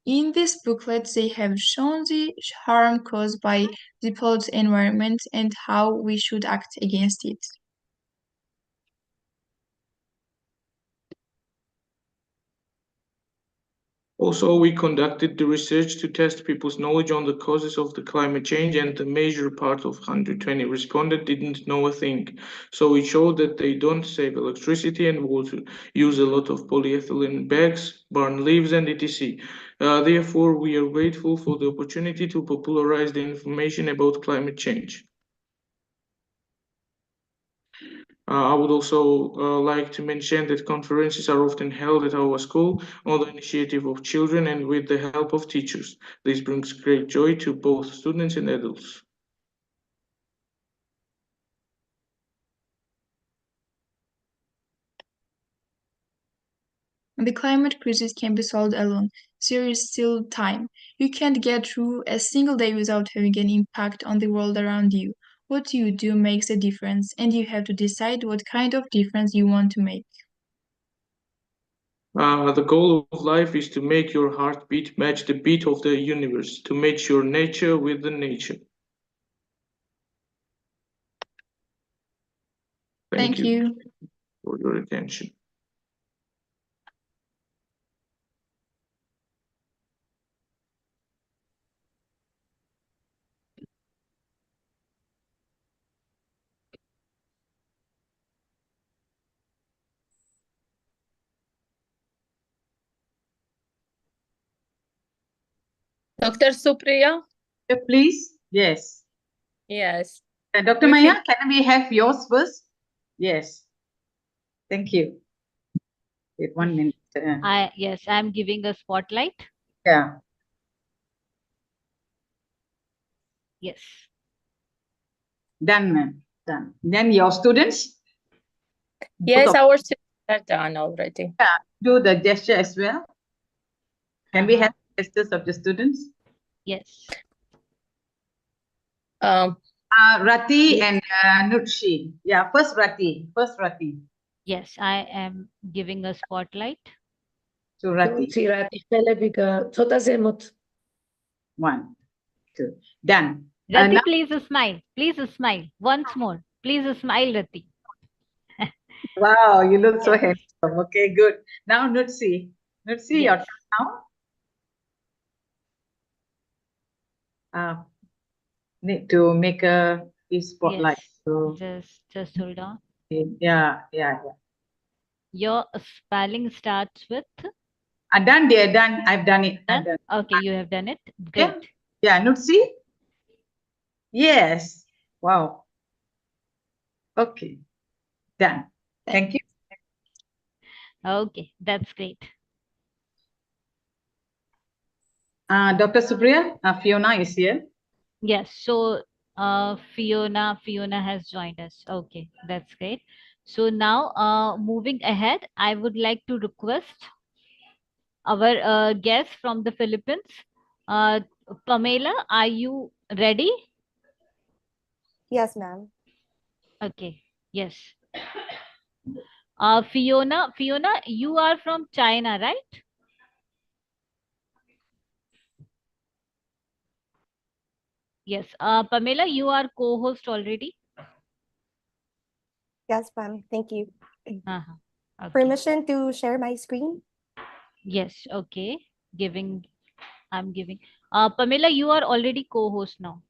In this booklet, they have shown the harm caused by the polluted environment and how we should act against it. Also, we conducted the research to test people's knowledge on the causes of the climate change, and the major part of 120 respondents didn't know a thing. So it showed that they don't save electricity and water, use a lot of polyethylene bags, burn leaves, and etc. Therefore, we are grateful for the opportunity to popularize the information about climate change. I would also like to mention that conferences are often held at our school on the initiative of children and with the help of teachers. This brings great joy to both students and adults. The climate crisis can be solved alone. There is still time. You can't get through a single day without having an impact on the world around you. What you do makes a difference, and you have to decide what kind of difference you want to make. The goal of life is to make your heartbeat match the beat of the universe, to match your nature with the nature. Thank you for your attention. Dr. Supriya? Please, yes. Yes. Dr. Maya, can we have yours first? Yes. Thank you. Wait 1 minute. Yes, I'm giving a spotlight. Yeah. Yes. Done, ma'am. Done. Then your students? Yes, our students are done already. Yeah. Do the gesture as well. Can we have gestures of the students? Yes. Rati and Nutshi. Yeah, first Rati. Yes, I am giving a spotlight. To Rati. One, two. Done. Rati, please smile. Please smile. Once more. Please smile, Rati. Wow, you look so handsome. Okay, good. Now Nutsi. Nutsi, your turn now. Need to make a spotlight. Yes. So, just hold on. Yeah. Your spelling starts with? Done, dear. Done. I've done it. Done? Okay, you have done it. Great. Yeah, Nutsi. Yes. Wow. Okay. Done. Thank you. Okay, that's great. Dr. Supriya, Fiona is here. Yes, so Fiona has joined us. Okay, that's great. So now moving ahead, I would like to request our guest from the Philippines. Pamela, are you ready? Yes, ma'am. Okay, yes. Fiona, you are from China, right? Yes. Pamela, you are co-host already. Yes, ma'am. Thank you. Okay. Permission to share my screen? Yes. Okay. I'm giving. Pamela, you are already co-host now.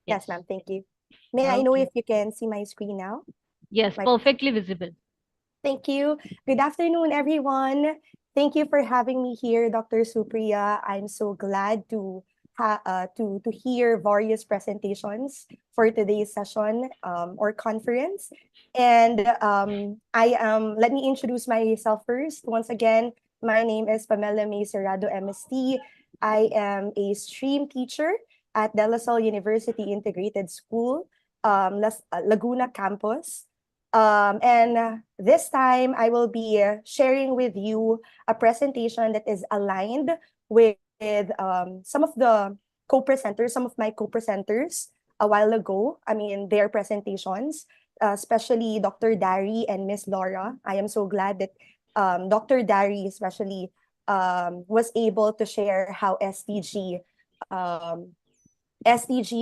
Yes, ma'am. Thank you. May I know if you can see my screen now? Yes, perfectly visible. Thank you. Good afternoon, everyone. Thank you for having me here, Dr. Supriya. I'm so glad to hear various presentations for today's session or conference. And let me introduce myself first. Once again, my name is Pamela May Serrado, MST. I am a stream teacher at De La Salle University Integrated School, Laguna campus. And this time I will be sharing with you a presentation that is aligned with some of my co-presenters a while ago. I mean, their presentations, especially Dr. Dari and Miss Laura. I am so glad that Dr. Dari especially was able to share how SDG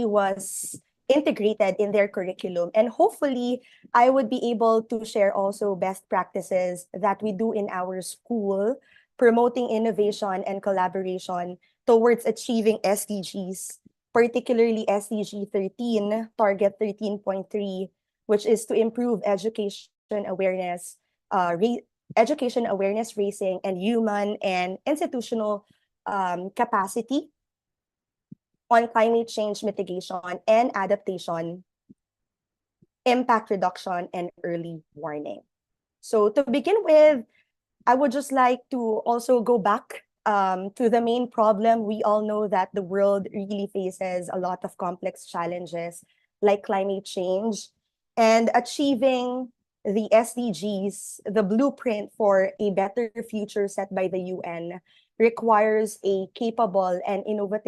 was integrated in their curriculum. And hopefully, I would be able to share also best practices that we do in our school, promoting innovation and collaboration towards achieving SDGs, particularly SDG 13, Target 13.3, which is to improve education awareness, education awareness raising, and human and institutional capacity on climate change mitigation and adaptation, impact reduction, and early warning. So to begin with, I would just like to also go back to the main problem. We all know that the world really faces a lot of complex challenges like climate change, and achieving the SDGs, the blueprint for a better future set by the UN, requires a capable and more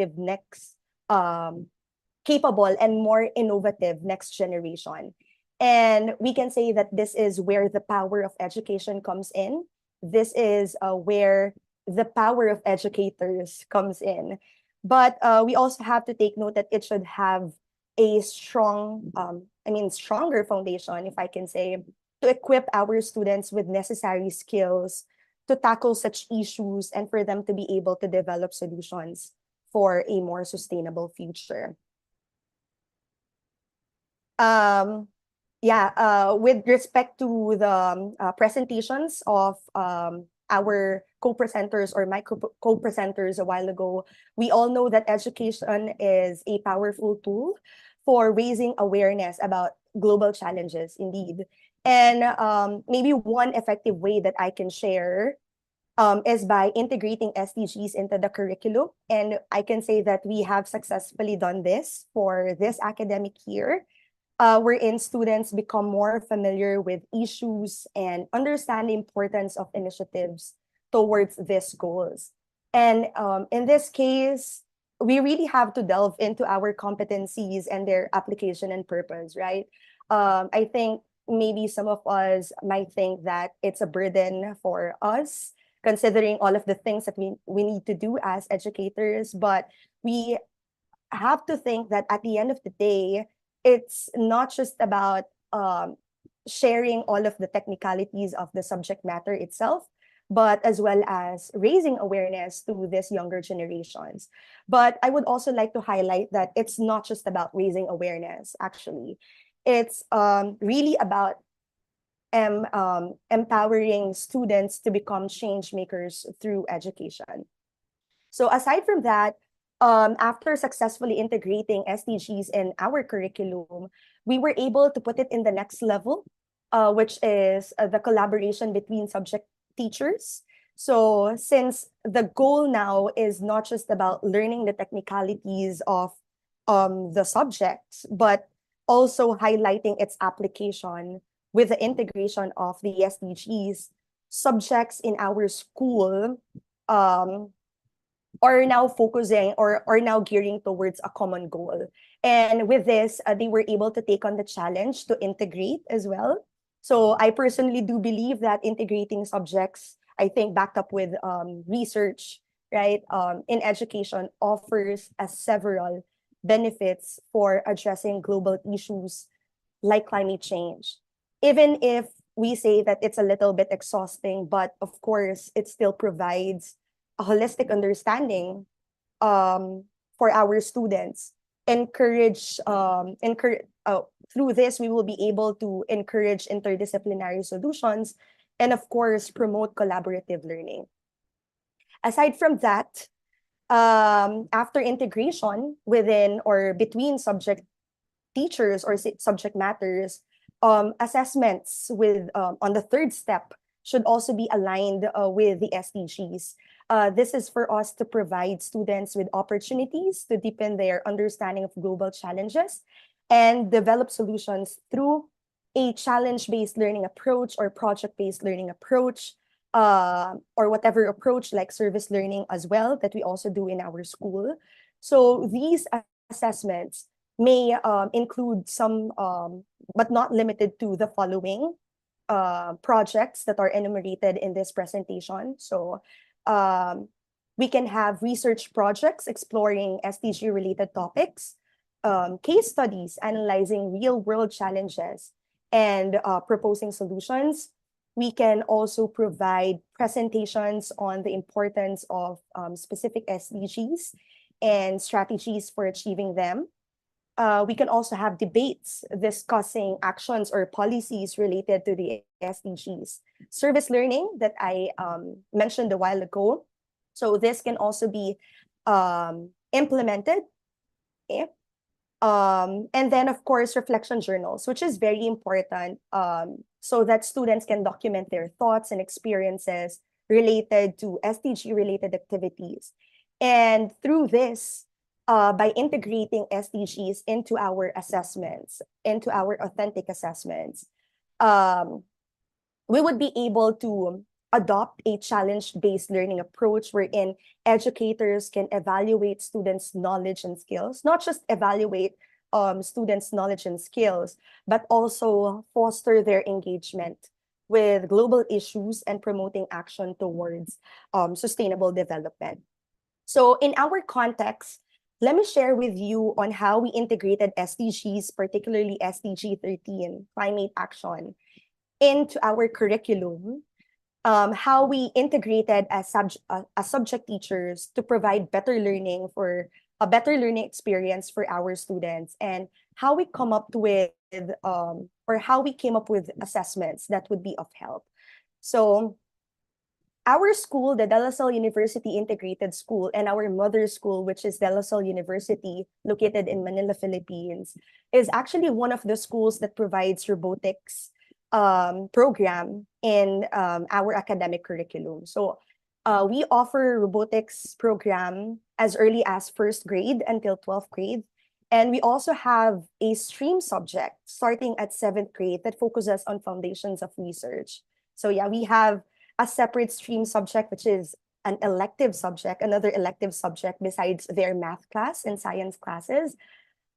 innovative next generation. And we can say that this is where the power of education comes in. This is where the power of educators comes in. But we also have to take note that it should have a stronger foundation, if I can say, to equip our students with necessary skills to tackle such issues and for them to be able to develop solutions for a more sustainable future. With respect to the presentations of our co-presenters or my co-presenters a while ago, we all know that education is a powerful tool for raising awareness about global challenges, indeed. And maybe one effective way that I can share is by integrating SDGs into the curriculum. And I can say that we have successfully done this for this academic year, wherein students become more familiar with issues and understand the importance of initiatives towards these goals. And in this case, we really have to delve into our competencies and their application and purpose, right? I think maybe some of us might think that it's a burden for us, considering all of the things that we need to do as educators. But we have to think that at the end of the day, it's not just about sharing all of the technicalities of the subject matter itself, but as well as raising awareness to these younger generations. But I would also like to highlight that it's not just about raising awareness, actually. It's really about empowering students to become change makers through education. So aside from that, after successfully integrating SDGs in our curriculum, we were able to put it in the next level, which is the collaboration between subject teachers. So since the goal now is not just about learning the technicalities of the subjects, but also highlighting its application with the integration of the SDGs, subjects in our school are now focusing or are now gearing towards a common goal. And with this, they were able to take on the challenge to integrate as well. So I personally do believe that integrating subjects, I think backed up with research, right, in education offers several benefits for addressing global issues like climate change. Even if we say that it's a little bit exhausting, but of course, it still provides a holistic understanding for our students. Through this, we will be able to encourage interdisciplinary solutions and, of course, promote collaborative learning. Aside from that, after integration within or between subject teachers or subject matters, assessments with on the third step should also be aligned with the SDGs. This is for us to provide students with opportunities to deepen their understanding of global challenges and develop solutions through a challenge-based learning approach or project-based learning approach, or whatever approach like service learning as well that we also do in our school. So these assessments may include some, but not limited to, the following projects that are enumerated in this presentation. So we can have research projects exploring SDG-related topics, case studies analyzing real-world challenges and proposing solutions. We can also provide presentations on the importance of specific SDGs and strategies for achieving them. we can also have debates discussing actions or policies related to the SDGs. Service learning that I mentioned a while ago. So this can also be implemented. Okay? And then, of course, reflection journals, which is very important, so that students can document their thoughts and experiences related to SDG-related activities. And through this, by integrating SDGs into our assessments, into our authentic assessments, we would be able to adopt a challenge-based learning approach wherein educators can evaluate students' knowledge and skills, not just evaluate students' knowledge and skills, but also foster their engagement with global issues and promoting action towards sustainable development. So in our context, let me share with you on how we integrated SDGs, particularly SDG 13, climate action, into our curriculum. How we integrated as subject teachers to provide better learning for a better learning experience for our students, and how we come up with or how we came up with assessments that would be of help. So our school, the De La Salle University Integrated School, and our mother school, which is De La Salle University, located in Manila, Philippines, is actually one of the schools that provides robotics program in our academic curriculum. So we offer robotics program as early as 1st grade until 12th grade. And we also have a stream subject starting at 7th grade that focuses on foundations of research. So yeah, we have a separate stream subject, which is an elective subject, another elective subject besides their math class and science classes.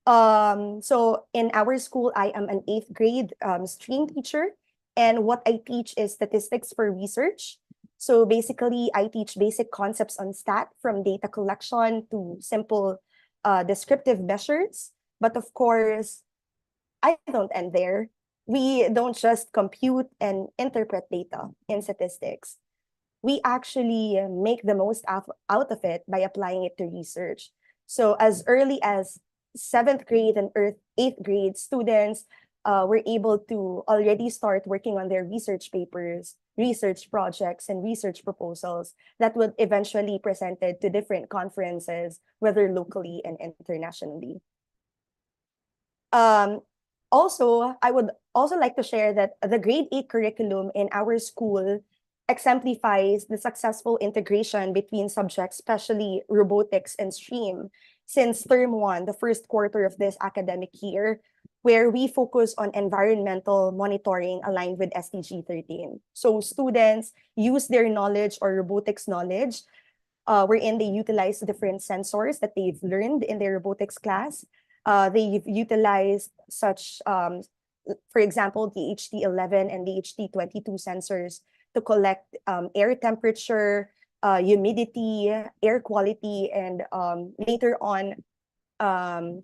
So in our school, I am an 8th grade stream teacher, and what I teach is statistics for research. So basically, I teach basic concepts on stat, from data collection to simple descriptive measures. But of course, I don't end there. We don't just compute and interpret data in statistics. We actually make the most out of it by applying it to research. So as early as 7th grade and 8th grade students were able to already start working on their research papers, research projects, and research proposals that would eventually be presented to different conferences, whether locally and internationally. Also, I would also like to share that the grade 8 curriculum in our school exemplifies the successful integration between subjects, especially robotics and STEAM, since term 1, the first quarter of this academic year, where we focus on environmental monitoring aligned with SDG 13. So students use their knowledge or robotics knowledge, wherein they utilize different sensors that they've learned in their robotics class. They've utilized such, for example, the HT11 and the HT22 sensors to collect air temperature, humidity, air quality, and later on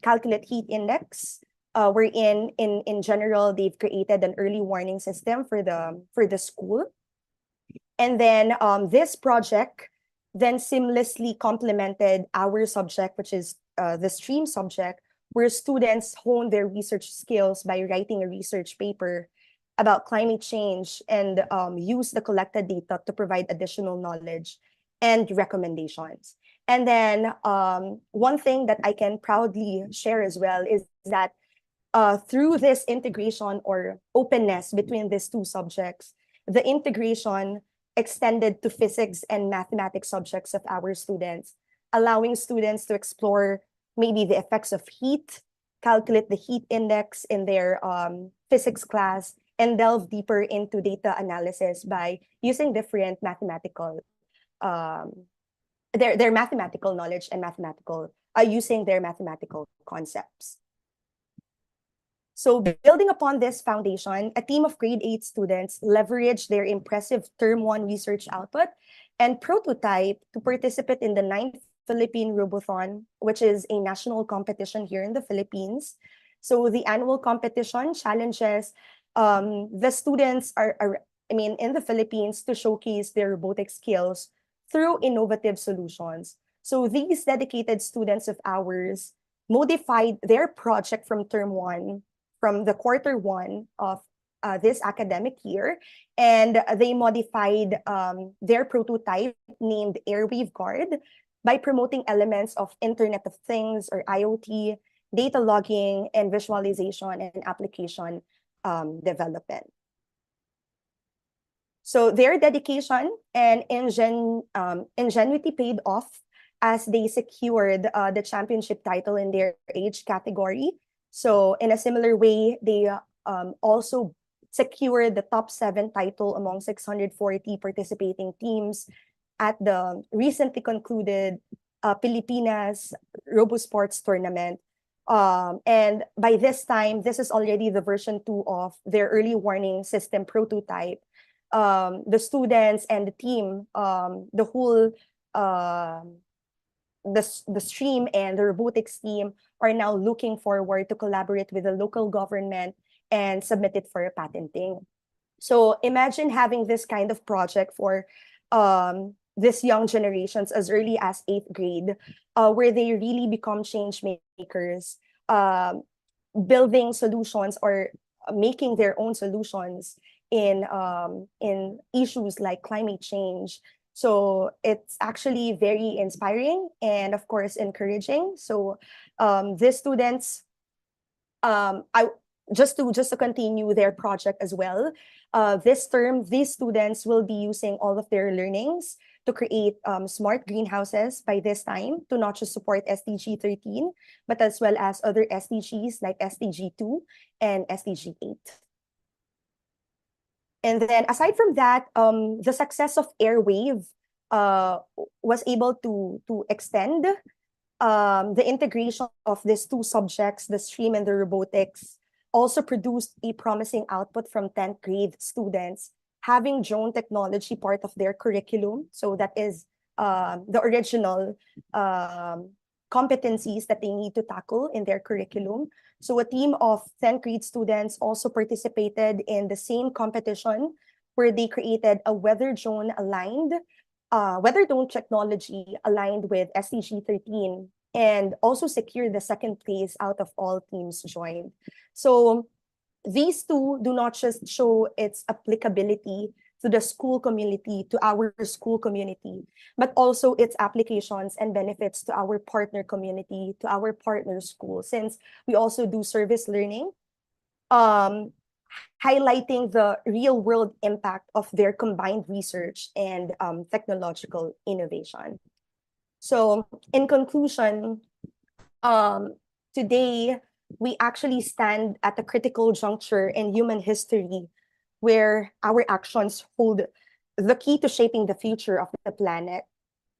calculate heat index. Wherein in general, they've created an early warning system for the school. And then this project then seamlessly complemented our subject, which is the STREAM subject, where students hone their research skills by writing a research paper about climate change and use the collected data to provide additional knowledge and recommendations. And then one thing that I can proudly share as well is that through this integration or openness between these two subjects, the integration extended to physics and mathematics subjects of our students, allowing students to explore maybe the effects of heat, calculate the heat index in their physics class, and delve deeper into data analysis by using different mathematical, their mathematical knowledge and using their mathematical concepts. So building upon this foundation, a team of grade 8 students leveraged their impressive term 1 research output and prototype to participate in the 9th Philippine Robothon, which is a national competition here in the Philippines. So the annual competition challenges the students in the Philippines to showcase their robotic skills through innovative solutions. So these dedicated students of ours modified their project from term 1, from the quarter 1 of this academic year, and they modified their prototype named Airwave Guard by promoting elements of Internet of Things or IoT, data logging, and visualization and application development. So their dedication and ingenuity paid off as they secured the championship title in their age category. So in a similar way, they also secured the top 7 title among 640 participating teams at the recently concluded Pilipinas RoboSports tournament. And by this time, this is already the version 2 of their early warning system prototype. The students and the team, the whole the stream and the robotics team are now looking forward to collaborate with the local government and submit it for patenting. So imagine having this kind of project for this young generations as early as 8th grade, where they really become change makers, building solutions or making their own solutions in issues like climate change. So it's actually very inspiring and of course encouraging. So these students, just to continue their project as well, this term, these students will be using all of their learnings to create smart greenhouses by this time, to not just support SDG 13, but as well as other SDGs like SDG 2 and SDG 8. And then aside from that, the success of Airwave was able to extend the integration of these 2 subjects, the stream and the robotics, also produced a promising output from 10th grade students having drone technology part of their curriculum. So that is the original competencies that they need to tackle in their curriculum. So a team of 10th grade students also participated in the same competition where they created a weather drone technology aligned with SDG 13 and also secured the 2nd place out of all teams joined. So these 2 do not just show its applicability to the school community, to our school community, but also its applications and benefits to our partner community, to our partner school, since we also do service learning, highlighting the real world impact of their combined research and technological innovation. So in conclusion, today, we actually stand at a critical juncture in human history where our actions hold the key to shaping the future of the planet.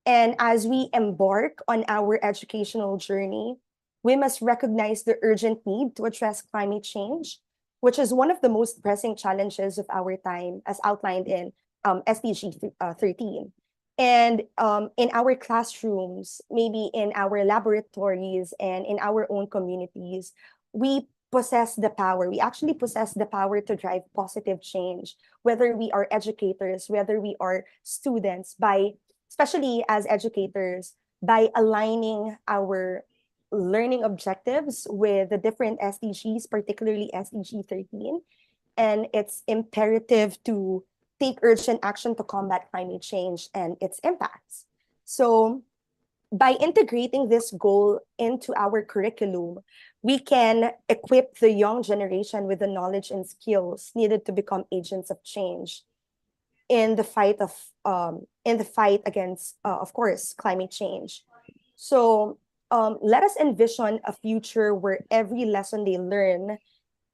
And as we embark on our educational journey, we must recognize the urgent need to address climate change, which is one of the most pressing challenges of our time, as outlined in SDG 13. And in our classrooms, maybe in our laboratories and in our own communities, we possess the power. We actually possess the power to drive positive change, whether we are educators, whether we are students, especially as educators, by aligning our learning objectives with the different SDGs, particularly SDG 13. And it's imperative to take urgent action to combat climate change and its impacts. So by integrating this goal into our curriculum, we can equip the young generation with the knowledge and skills needed to become agents of change in the fight against, of course, climate change. So let us envision a future where every lesson they learn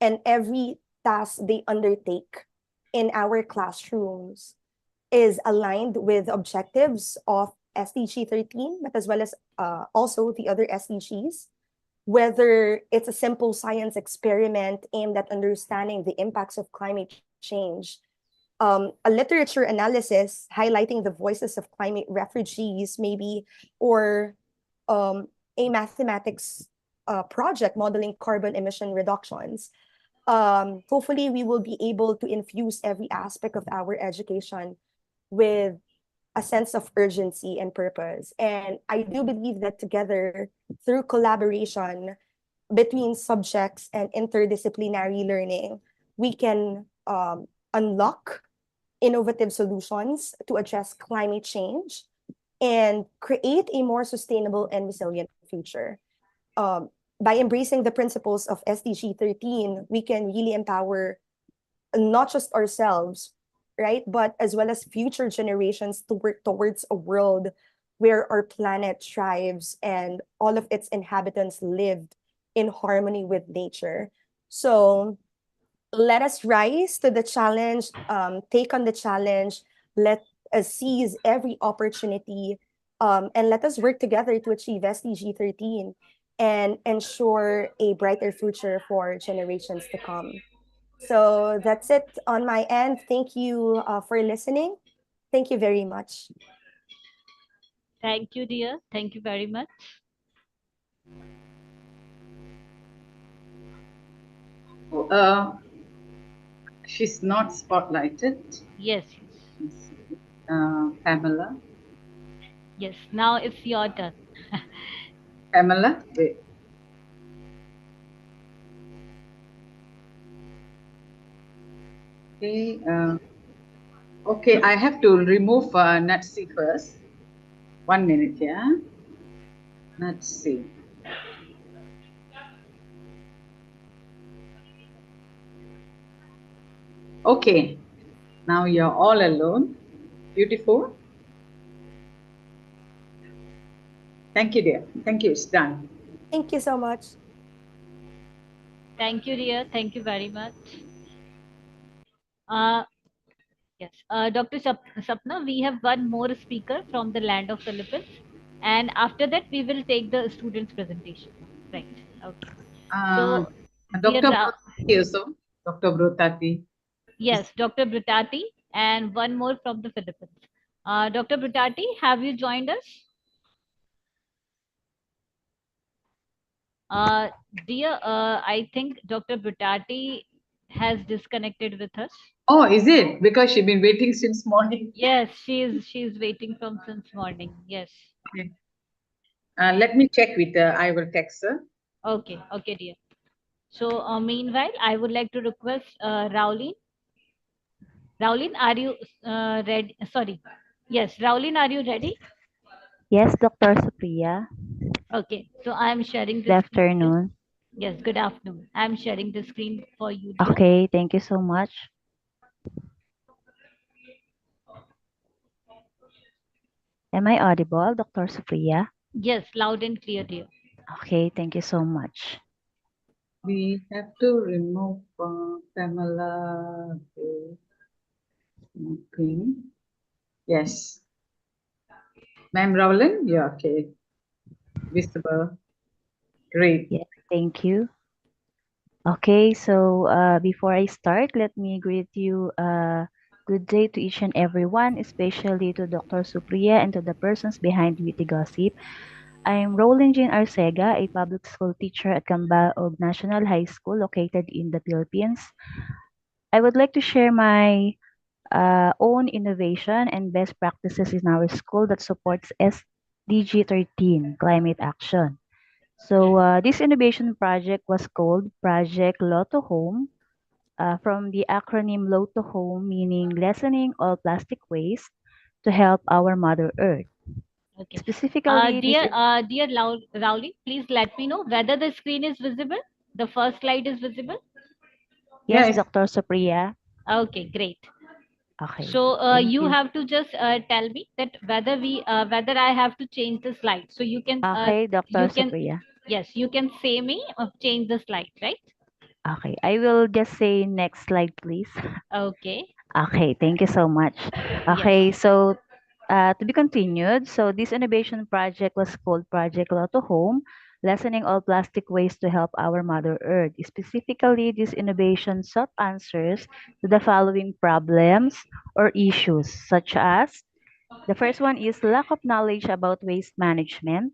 and every task they undertake in our classrooms is aligned with objectives of SDG 13, but as well as also the other SDGs, whether it's a simple science experiment aimed at understanding the impacts of climate change, a literature analysis highlighting the voices of climate refugees, maybe, or a mathematics project modeling carbon emission reductions. Hopefully we will be able to infuse every aspect of our education with a sense of urgency and purpose. And I do believe that together, through collaboration between subjects and interdisciplinary learning, we can unlock innovative solutions to address climate change and create a more sustainable and resilient future. By embracing the principles of SDG 13, we can really empower not just ourselves, right, but as well as future generations to work towards a world where our planet thrives and all of its inhabitants live in harmony with nature. So let us rise to the challenge, take on the challenge, let us seize every opportunity, and let us work together to achieve SDG 13 and ensure a brighter future for generations to come. So that's it on my end. Thank you for listening. Thank you very much. Thank you, dear. Thank you very much. She's not spotlighted. Yes. Pamela. Yes, now it's your turn. Pamela, wait. Okay. Okay, I have to remove Natsi first. 1 minute, yeah. Natsi. Okay, now you're all alone. Beautiful. Thank you, dear. Thank you. It's done. Thank you so much. Thank you, dear. Thank you very much. Yes, Dr. Sapna, we have one more speaker from the land of Philippines, and after that we will take the students' presentation. Right. Okay. So, Dr. Brutati also. Dr. Brutati. Yes, Dr. Brutati, and one more from the Philippines. Dr. Brutati, have you joined us? Dear, I think Dr. Brutati has disconnected with us. Oh, is it? Because she's been waiting since morning. Yes, she's waiting from since morning. Yes. Okay. Let me check with her. I will text her. Okay, okay, dear. So, meanwhile, I would like to request Rowlene. Rowlene, are you ready? Sorry. Yes, Rowlene, are you ready? Yes, Dr. Supriya. Okay, so I'm sharing this. Good afternoon. Yes, good afternoon. I'm sharing the screen for you, dear. Okay, thank you so much. Am I audible, Dr. Supriya? Yes, loud and clear, dear. Okay, thank you so much. We have to remove Pamela. Okay. Yes. Ma'am Rowland, yeah, okay. Visible. Great. Yes, thank you. Okay, so before I start, let me greet you good day to each and everyone, especially to Dr. Supriya and to the persons behind Witty Gossip. I'm Roland Jean Arcega, a public school teacher at G𝐿𝐵 National High School located in the Philippines. I would like to share my own innovation and best practices in our school that supports SDG 13, climate action. So this innovation project was called Project Lotto Home, from the acronym Lotto Home, meaning lessening all plastic waste to help our Mother Earth. Okay. Specifically, dear Rowley, please let me know whether the screen is visible. The first slide is visible. Yes, Dr. Supriya. Okay, great. Okay. So you have to just tell me that whether whether I have to change the slide. So you can. Okay, Dr. Supriya. Yes, you can say me change the slide, right? Okay, I will just say next slide, please. Okay. Okay, thank you so much. Okay, so to be continued, so this innovation project was called Project Lotto Home, lessening all plastic waste to help our Mother Earth. Specifically, this innovation sought answers to the following problems or issues, such as the first one is lack of knowledge about waste management,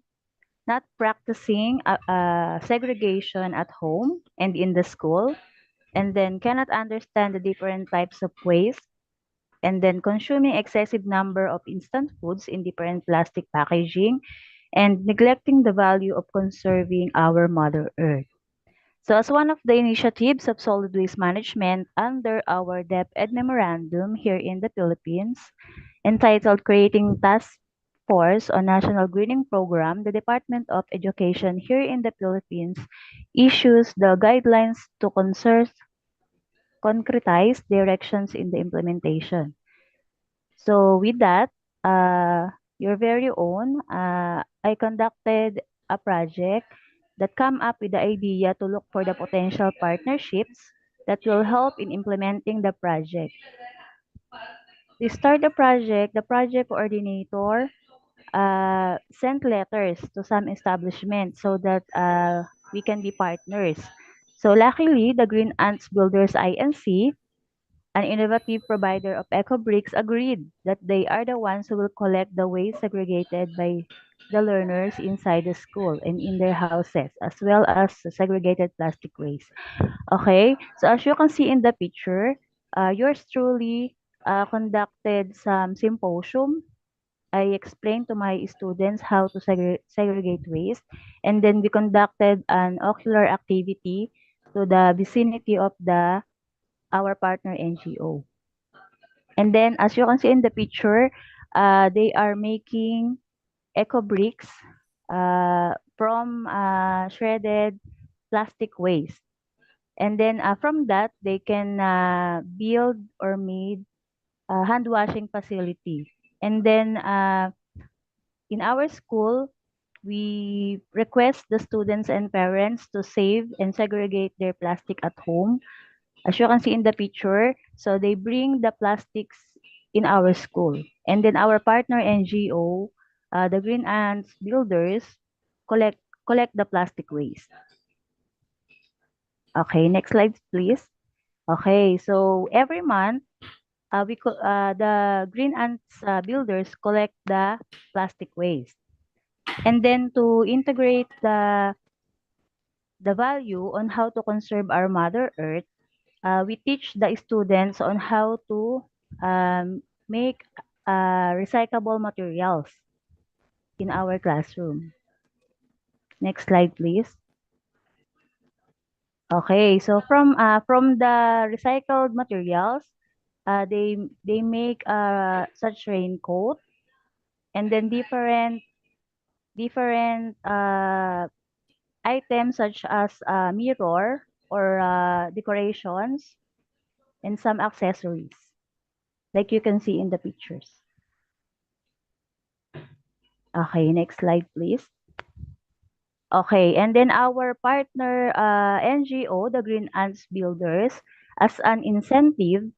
not practicing segregation at home and in the school, and then cannot understand the different types of waste, and then consuming excessive number of instant foods in different plastic packaging, and neglecting the value of conserving our Mother Earth. So as one of the initiatives of solid waste management under our DepEd memorandum here in the Philippines, entitled Creating Task Force on National Greening Program, the Department of Education here in the Philippines issues the guidelines to concretize directions in the implementation. So with that, your very own, I conducted a project that come up with the idea to look for the potential partnerships that will help in implementing the project. To start the project coordinator sent letters to some establishments so that we can be partners. So luckily, the Green Ants Builders INC, an innovative provider of eco-bricks, agreed that they are the ones who will collect the waste segregated by the learners inside the school and in their houses, as well as segregated plastic waste. Okay, so as you can see in the picture, yours truly conducted some symposium. I explained to my students how to segregate waste, and then we conducted an ocular activity to the vicinity of our partner NGO. And then, as you can see in the picture, they are making eco bricks from shredded plastic waste. And then from that, they can build or made a hand washing facility. And then in our school, we request the students and parents to save and segregate their plastic at home. As you can see in the picture, so they bring the plastics in our school. And then our partner NGO, the Green Ants Builders, collect the plastic waste. Okay, next slide, please. Okay, so every month, the Green Ants Builders collect the plastic waste. And then to integrate the value on how to conserve our Mother Earth, we teach the students on how to make recyclable materials in our classroom. Next slide, please. Okay, so from the recycled materials, they make such raincoat, and then different items such as mirror or decorations and some accessories, like you can see in the pictures. Okay, next slide, please. Okay, and then our partner NGO, the Green Ants Builders, as an incentive,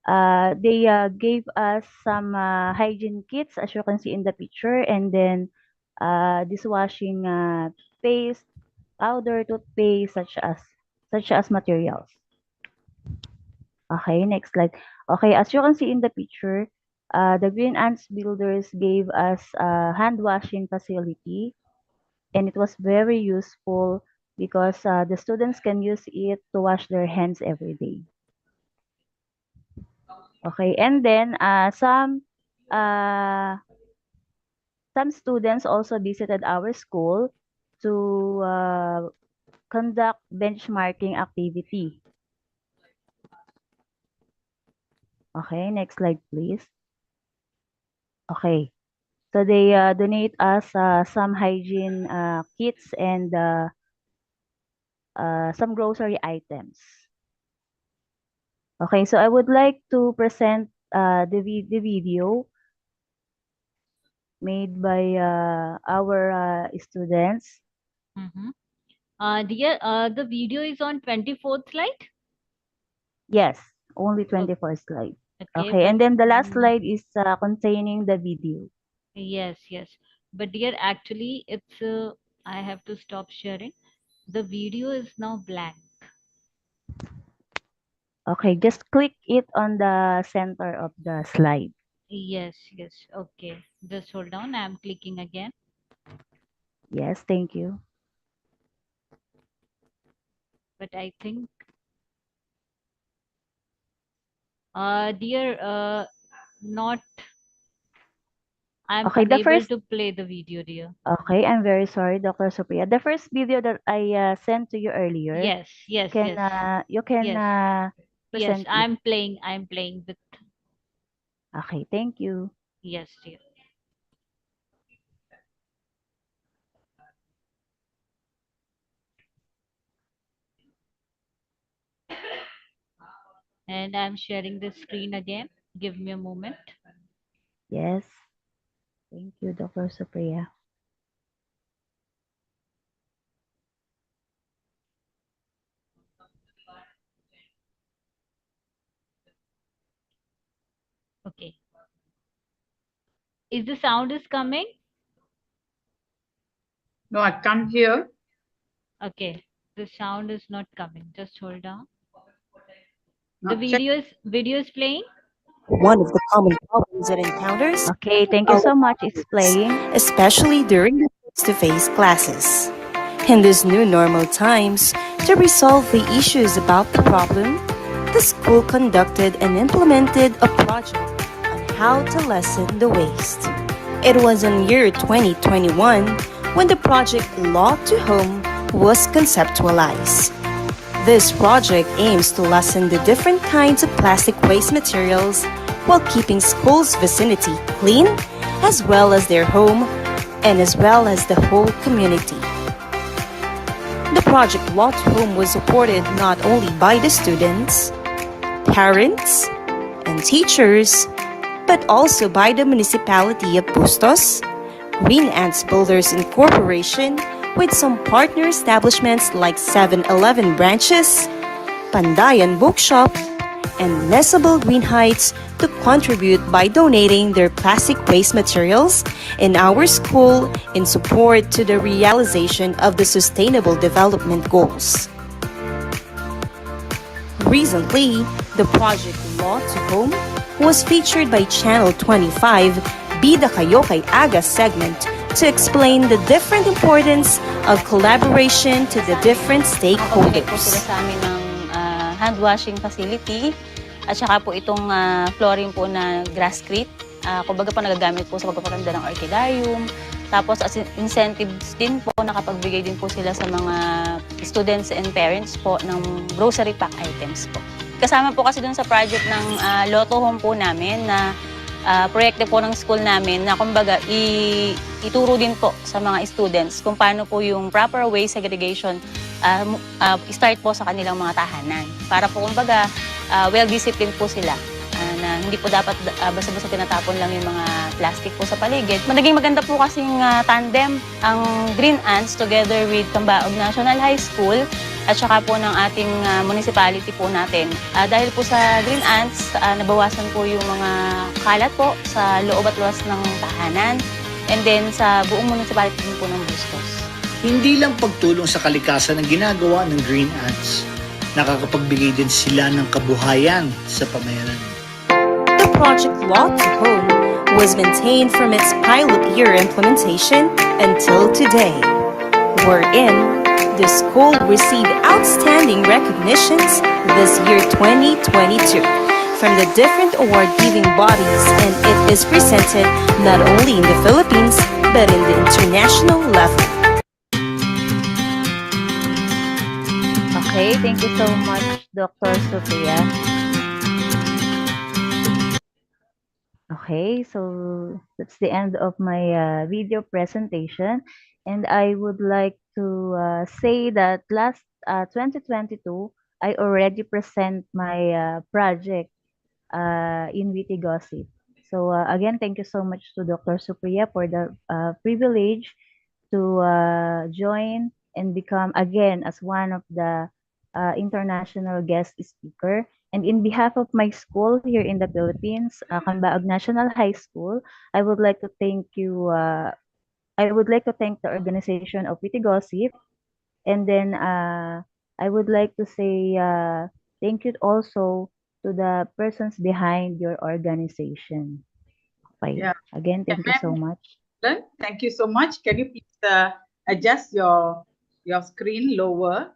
they gave us some hygiene kits, as you can see in the picture, and then dishwashing paste, powder, toothpaste, such as materials. Okay, next slide. Okay, as you can see in the picture, the Green Ants Builders gave us a hand washing facility, and it was very useful because the students can use it to wash their hands every day. Okay, and then some students also visited our school to conduct benchmarking activity. Okay, next slide, please. Okay, so they donate us some hygiene kits and some grocery items. Okay, so I would like to present the video made by our students. Dear, the video is on 24th slide? Yes, only 24th slide. Okay, Okay, and then the last slide is containing the video. Yes, yes. But dear, actually, it's I have to stop sharing. The video is now blank. Okay, just click it on the center of the slide. Yes, yes. Okay, just hold on. I'm clicking again. Yes, thank you. But I think Dear, not. I'm Okay, the unable first. to play the video, dear. Okay, I'm very sorry, Dr. Supriya. The first video that I sent to you earlier, Yes, yes, can yes, you can yes, yes. present it. I'm playing with. Okay, thank you. Yes, dear. And I'm sharing the screen again. Give me a moment. Yes. Thank you, Dr. Supriya. Okay. Is the sound is coming? No, I can't hear. Okay. The sound is not coming. Just hold on. No, The check. video is playing. One of the common problems it encounters Okay, thank you so much. It's playing. especially during the face-to-face classes. In these new normal times, to resolve the issues about the problem, the school conducted and implemented a project on how to lessen the waste. It was in year 2021 when the project Law to Home was conceptualized. This project aims to lessen the different kinds of plastic waste materials while keeping schools' vicinity clean, as well as their home and as well as the whole community. The project Law to Home was supported not only by the students, parents, and teachers, but also by the municipality of Bustos, Green Ants Builders Incorporation, with some partner establishments like 7-Eleven branches, Pandayan Bookshop, and Nesable Green Heights to contribute by donating their plastic waste materials in our school in support to the realization of the Sustainable Development Goals. Recently, the project Law to Home was featured by Channel 25 Bida Kayo Kay Aga segment to explain the different importance of collaboration to the different stakeholders. Po sila sa amin ng hand washing facility at saka po itong flooring po na grasscrete. Kumbaga po nagagamit po sa pagpapaganda ng orchidarium. Tapos as incentives din po, nakapagbigay din po sila sa mga students and parents po ng grocery pack items po. Kasama po kasi dun sa project ng Lotto Home po namin na proyekto po ng school namin na kumbaga ituro din po sa mga students kung paano po yung proper waste segregation start po sa kanilang mga tahanan. Para po kumbaga well-disciplined po sila na hindi po dapat basta-basta tinatapon lang yung mga plastic po sa paligid. Naging maganda po kasing tandem ang Green Ants together with G𝐏𝐿𝐴𝐴 National High School at saka po ng ating municipality po natin. Dahil po sa Green Ants, nabawasan po yung mga kalat po sa loob at luwas ng tahanan and then sa buong municipality din po ng Bustos. Hindi lang pagtulong sa kalikasan ang ginagawa ng Green Ants, nakakapagbigay din sila ng kabuhayan sa pamayanan. The project Law to Home was maintained from its pilot year implementation until today, wherein the school received outstanding recognitions this year 2022 from the different award-giving bodies, and it is presented not only in the Philippines but in the international level. Okay, thank you so much, Dr. Supriya. Okay, so that's the end of my video presentation. And I would like to say that last 2022, I already present my project in Wittygossip. So again, thank you so much to Dr. Supriya for the privilege to join and become again as one of the international guest speaker. And in behalf of my school here in the Philippines, G𝐏𝐿𝐴𝐴 National High School, I would like to thank you. I would like to thank the organization of Wittygossip, and then I would like to say thank you also to the persons behind your organization. Okay. Yeah. Again, thank you so much. Thank you so much. Can you please adjust your screen lower?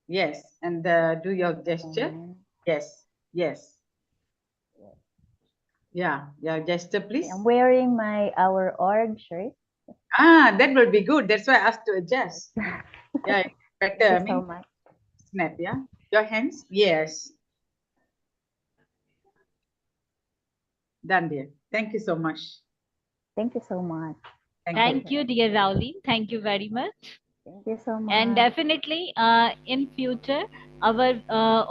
Yes, and do your gesture. Yes. Yes. Yeah, gesture, please. I'm wearing our org shirt. That will be good. That's why I asked to adjust. Yeah, better. Thank you so much. Snap, yeah. Your hands? Yes. Done, dear. Thank you so much. Thank you so much. Thank you, dear Rowley. Thank you very much. Thank you so much. And definitely, in future, our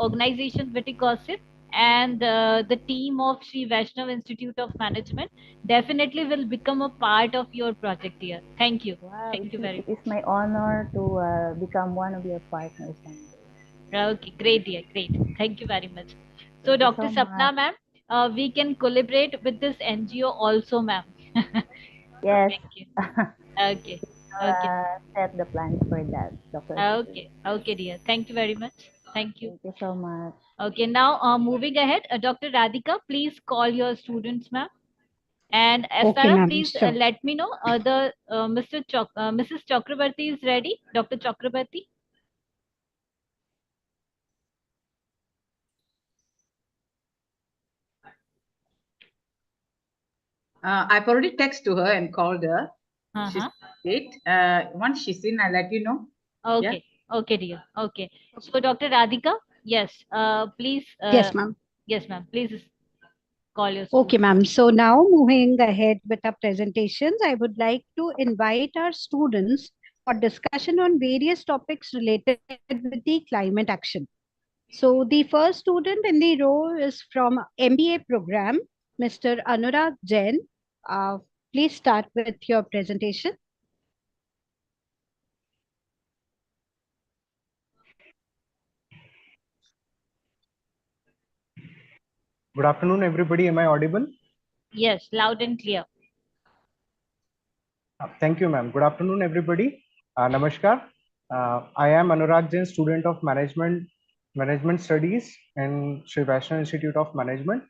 organization Wittygossip and the team of Shri Vaishnav Institute of Management definitely will become a part of your project here. Thank you. Wow, Thank you very much. It is my honor to become one of your partners someday. Okay, great, dear, great. Thank you very much. So, Dr. Sapna, ma'am, we can collaborate with this NGO also, ma'am. Yes. Thank you. Okay. Okay. Set the plans for that, Dr. Okay. Okay, dear. Thank you very much. Thank you. Thank you so much. Okay, now moving ahead, Dr. Radhika, please call your students, ma'am. And Asara, please let me know Mrs. Chakrabarti is ready. Dr. Chakrabarti. I've already texted to her and called her. She's late. Once she's in, I'll let you know. Okay. Yeah? Okay, dear. Okay. So, Dr. Radhika, yes. Please. Yes, ma'am. Yes, ma'am. Please call your students. Okay, ma'am. So now moving ahead with our presentations, I would like to invite our students for discussion on various topics related with the climate action. So the first student in the row is from MBA program, Mr. Anurag Jain. Please start with your presentation. Good afternoon, everybody. Am I audible? Yes, loud and clear. Thank you, ma'am. Good afternoon, everybody. Namaskar. I am Anurag Jain, student of Management Studies in Shri Vaishnav Institute of Management.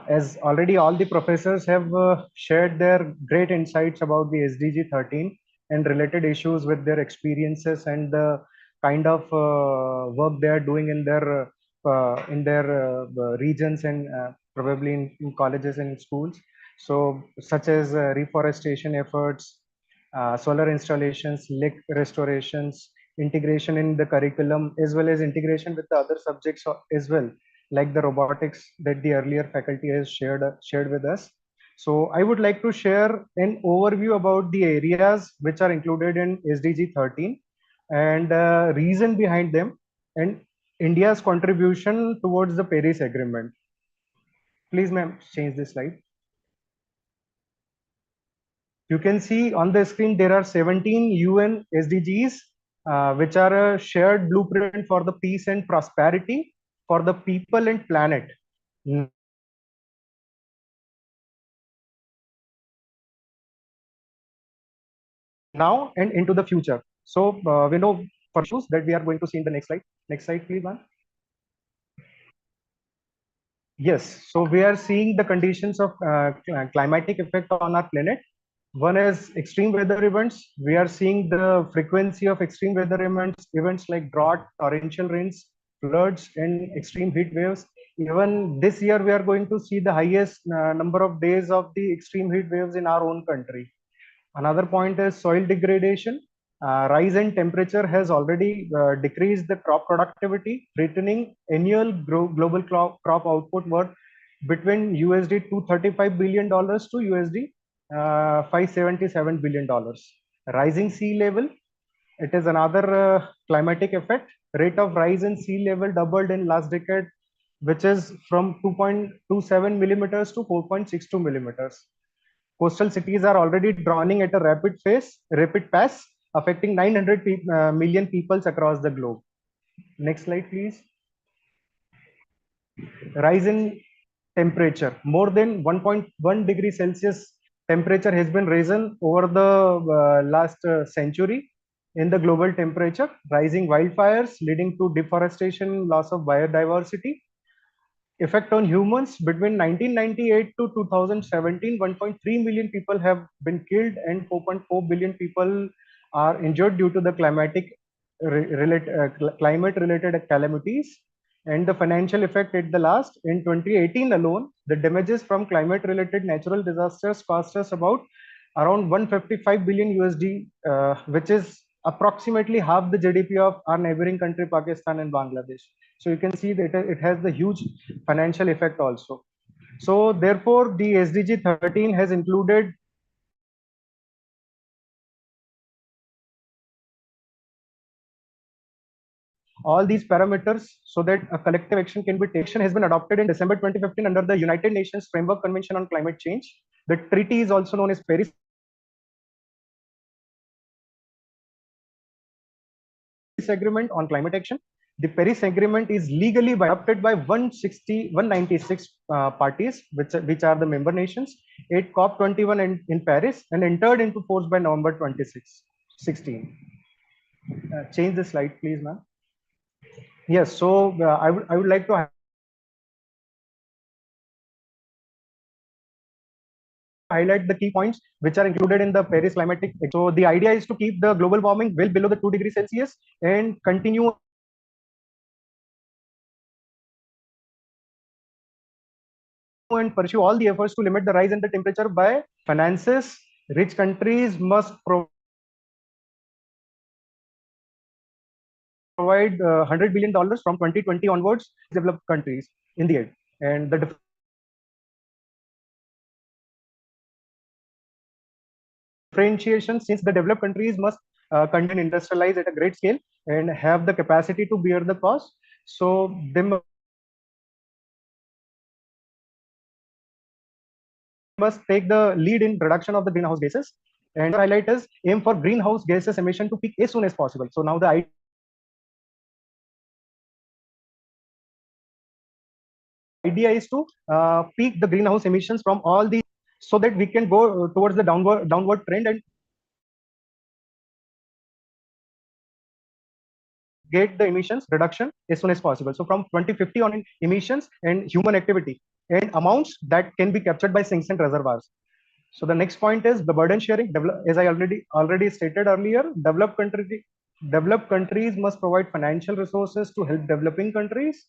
As already all the professors have shared their great insights about the SDG 13 and related issues with their experiences and the kind of work they are doing in their regions and probably in colleges and schools. So such as reforestation efforts, solar installations, lake restorations, integration in the curriculum, as well as integration with the other subjects as well, like the robotics that the earlier faculty has shared with us. So I would like to share an overview about the areas which are included in SDG 13 and reason behind them and India's contribution towards the Paris Agreement. Please, ma'am, change this slide. You can see on the screen there are 17 UN SDGs, which are a shared blueprint for the peace and prosperity for the people and planet. Now and into the future. So we know for sure that we are going to see in the next slide. Next slide, please, ma'am. Yes, so we are seeing the conditions of climatic effect on our planet. One is extreme weather events. We are seeing the frequency of extreme weather events like drought, torrential rains, floods, and extreme heat waves. Even this year, we are going to see the highest number of days of the extreme heat waves in our own country. Another point is soil degradation. Rise in temperature has already decreased the crop productivity, threatening annual global crop output worth between USD $235 billion to USD $577 billion. Rising sea level, it is another climatic effect. Rate of rise in sea level doubled in last decade, which is from 2.27 millimeters to 4.62 millimeters. Coastal cities are already drowning at a rapid pace, affecting 900 million people across the globe. Next slide, please. Rise in temperature. More than 1.1 degree Celsius temperature has been risen over the last century in the global temperature. Rising wildfires leading to deforestation, loss of biodiversity. Effect on humans between 1998 to 2017, 1.3 million people have been killed and 4.4 billion people are injured due to the climate related calamities. And the financial effect at the last, in 2018 alone, the damages from climate related natural disasters cost us about around 155 billion USD, which is approximately half the GDP of our neighboring country, Pakistan and Bangladesh. So you can see that it has the huge financial effect also. So therefore, the SDG 13 has included all these parameters so that a collective action can be taken. Has been adopted in December 2015 under the United Nations Framework Convention on Climate Change. The treaty is also known as Paris Agreement on Climate Action. The Paris Agreement is legally adopted by 196 parties, which are the member nations, at COP21 in Paris, and entered into force by November 2016. Change the slide, please, ma'am. Yes, so I would like to highlight the key points which are included in the Paris climatic. So the idea is to keep the global warming well below the 2 degrees Celsius and continue and pursue all the efforts to limit the rise in the temperature by finances. Rich countries must provide $100 billion from 2020 onwards, developed countries in the aid. And the differentiation, since the developed countries must continue industrialize at a great scale and have the capacity to bear the cost, so they must take the lead in reduction of the greenhouse gases. And the highlight is aim for greenhouse gases emission to peak as soon as possible. So now the idea is to peak the greenhouse emissions from all these so that we can go towards the downward trend and get the emissions reduction as soon as possible. So from 2050 on, in emissions and human activity and amounts that can be captured by sinks and reservoirs. So the next point is the burden sharing. As I already stated earlier, developed countries must provide financial resources to help developing countries,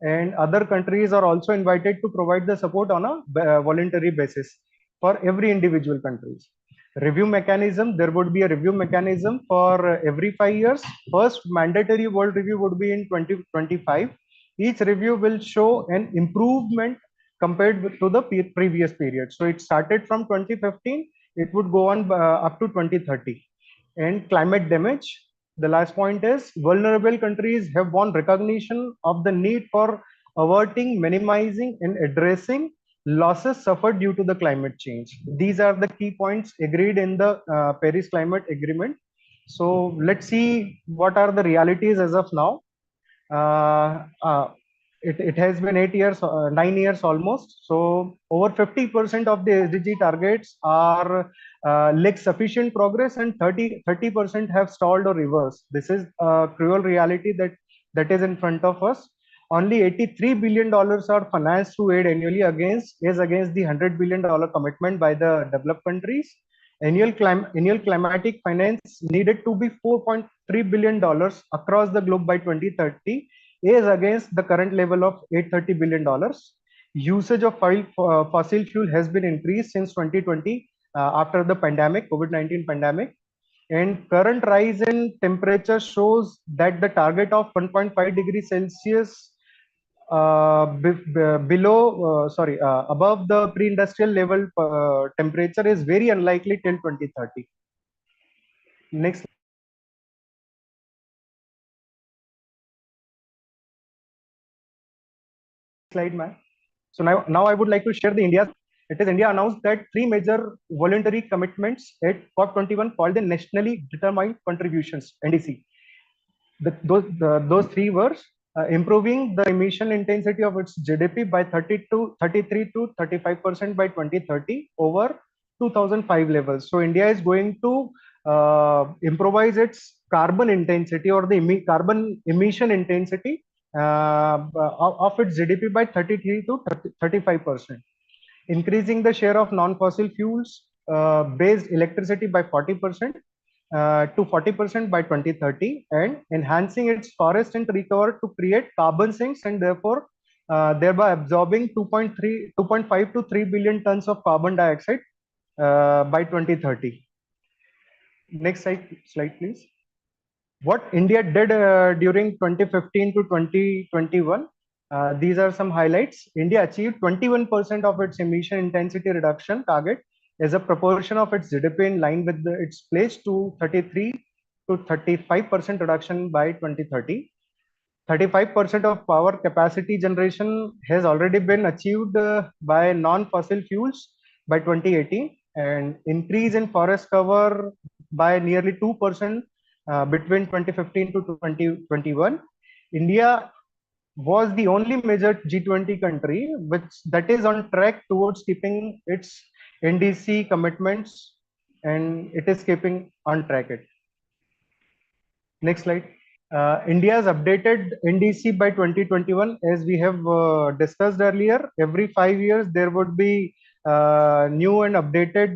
and other countries are also invited to provide the support on a voluntary basis for every individual countries. Review mechanism, there would be a review mechanism for every 5 years. First mandatory world review would be in 2025. Each review will show an improvement compared to the previous period. So it started from 2015, it would go on up to 2030. And climate damage, the last point is vulnerable countries have won recognition of the need for averting, minimizing and addressing losses suffered due to the climate change. These are the key points agreed in the Paris Climate Agreement. So let's see what are the realities as of now. It has been 9 years almost. So over 50% of the SDG targets are lack sufficient progress, and 30% have stalled or reversed. This is a cruel reality that is in front of us. Only $83 billion are financed through aid annually against the $100 billion commitment by the developed countries. Annual climatic finance needed to be $4.3 billion across the globe by 2030, is against the current level of $830 billion. Usage of fossil fuel has been increased since 2020 after the COVID-19 pandemic. And current rise in temperature shows that the target of 1.5 degrees Celsius above the pre-industrial level temperature is very unlikely till 2030. Next slide, ma'am. So now I would like to share the India. It is India announced that 3 major voluntary commitments at COP21 called the nationally determined contributions (NDC). Those 3 were improving the emission intensity of its GDP by 33 to 35% by 2030 over 2005 levels. So India is going to improvise its carbon intensity or the carbon emission intensity of its GDP by 33 to 35%, increasing the share of non-fossil fuels based electricity by 40%, to 40% by 2030, and enhancing its forest and tree cover to create carbon sinks, and therefore thereby absorbing 2.5 to 3 billion tons of carbon dioxide by 2030. Next slide, please. What India did during 2015 to 2021, these are some highlights. India achieved 21% of its emission intensity reduction target as a proportion of its GDP, in line with its pledge to 33 to 35% reduction by 2030. 35% of power capacity generation has already been achieved by non-fossil fuels by 2018, and increase in forest cover by nearly 2% between 2015 to 2021. India was the only major G20 country that is on track towards keeping its NDC commitments, and it is keeping on track it. Next slide. India's updated NDC by 2021, as we have discussed earlier, every 5 years there would be new and updated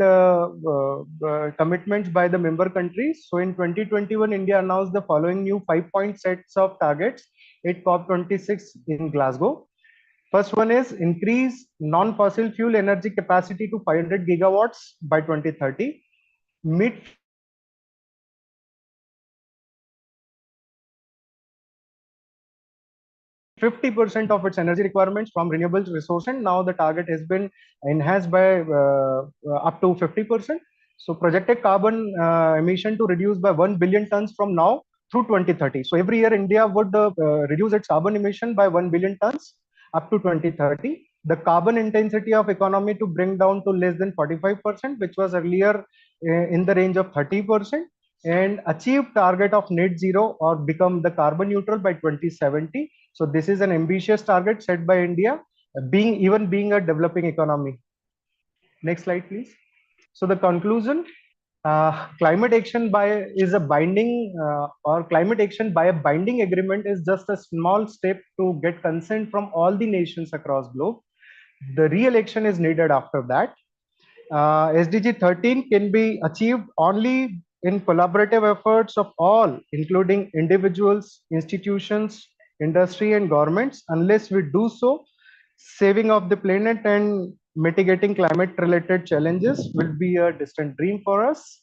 commitments by the member countries. So in 2021, India announced the following new 5-point sets of targets at COP26 in Glasgow. First one is increase non-fossil fuel energy capacity to 500 gigawatts by 2030. Meet 50% of its energy requirements from renewable resources, and now the target has been enhanced by up to 50%. So projected carbon emission to reduce by 1 billion tons from now through 2030. So every year India would reduce its carbon emission by 1 billion tons up to 2030. The carbon intensity of economy to bring down to less than 45%, which was earlier in the range of 30%, and achieve target of net zero or become the carbon neutral by 2070. So this is an ambitious target set by India, being a developing economy. Next slide, please. So the conclusion: climate action by a binding agreement is just a small step to get consent from all the nations across globe. The real action is needed after that. SDG 13 can be achieved only in collaborative efforts of all, including individuals, institutions, industry, and governments. Unless we do so, saving of the planet and mitigating climate-related challenges will be a distant dream for us.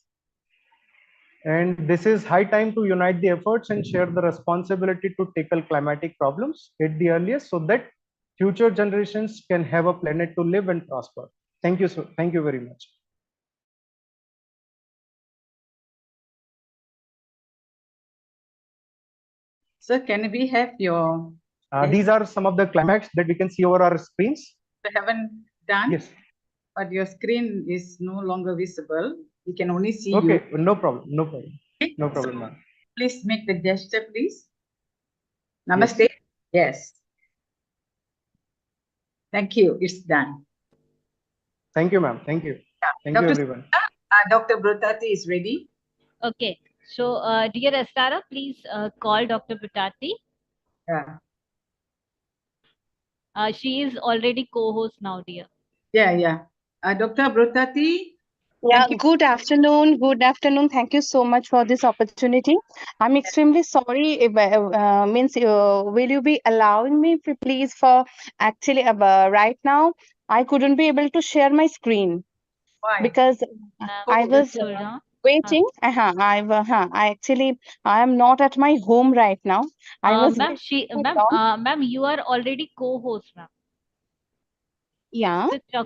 And this is high time to unite the efforts and share the responsibility to tackle climatic problems at the earliest, so that future generations can have a planet to live and prosper. Thank you, sir. Thank you very much. Sir, can we have your... These are some of the climates that we can see over our screens. We haven't done? Yes. But your screen is no longer visible. We can only see you. Okay, no problem. No problem. Okay. No problem, ma'am. Please make the gesture, please. Namaste. Yes. Thank you. It's done. Thank you, ma'am. Thank you. Yeah. Thank you, everyone. Dr. Brutati is ready. Okay. So, dear Astara, please call Dr. Brutati. Yeah. She is already co-host now, dear. Yeah. Dr. Brutati. Yeah, good afternoon. Good afternoon. Thank you so much for this opportunity. I'm extremely sorry. If, will you be allowing me, please, for actually right now, I couldn't be able to share my screen. Why? Because I was waiting. I am not at my home right now. I was ma'am, you are already co-host, ma'am. Yeah. No,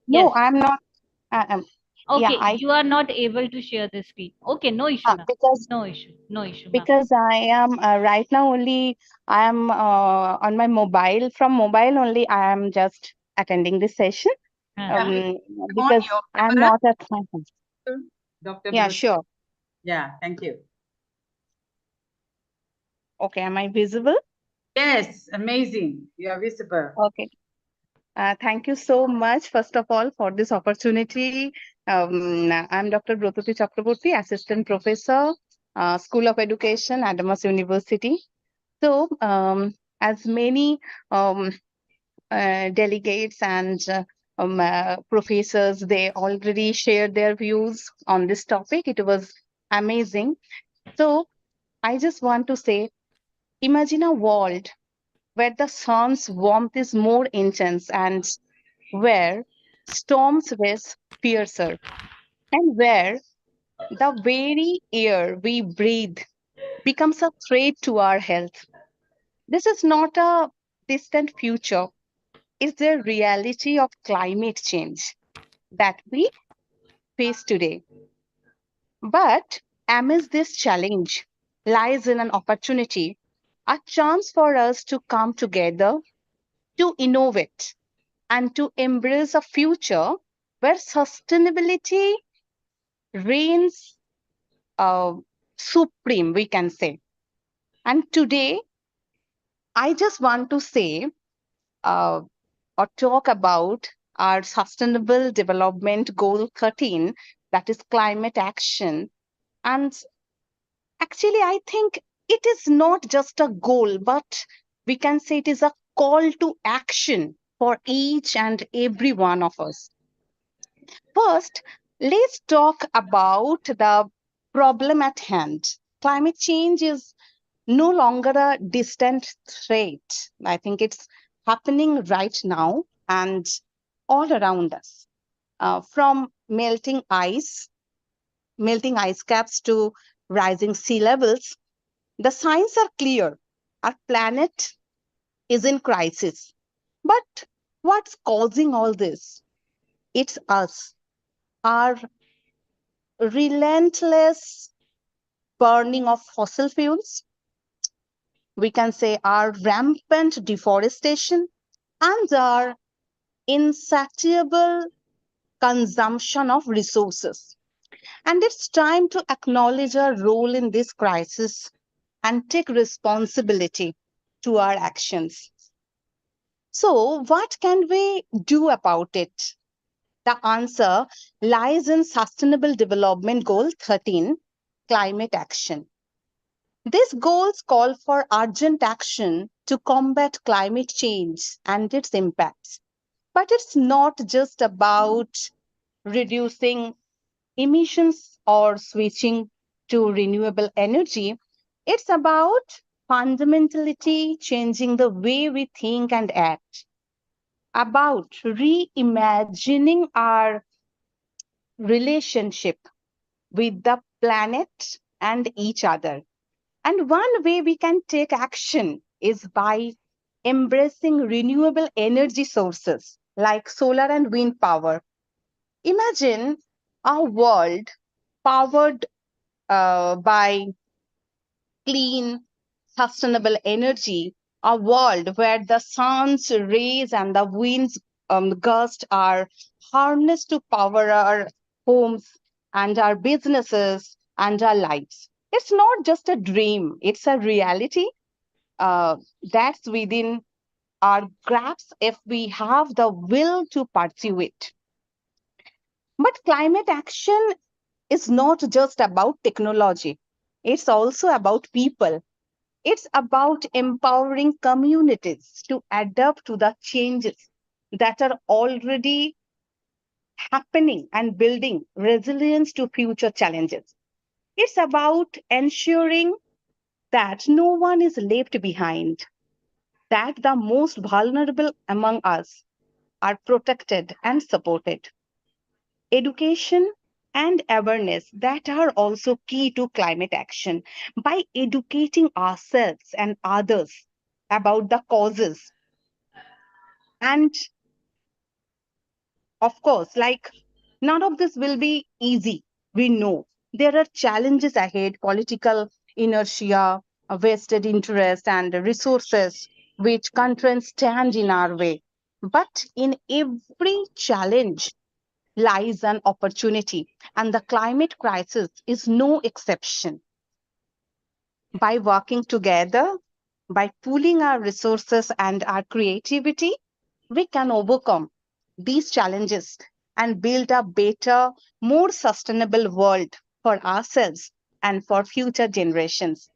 Yes. I'm not. Okay, yeah, you are not able to share the screen. Okay, no issue. Because no issue. Because I am right now only I am on my mobile. From mobile only I am just attending this session. Because I'm not at my home. Dr. Yeah, Brutati. sure. Yeah, thank you. Okay, am I visible? Yes, amazing. You are visible. Okay. Thank you so much, first of all, for this opportunity. I'm Dr. Brutati Chakraborty, Assistant Professor, School of Education, Adamas University. So, as many delegates and professors, they already shared their views on this topic. It was amazing. So I just want to say, imagine a world where the sun's warmth is more intense and where storms race fiercer and where the very air we breathe becomes a threat to our health. This is not a distant future, it's the reality of climate change that we face today. But amidst this challenge lies in an opportunity, a chance for us to come together, to innovate, and to embrace a future where sustainability reigns supreme, we can say. And today, I just want to say or talk about our Sustainable Development Goal 13, that is climate action. And actually, I think it is not just a goal, but we can say it is a call to action for each and every one of us. First, let's talk about the problem at hand. Climate change is no longer a distant threat. I think it's happening right now and all around us. From melting ice caps to rising sea levels, the signs are clear. Our planet is in crisis. But what's causing all this? It's us, our relentless burning of fossil fuels, we can say our rampant deforestation, and our insatiable consumption of resources. And it's time to acknowledge our role in this crisis and take responsibility to our actions. So, what can we do about it? The answer lies in Sustainable Development Goal 13, climate action. These goals call for urgent action to combat climate change and its impacts. But it's not just about reducing emissions or switching to renewable energy. It's about fundamentally changing the way we think and act, about reimagining our relationship with the planet and each other. And one way we can take action is by embracing renewable energy sources like solar and wind power. Imagine a world powered by clean, sustainable energy, a world where the sun's rays and the wind's gusts are harnessed to power our homes and our businesses and our lives. It's not just a dream, it's a reality that's within our grasp if we have the will to pursue it. But climate action is not just about technology, it's also about people. It's about empowering communities to adapt to the changes that are already happening and building resilience to future challenges. It's about ensuring that no one is left behind, that the most vulnerable among us are protected and supported. Education and awareness that are also key to climate action. By educating ourselves and others about the causes, and of course, like none of this will be easy. We know there are challenges ahead, political inertia, vested interest, and resources which countries stand in our way. But in every challenge lies an opportunity, and the climate crisis is no exception. By working together, by pooling our resources and our creativity, we can overcome these challenges and build a better, more sustainable world for ourselves and for future generations.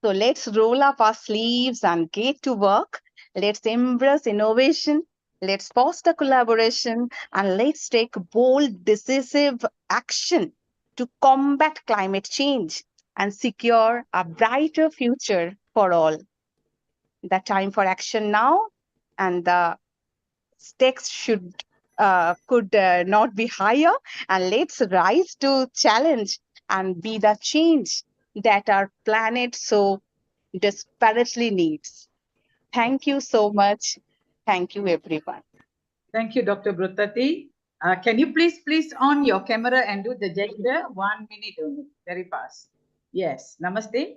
So let's roll up our sleeves and get to work. Let's embrace innovation. Let's foster collaboration and let's take bold, decisive action to combat climate change and secure a brighter future for all. The time for action now, and the stakes could not be higher. And let's rise to challenge and be the change that our planet so desperately needs. Thank you so much. Thank you, everyone. Thank you, Dr. Brutati. Can you please on your camera and do the gesture? 1 minute only, very fast. Yes, namaste.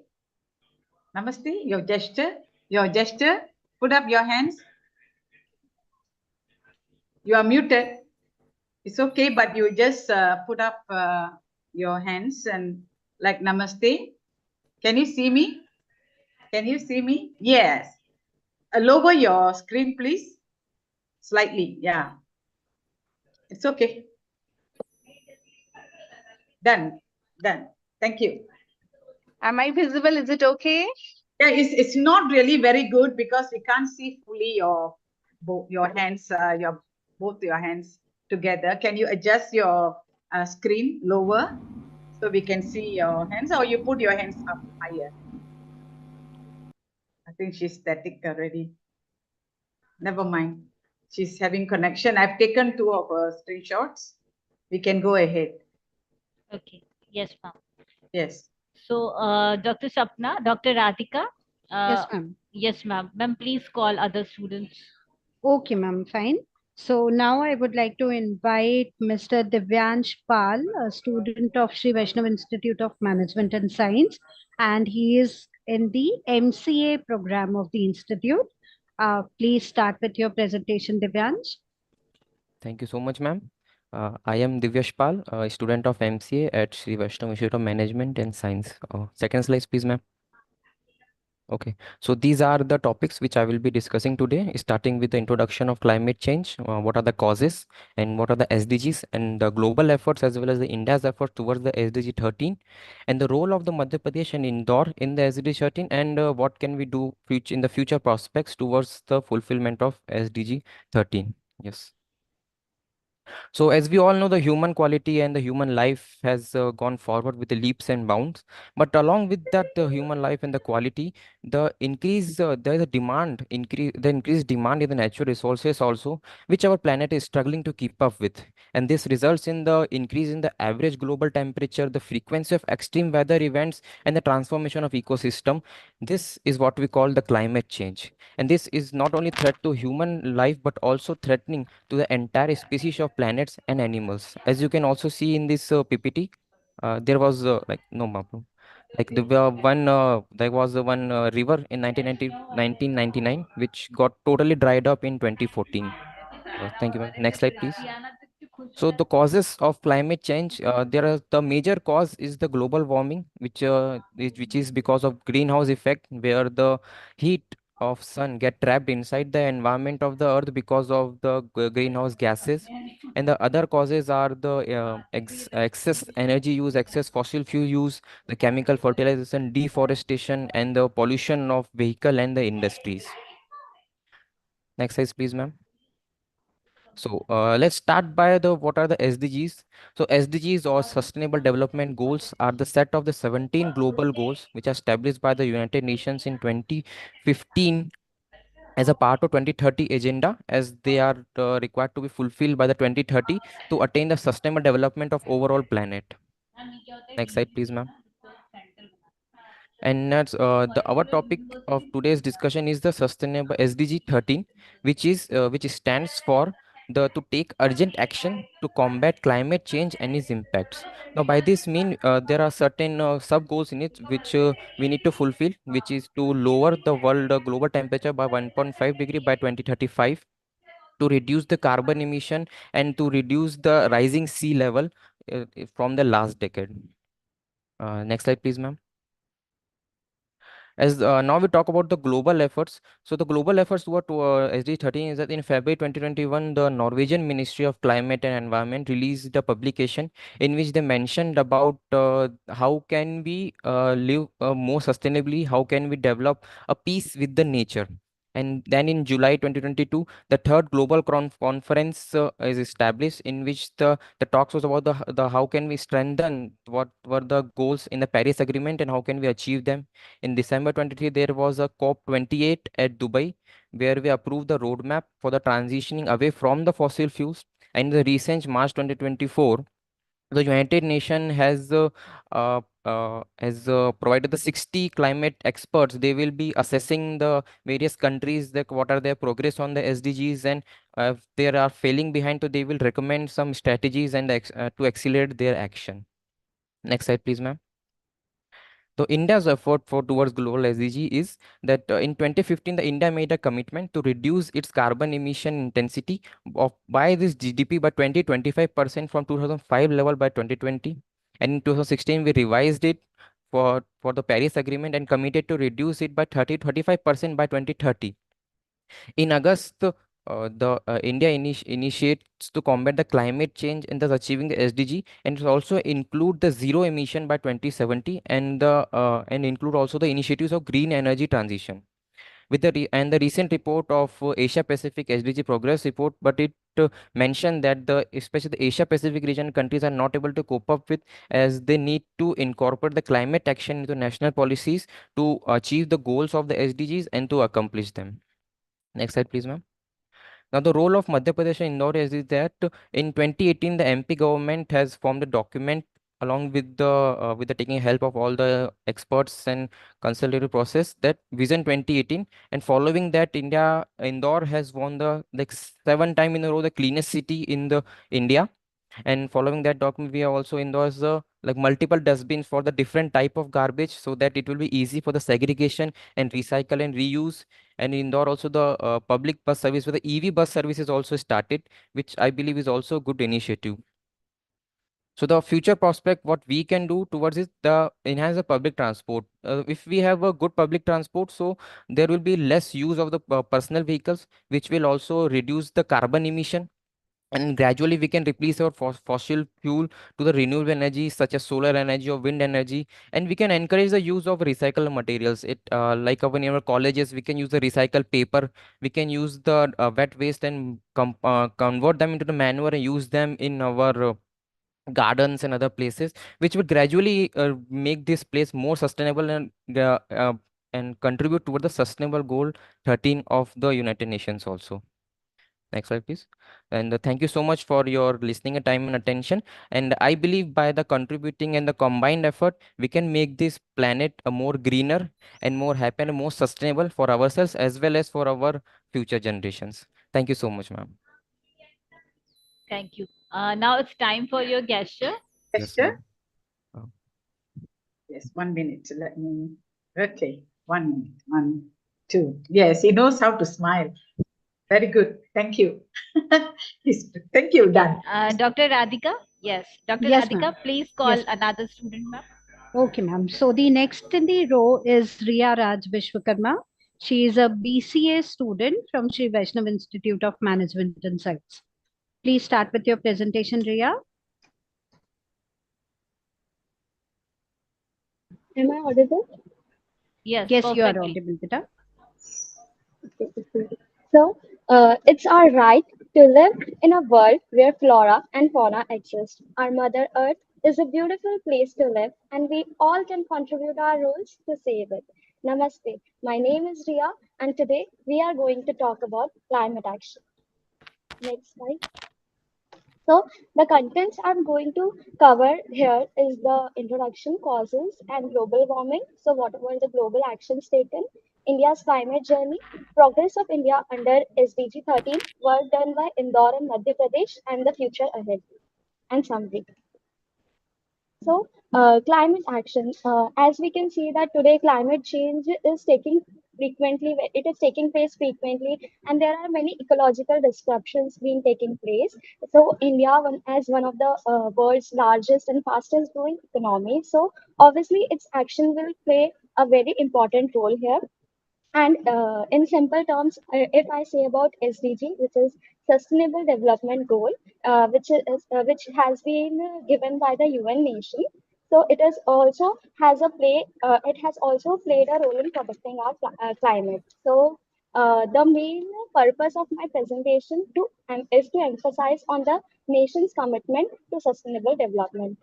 Namaste, your gesture. Put up your hands. You are muted. It's okay, but you just put up your hands and like namaste. Can you see me? Can you see me? Yes. Lower your screen, please. Slightly, yeah. It's okay. Done. Thank you. Am I visible? Is it okay? Yeah, it's not really very good because we can't see fully your hands, both your hands together. Can you adjust your screen lower so we can see your hands, or you put your hands up higher? I think she's static already. Never mind. She's having connection. I've taken 2 of her screenshots. We can go ahead. Okay. Yes, ma'am. Yes. So, Dr. Sapna, Dr. Radhika. Yes, ma'am. Yes, ma'am. Ma'am, please call other students. Okay, ma'am, fine. So now I would like to invite Mr. Divyansh Pal, a student of Shri Vaishnav Institute of Management and Science, and he is in the MCA program of the institute. Please start with your presentation, Divyansh. Thank you so much, ma'am. I am Divyash Pal, a student of MCA at Shri Vaishnav Institute of Management and Science. Second slide, please, ma'am. Okay, so these are the topics which I will be discussing today, starting with the introduction of climate change, what are the causes and what are the SDGs and the global efforts as well as the India's efforts towards the SDG 13 and the role of the Madhya Pradesh and Indore in the SDG 13 and what can we do in the future prospects towards the fulfillment of SDG 13. Yes. So as we all know, the human quality and the human life has gone forward with the leaps and bounds. But along with that, the human life and the quality, the increase, there is a the increased demand in the natural resources also, which our planet is struggling to keep up with. And this results in the increase in the average global temperature, the frequency of extreme weather events, and the transformation of ecosystem. This is what we call the climate change. And this is not only threat to human life, but also threatening to the entire species of planets and animals. As you can also see in this PPT, there was like no problem. Like there was one river in 1999, which got totally dried up in 2014. Thank you, ma'am. Next slide, please. So the causes of climate change, the major cause is the global warming, which is because of greenhouse effect, where the heat of sun get trapped inside the environment of the earth because of the greenhouse gases. And the other causes are the excess energy use, excess fossil fuel use, the chemical fertilization, deforestation, and the pollution of vehicle and the industries. Next slide, please, ma'am. So let's start by what are the SDGs. So SDGs or Sustainable Development Goals are the set of the 17 global goals which are established by the United Nations in 2015 as a part of 2030 agenda, as they are required to be fulfilled by the 2030 to attain the sustainable development of overall planet. Next slide, please, ma'am. And that's our topic of today's discussion is the sustainable SDG 13, which stands for to take urgent action to combat climate change and its impacts. Now, by this mean there are certain sub goals in it which we need to fulfill, which is to lower the world global temperature by 1.5 degree by 2035, to reduce the carbon emission, and to reduce the rising sea level from the last decade. Next slide, please, ma'am. As now we talk about the global efforts. So the global efforts toward SDG 13 is that in February 2021, the Norwegian Ministry of Climate and Environment released a publication in which they mentioned about how can we live more sustainably, how can we develop a peace with the nature. And then in July 2022, the third global conference is established, in which the talks was about the how can we strengthen what were the goals in the Paris Agreement and how can we achieve them. In December 23, there was a COP28 at Dubai, where we approved the roadmap for the transitioning away from the fossil fuels. And in the recent March 2024, the United Nations has provided the 60 climate experts. They will be assessing the various countries, that what are their progress on the SDGs, and if they are failing behind, so they will recommend some strategies and to accelerate their action. Next slide, please, ma'am. So India's effort for towards global SDG is that in 2015, the India made a commitment to reduce its carbon emission intensity by this GDP by 20-25% from 2005 level by 2020. And in 2016, we revised it for the Paris Agreement and committed to reduce it by 30-35% by 2030. In August, India initiates to combat the climate change and thus achieving the SDG, and it also include the zero emission by 2070, and include also the initiatives of green energy transition. With the recent report of Asia Pacific SDG progress report, but it mentioned that especially the Asia Pacific region countries are not able to cope up with, as they need to incorporate the climate action into national policies to achieve the goals of the SDGs and to accomplish them. Next slide, please, ma'am. Now, the role of Madhya Pradesh and Indore is that in 2018, the MP government has formed a document along with the taking help of all the experts and consultative process, that Vision 2018. And following that, Indore has won the like 7 times in a row the cleanest city in the India. And following that document, we have also endorsed like multiple dustbins for the different type of garbage, so that it will be easy for the segregation and recycle and reuse. And in Indore also the public bus service with the EV bus service is also started, which I believe is also a good initiative. So the future prospect, what we can do towards it, the enhance the public transport. If we have a good public transport, so there will be less use of the personal vehicles, which will also reduce the carbon emission, and gradually we can replace our fossil fuel to the renewable energy such as solar energy or wind energy. And we can encourage the use of recycled materials. It like in our colleges, we can use the recycled paper, we can use the wet waste and convert them into the manure and use them in our gardens and other places, which would gradually make this place more sustainable and contribute toward the sustainable goal 13 of the United Nations also. Next slide, please. And thank you so much for your listening and time and attention. And I believe by the contributing and the combined effort, we can make this planet a more greener and more happy and more sustainable for ourselves as well as for our future generations. Thank you so much, ma'am. Thank you. Now it's time for your gesture. Yes, ma'am. Yes, 1 minute. Let me. Okay, 1 minute. 1, 2. Yes, he knows how to smile. Very good. Thank you. Thank you. Done. Dr. Radhika. Yes, Dr. Yes, Radhika, ma'am. please call Yes. another student, ma'am. Okay, ma'am. So the next in the row is Riya Raj Vishwakarma. She is a BCA student from Shri Vaishnav Institute of Management and Science. Please start with your presentation, Riya. Am I audible? Yes, Yes, you are perfectly. audible, Beta. So, it's our right to live in a world where flora and fauna exist. Our Mother Earth is a beautiful place to live, and we all can contribute our roles to save it. Namaste. My name is Riya, and today we are going to talk about climate action. Next slide. So the contents I'm going to cover here is the introduction, causes, and global warming. So what were the global actions taken? India's climate journey, progress of India under SDG 13, work done by Indore and Madhya Pradesh, and the future ahead, and summary. So, climate action, as we can see that today climate change is it is taking place frequently, and there are many ecological disruptions being taking place. So, India, as one of the world's largest and fastest growing economy, so obviously its action will play a very important role here. And in simple terms, if I say about SDG, which is Sustainable Development Goal, which has been given by the UN nation, so it is also has a play. It has also played a role in protecting our climate. So The main purpose of my presentation is to emphasize on the nation's commitment to sustainable development.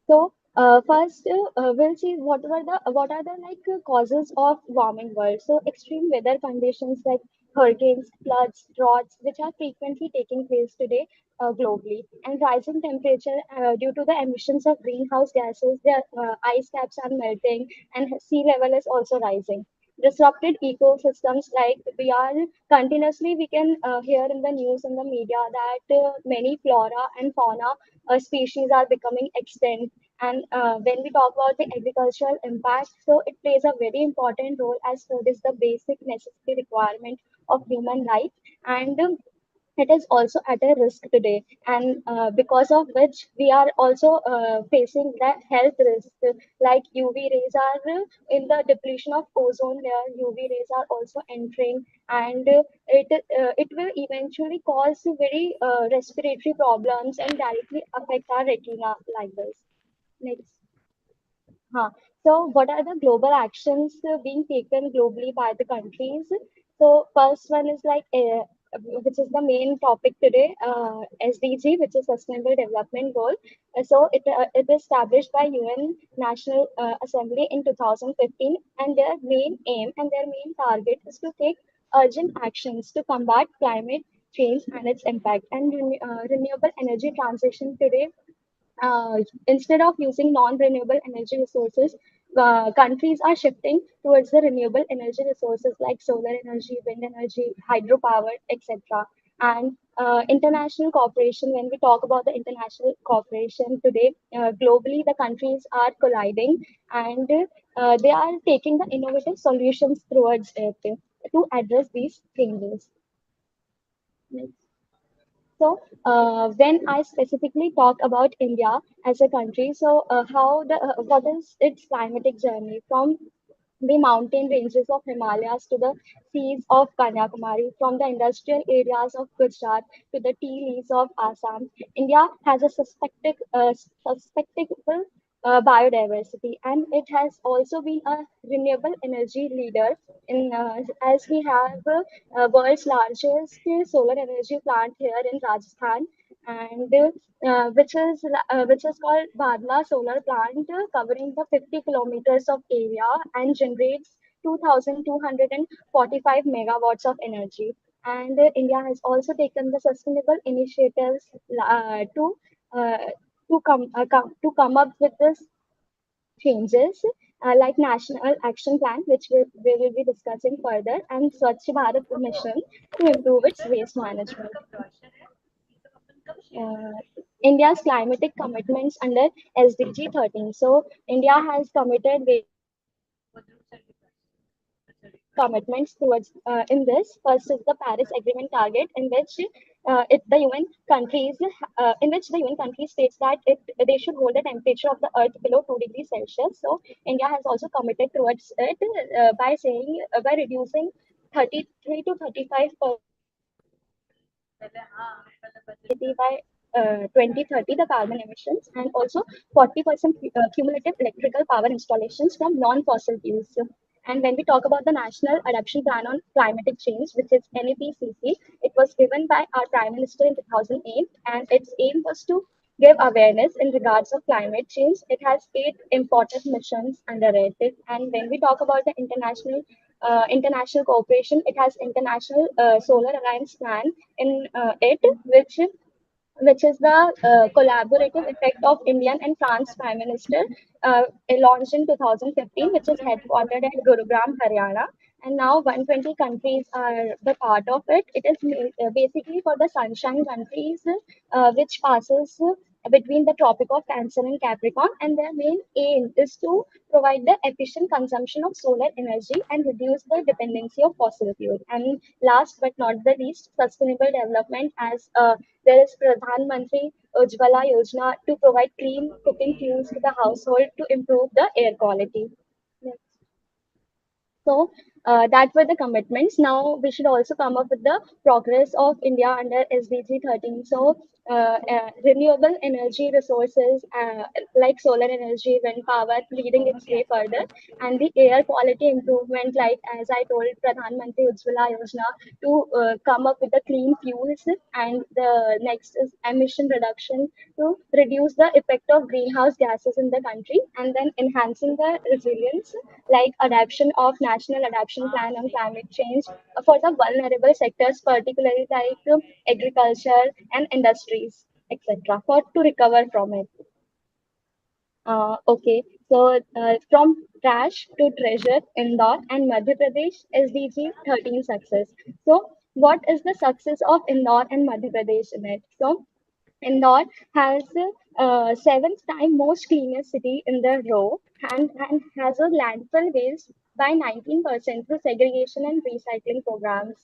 So first, we'll see what are the causes of warming world. So extreme weather conditions like hurricanes, floods, droughts, which are frequently taking place today globally, and rising temperature due to the emissions of greenhouse gases. The ice caps are melting, and sea level is also rising. Disrupted ecosystems, like we can hear in the news and the media that many flora and fauna species are becoming extinct. And when we talk about the agricultural impact, so it plays a very important role, as food is the basic necessity requirement of human life. And it is also at a risk today, and because of which we are also facing the health risk, like UV rays are in the depletion of ozone layer. UV rays are also entering, and it will eventually cause very respiratory problems and directly affect our retina, like this. Next. Huh. So, what are the global actions being taken globally by the countries? So, first one is which is the main topic today, SDG, which is Sustainable Development Goal. It is established by UN National Assembly in 2015, and their main aim and their main target is to take urgent actions to combat climate change and its impact, and renewable energy transition today. Instead of using non-renewable energy resources, countries are shifting towards the renewable energy resources like solar energy, wind energy, hydropower, etc. And international cooperation, when we talk about the international cooperation today, globally, the countries are colliding, and they are taking the innovative solutions towards it to address these changes. Next. So, when I specifically talk about India as a country, so what is its climatic journey from the mountain ranges of Himalayas to the seas of Kanyakumari, from the industrial areas of Gujarat to the tea leaves of Assam? India has a suspectable biodiversity, and it has also been a renewable energy leader in as we have world's largest solar energy plant here in Rajasthan, and which is called Bhadla Solar Plant, covering the 50 kilometers of area and generates 2,245 megawatts of energy. And India has also taken the sustainable initiatives uh, to come up with this changes, like National Action Plan, which we will be discussing further, and Swachh Bharat Mission to improve its waste management. India's climatic commitments under SDG 13. So India has committed commitments towards in this. First is the Paris Agreement target, in which the UN countries states that they should hold the temperature of the Earth below 2 degrees Celsius. So India has also committed towards it by reducing 33 to 35% by 2030 the carbon emissions, and also 40% cumulative electrical power installations from non-fossil fuels. And when we talk about the National Adaptation Plan on Climatic Change, which is NAPCC, it was given by our Prime Minister in 2008, and its aim was to give awareness in regards of climate change. It has 8 important missions under it. And when we talk about the international cooperation, it has International Solar Alliance Plan in it, which is the collaborative effect of Indian and France Prime Minister, launched in 2015, which is headquartered at Gurugram, Haryana. And now 120 countries are the part of it. It is basically for the sunshine countries, which passes between the Tropic of Cancer and Capricorn. And their main aim is to provide the efficient consumption of solar energy and reduce the dependency of fossil fuel. And last but not the least, sustainable development, as there is Pradhan Mantri Ujjwala Yojana to provide clean cooking fuels to the household to improve the air quality. Next. So That were the commitments. Now we should also come up with the progress of India under SDG 13. So renewable energy resources like solar energy, wind power, leading its way further, and the air quality improvement, like as I told, Pradhan Mantri Ujjwala Yojana, to come up with the clean fuels, and the next is emission reduction to reduce the effect of greenhouse gases in the country, and then enhancing the resilience, like adoption of national adoption plan on climate change for the vulnerable sectors, particularly like agriculture and industries, etc., for to recover from it. Okay, so from trash to treasure, Indore and Madhya Pradesh SDG 13 success. So, what is the success of Indore and Madhya Pradesh in it? So, Indore has seventh time most cleanest city in the row, and has a landfill waste by 19% through segregation and recycling programs.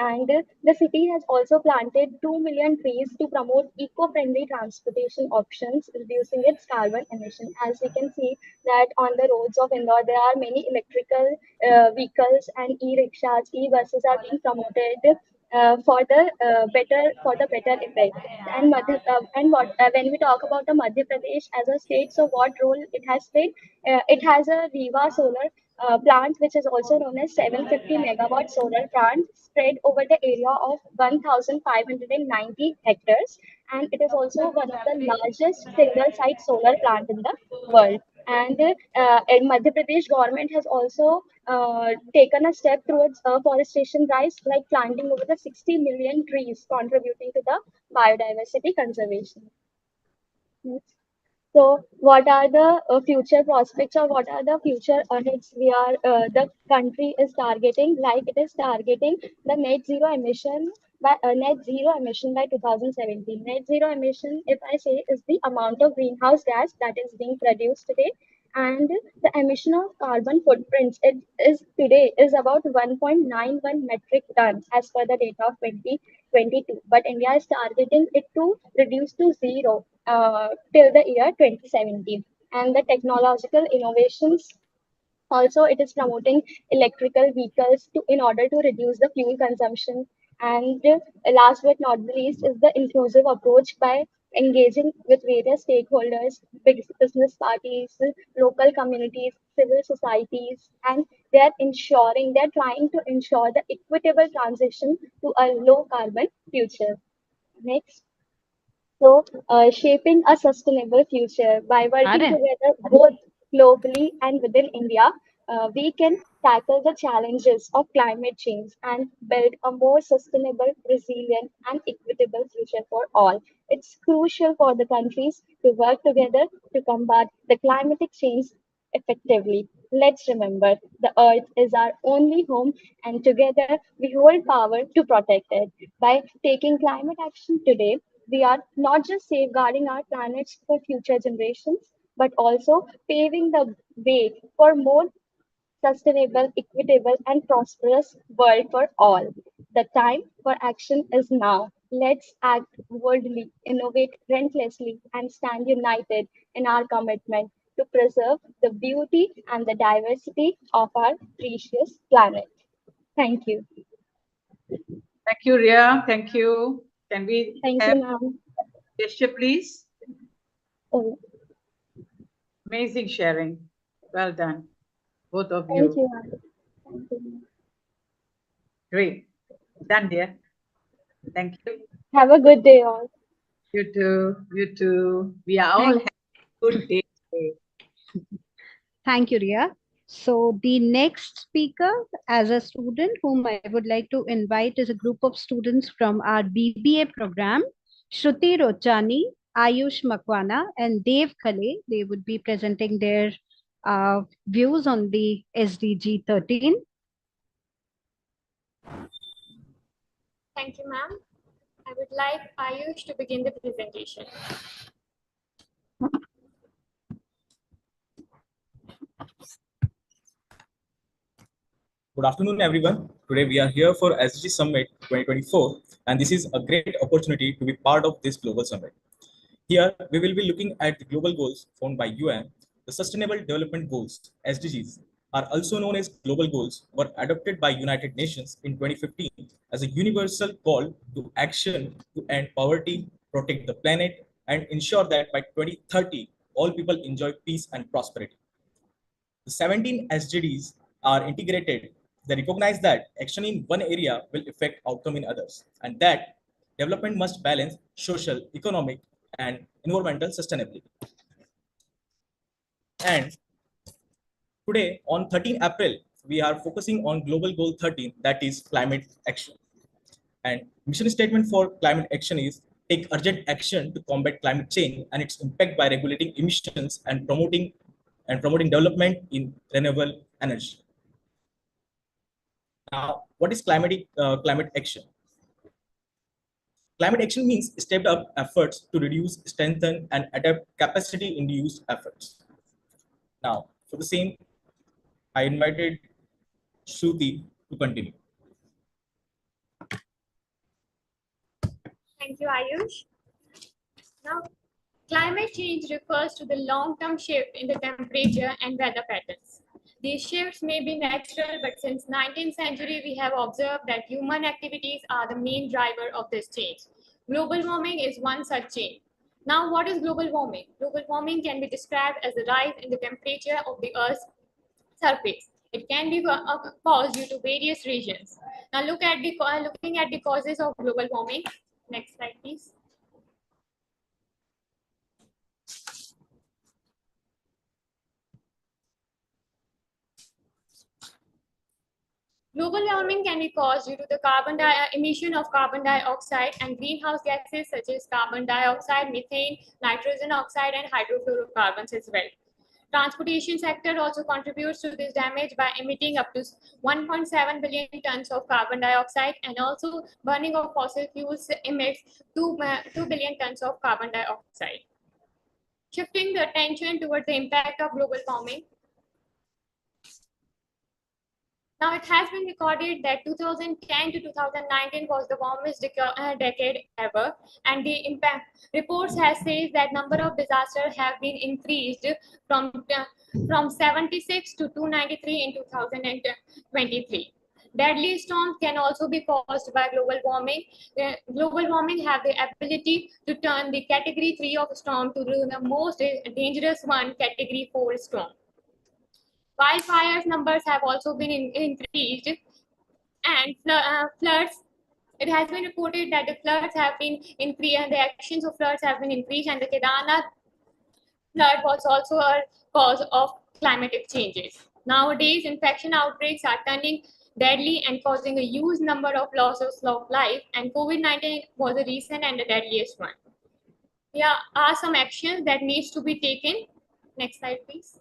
And the city has also planted 2 million trees to promote eco-friendly transportation options, reducing its carbon emission. As we can see that on the roads of Indore, there are many electrical vehicles and e-rickshaws, e-buses are being promoted for the better effect. And when we talk about the Madhya Pradesh as a state, so what role it has played? It has a Riva solar plant, which is also known as 750 megawatt solar plant, spread over the area of 1,590 hectares, and it is also one of the largest single site solar plant in the world. And Madhya Pradesh government has also taken a step towards forestation drives, like planting over the 60 million trees, contributing to the biodiversity conservation. So, what are the future prospects, or what are the future hits the country is targeting? Like it is targeting the net zero emission by 2017. Net zero emission, if I say, is the amount of greenhouse gas that is being produced today, and the emission of carbon footprints is about 1.91 metric tons as per the data of 2022. But India is targeting it to reduce to zero till the year 2017. And the technological innovations, also it is promoting electrical vehicles in order to reduce the fuel consumption. And last but not the least is the inclusive approach by engaging with various stakeholders, big business parties, local communities, civil societies, and they're trying to ensure the equitable transition to a low carbon future. Next. So, shaping a sustainable future by working Are together both globally and within India, we can tackle the challenges of climate change and build a more sustainable, resilient, and equitable future for all. It's crucial for the countries to work together to combat the climatic change effectively. Let's remember the earth is our only home, and together we hold power to protect it. By taking climate action today, we are not just safeguarding our planets for future generations, but also paving the way for more sustainable, equitable, and prosperous world for all. The time for action is now. Let's act boldly, innovate relentlessly, and stand united in our commitment to preserve the beauty and the diversity of our precious planet. Thank you. Thank you, Ria. Thank you. Can we Thank have you, ma'am. gesture, please? Oh, Amazing sharing. Well done, both of thank you. you, ma'am. Thank you. Great. Done, dear. Thank you. Have a good day, all. You too. You too. We are all Thank having a good day today. Thank you, Ria. So the next speaker as a student whom I would like to invite is a group of students from our BBA program, Shruti Rochani, Ayush Makwana, and Dev Khale. They would be presenting their views on the SDG 13. Thank you, ma'am. I would like Ayush to begin the presentation. Good afternoon, everyone. Today we are here for SDG Summit 2024, and this is a great opportunity to be part of this global summit. Here, we will be looking at the global goals formed by UN, the Sustainable Development Goals, SDGs, are also known as global goals, were adopted by United Nations in 2015 as a universal call to action to end poverty, protect the planet, and ensure that by 2030, all people enjoy peace and prosperity. The 17 SDGs are integrated. They recognize that action in one area will affect outcome in others, and that development must balance social, economic, and environmental sustainability. And today, on 13 April, we are focusing on Global Goal 13, that is climate action. And mission statement for climate action is take urgent action to combat climate change and its impact by regulating emissions and promoting development in renewable energy. Now, what is climate action? Climate action means stepped up efforts to reduce, strengthen, and adapt capacity-induced efforts. Now, for the same, I invited Shruti to continue. Thank you, Ayush. Now, climate change refers to the long-term shift in the temperature and weather patterns. These shifts may be natural, but since 19th century, we have observed that human activities are the main driver of this change. Global warming is one such change. Now, what is global warming? Global warming can be described as the rise in the temperature of the Earth's surface. It can be caused due to various reasons. Now, looking at the causes of global warming. Next slide, please. Global warming can be caused due to the emission of carbon dioxide and greenhouse gases such as carbon dioxide, methane, nitrogen oxide, and hydrofluorocarbons as well. Transportation sector also contributes to this damage by emitting up to 1.7 billion tons of carbon dioxide, and also burning of fossil fuels emits 2 billion tons of carbon dioxide. Shifting the attention towards the impact of global warming. Now, it has been recorded that 2010 to 2019 was the warmest decade ever, and the impact reports has said that number of disasters have been increased from 76 to 293 in 2023. Deadly storms can also be caused by global warming. Global warming have the ability to turn the category 3 of storm to the most dangerous one, category 4 storm. Wildfires numbers have also been increased, and floods. It has been reported that the floods have been increased, and the actions of floods have been increased, and the Kedarnath flood was also a cause of climatic changes. Nowadays, infection outbreaks are turning deadly and causing a huge number of losses of life, and COVID-19 was the recent and the deadliest one. Here are some actions that needs to be taken. Next slide, please.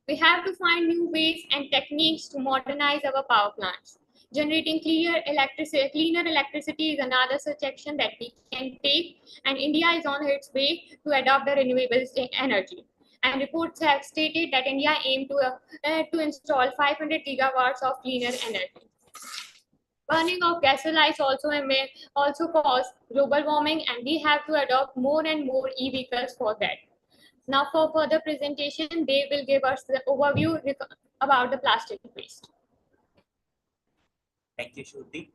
We have to find new ways and techniques to modernize our power plants. Generating cleaner electricity is another such action that we can take, and India is on its way to adopt the renewable energy. And reports have stated that India aims to install 500 gigawatts of cleaner energy. Burning of gasolites also cause global warming, and we have to adopt more and more e-vehicles for that. Now, for further presentation, they will give us the overview about the plastic waste. Thank you, Shruti.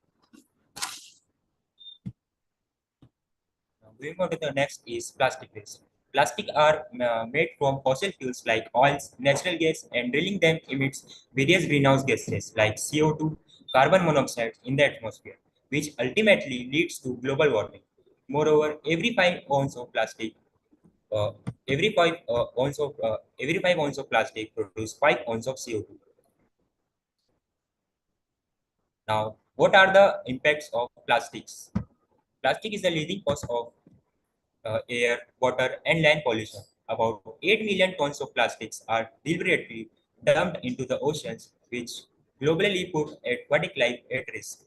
Now, moving on to the next is plastic waste. Plastic are made from fossil fuels like oils, natural gas, and drilling them emits various greenhouse gases like CO2, carbon monoxide in the atmosphere, which ultimately leads to global warming. Moreover, every 5 ounces of plastic every 5 ounces of plastic produce 5 ounces of CO2. Now, what are the impacts of plastics? Plastic is the leading cause of air, water, and land pollution. About 8 million tons of plastics are deliberately dumped into the oceans, which globally put aquatic life at risk.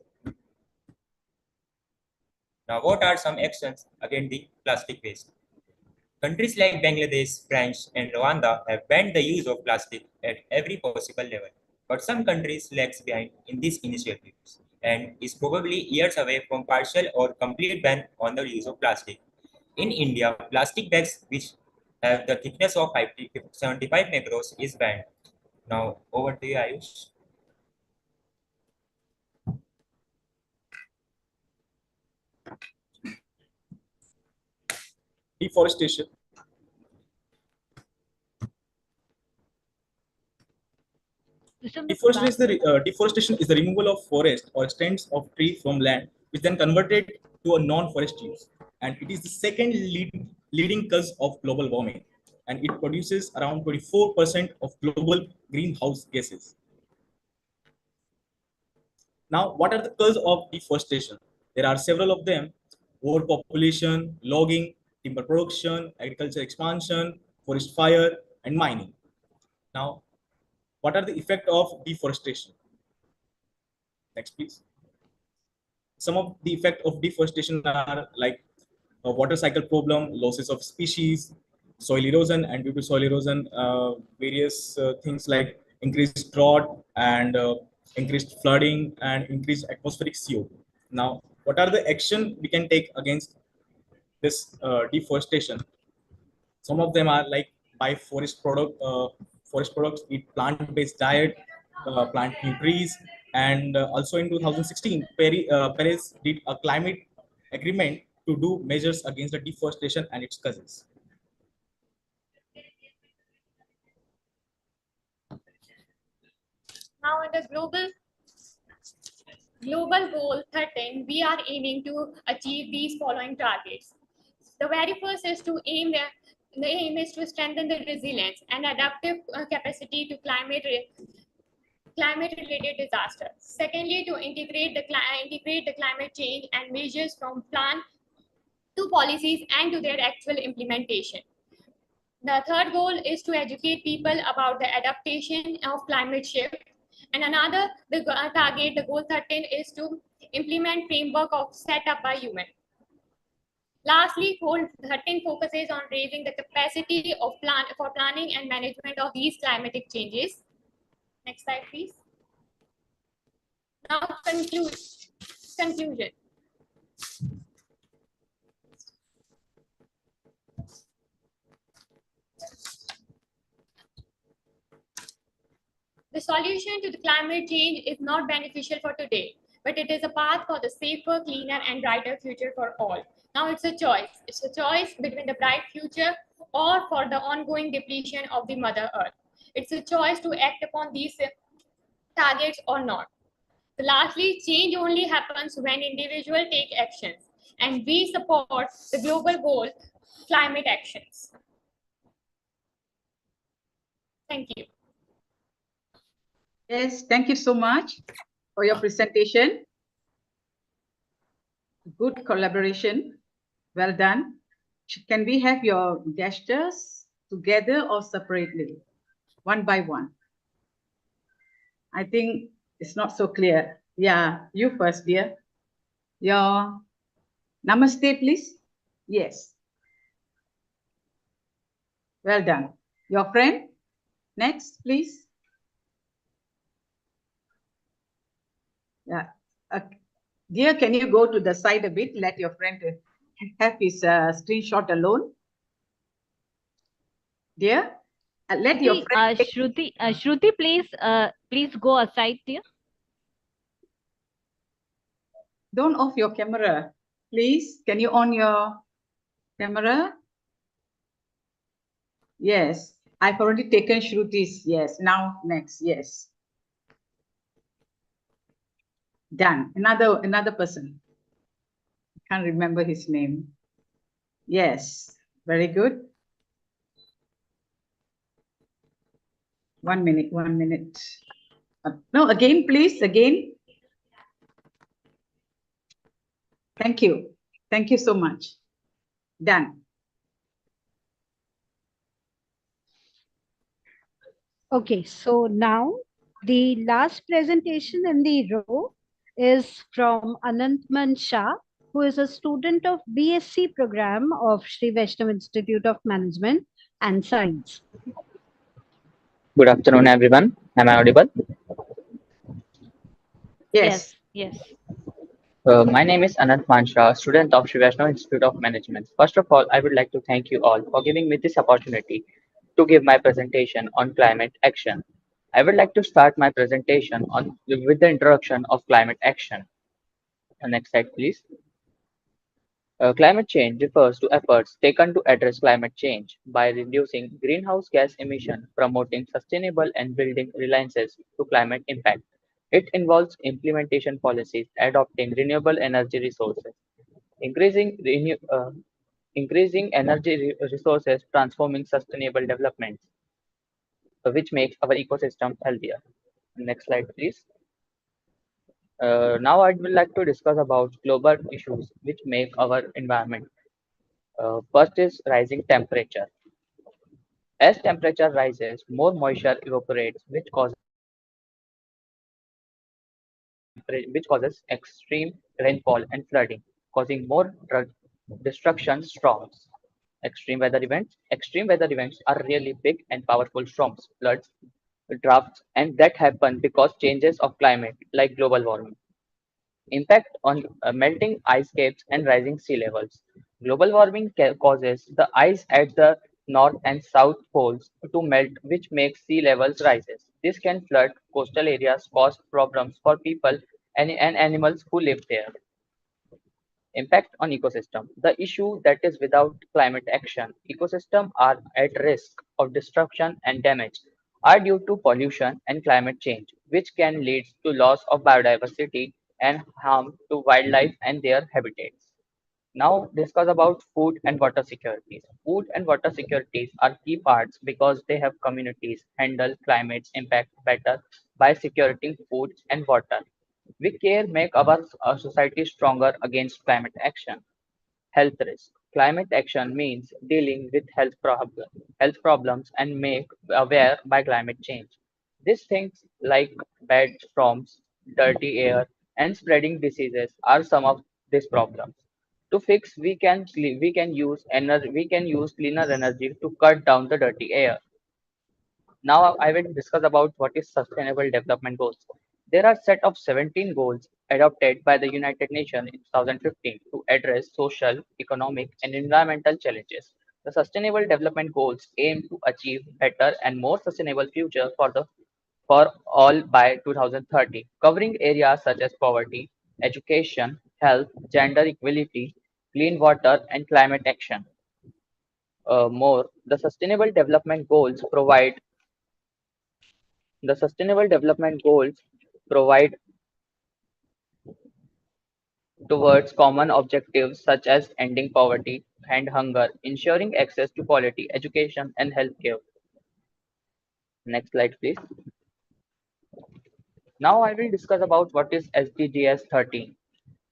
Now, what are some actions against the plastic waste? Countries like Bangladesh, France, and Rwanda have banned the use of plastic at every possible level. But some countries lags behind in these initiatives and is probably years away from partial or complete ban on the use of plastic. In India, plastic bags which have the thickness of 75 microns is banned. Now over to you, Ayush. Deforestation. Deforestation is the removal of forest or stands of tree from land, which then converted to a non-forest use. And it is the second leading cause of global warming. And it produces around 24% of global greenhouse gases. Now, what are the causes of deforestation? There are several of them: overpopulation, logging, timber production, agriculture expansion, forest fire, and mining. Now, what are the effects of deforestation? Next, please. Some of the effects of deforestation are like a water cycle problem, losses of species, soil erosion, and due to soil erosion, various things like increased drought and increased flooding and increased atmospheric CO2. Now, what are the action we can take against this deforestation? Some of them are like buy forest products, eat plant-based diet, plant new trees, and also in 2016, Paris did a climate agreement to do measures against the deforestation and its causes. Now, under Global Goal 13, we are aiming to achieve these following targets. The very first is to the aim is to strengthen the resilience and adaptive capacity to climate-related disasters. Secondly, to integrate the climate change and measures from plan to policies and to their actual implementation. The third goal is to educate people about the adaptation of climate shift. And another target, the goal 13, is to implement framework of set up by human. Lastly, goal 13 focuses on raising the capacity of for planning and management of these climatic changes. Next slide, please. Now, conclusion. The solution to the climate change is not beneficial for today, but it is a path for the safer, cleaner, and brighter future for all. Now it's a choice. It's a choice between the bright future or for the ongoing depletion of the Mother Earth. It's a choice to act upon these targets or not. So lastly, change only happens when individuals take actions, and we support the global goal, climate actions. Thank you. Yes, thank you so much for your presentation. Good collaboration. Well done. Can we have your gestures together or separately? One by one. I think it's not so clear. Yeah, you first, dear. Your namaste, please. Yes. Well done. Your friend? Next, please. Yeah. Dear, can you go to the side a bit? Let your friend have his screenshot alone. Dear, let your friend. Shruti, please go aside, dear. Don't off your camera, please. Can you on your camera? Yes, I've already taken Shruti's. Yes, now next. Yes. Done. Another person. I can't remember his name. Yes, very good. 1 minute, 1 minute. No, again, please, again. Thank you. Thank you so much. Done. Okay, so now the last presentation in the row is from Anantman Shah, who is a student of BSc program of Shri Vaishnav Institute of Management and Science. Good afternoon, everyone. Am I audible? Yes. Yes. My name is Anant Mansha, student of Shri Vaishnav Institute of Management. First of all, I would like to thank you all for giving me this opportunity to give my presentation on climate action. I would like to start my presentation with the introduction of climate action. Next slide, please. Climate change refers to efforts taken to address climate change by reducing greenhouse gas emission, promoting sustainable and building reliances to climate impact. It involves implementation policies, adopting renewable energy resources, increasing increasing energy resources, transforming sustainable development, which makes our ecosystem healthier. Next slide, please. Now I would like to discuss about global issues which make our environment. First is rising temperature. As temperature rises, more moisture evaporates, which causes extreme rainfall and flooding, causing more destruction storms. Extreme weather events. Extreme weather events are really big and powerful storms, floods, droughts, and that happen because changes of climate like global warming. Impact on melting ice caps and rising sea levels. Global warming causes the ice at the north and south poles to melt, which makes sea levels rises. This can flood coastal areas, cause problems for people and animals who live there. Impact on ecosystem. The issue that is without climate action, ecosystem are at risk of destruction and damage are due to pollution and climate change, which can lead to loss of biodiversity and harm to wildlife and their habitats. Now discuss about food and water securities. Food and water securities are key parts because they help communities handle climate's impact better by securing food and water. We care make our society stronger against climate action. Health risk. Climate action means dealing with health problems and make aware by climate change. These things like bad storms, dirty air, and spreading diseases are some of these problems. To fix, we can use cleaner energy to cut down the dirty air. Now I will discuss about what is Sustainable Development Goals. There are set of 17 goals adopted by the United Nations in 2015 to address social, economic, and environmental challenges. The Sustainable Development Goals aim to achieve better and more sustainable future for all by 2030, covering areas such as poverty, education, health, gender equality, clean water, and climate action. More, the Sustainable Development Goals provide towards common objectives such as ending poverty and hunger, ensuring access to quality education and healthcare. Next slide, please. Now I will discuss about what is SDGs 13.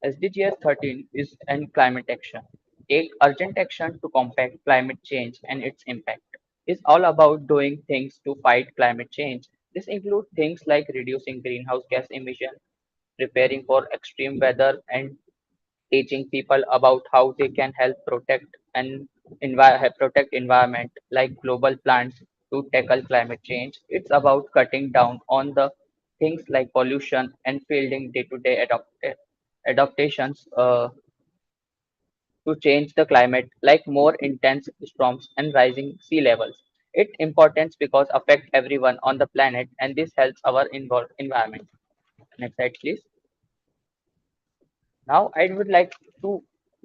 SDGs 13 is in climate action. Take urgent action to combat climate change and its impact. It's all about doing things to fight climate change. This includes things like reducing greenhouse gas emission, preparing for extreme weather, and teaching people about how they can help protect and protect environment like global plans to tackle climate change. It's about cutting down on the things like pollution and fielding day-to-day adaptations to change the climate like more intense storms and rising sea levels. It importance because affect everyone on the planet and this helps our environment. Next slide, please. Now, I would like to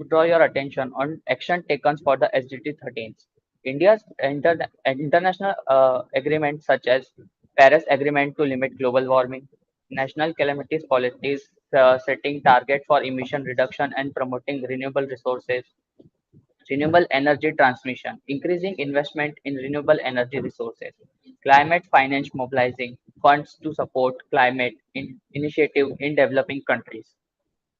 draw your attention on action taken for the SDG 13. India's international agreements such as Paris Agreement to limit global warming, national calamities policies setting target for emission reduction and promoting renewable resources, renewable energy transmission, increasing investment in renewable energy resources, climate finance mobilizing funds to support climate initiative in developing countries.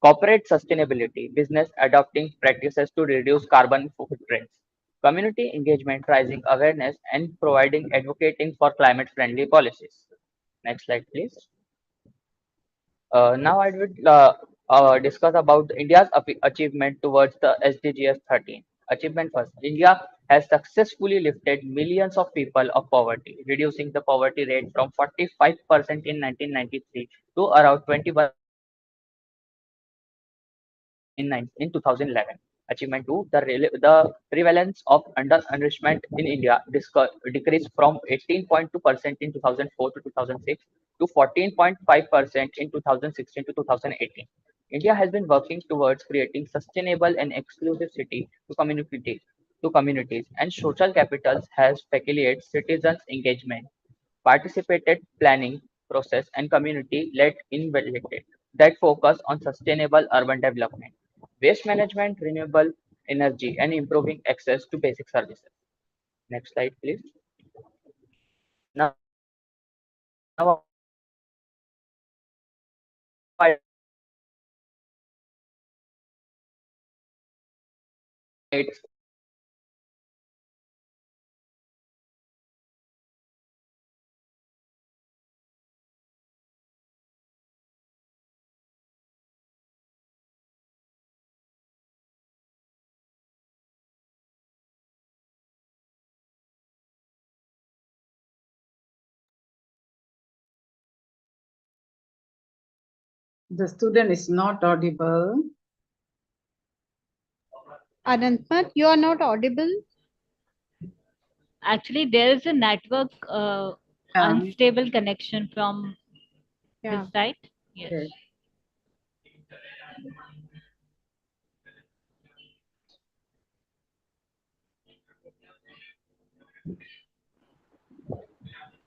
Corporate sustainability, business adopting practices to reduce carbon footprints. Community engagement, raising awareness and providing advocating for climate friendly policies. Next slide, please. Now I would discuss about India's achievement towards the SDGs 13. Achievement first. India has successfully lifted millions of people of poverty, reducing the poverty rate from 45% in 1993 to around 21% in 2011. Achievement 2, the prevalence of undernourishment in India decreased from 18.2% in 2004 to 2006 to 14.5% in 2016 to 2018. India has been working towards creating sustainable and exclusive city to communities, and social capitals has facilitated citizens' engagement, participated planning process, and community-led initiatives that focus on sustainable urban development, waste management, renewable energy, and improving access to basic services. Next slide, please. Now, it's The student is not audible. Anantmat, you are not audible. Actually, there is a network unstable connection from his side. Yes.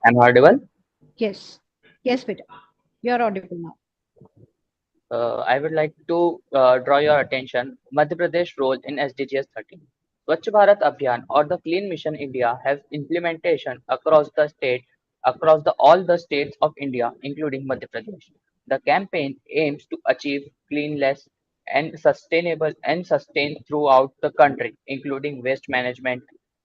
am I audible? Yes. Yes, beta. You are audible now. I would like to draw your attention Madhya Pradesh role in SDGs 13. Swachh Bharat Abhiyan or the Clean Mission India has implementation across all the states of India, including Madhya Pradesh. The campaign aims to achieve cleanliness and sustained throughout the country, including waste management,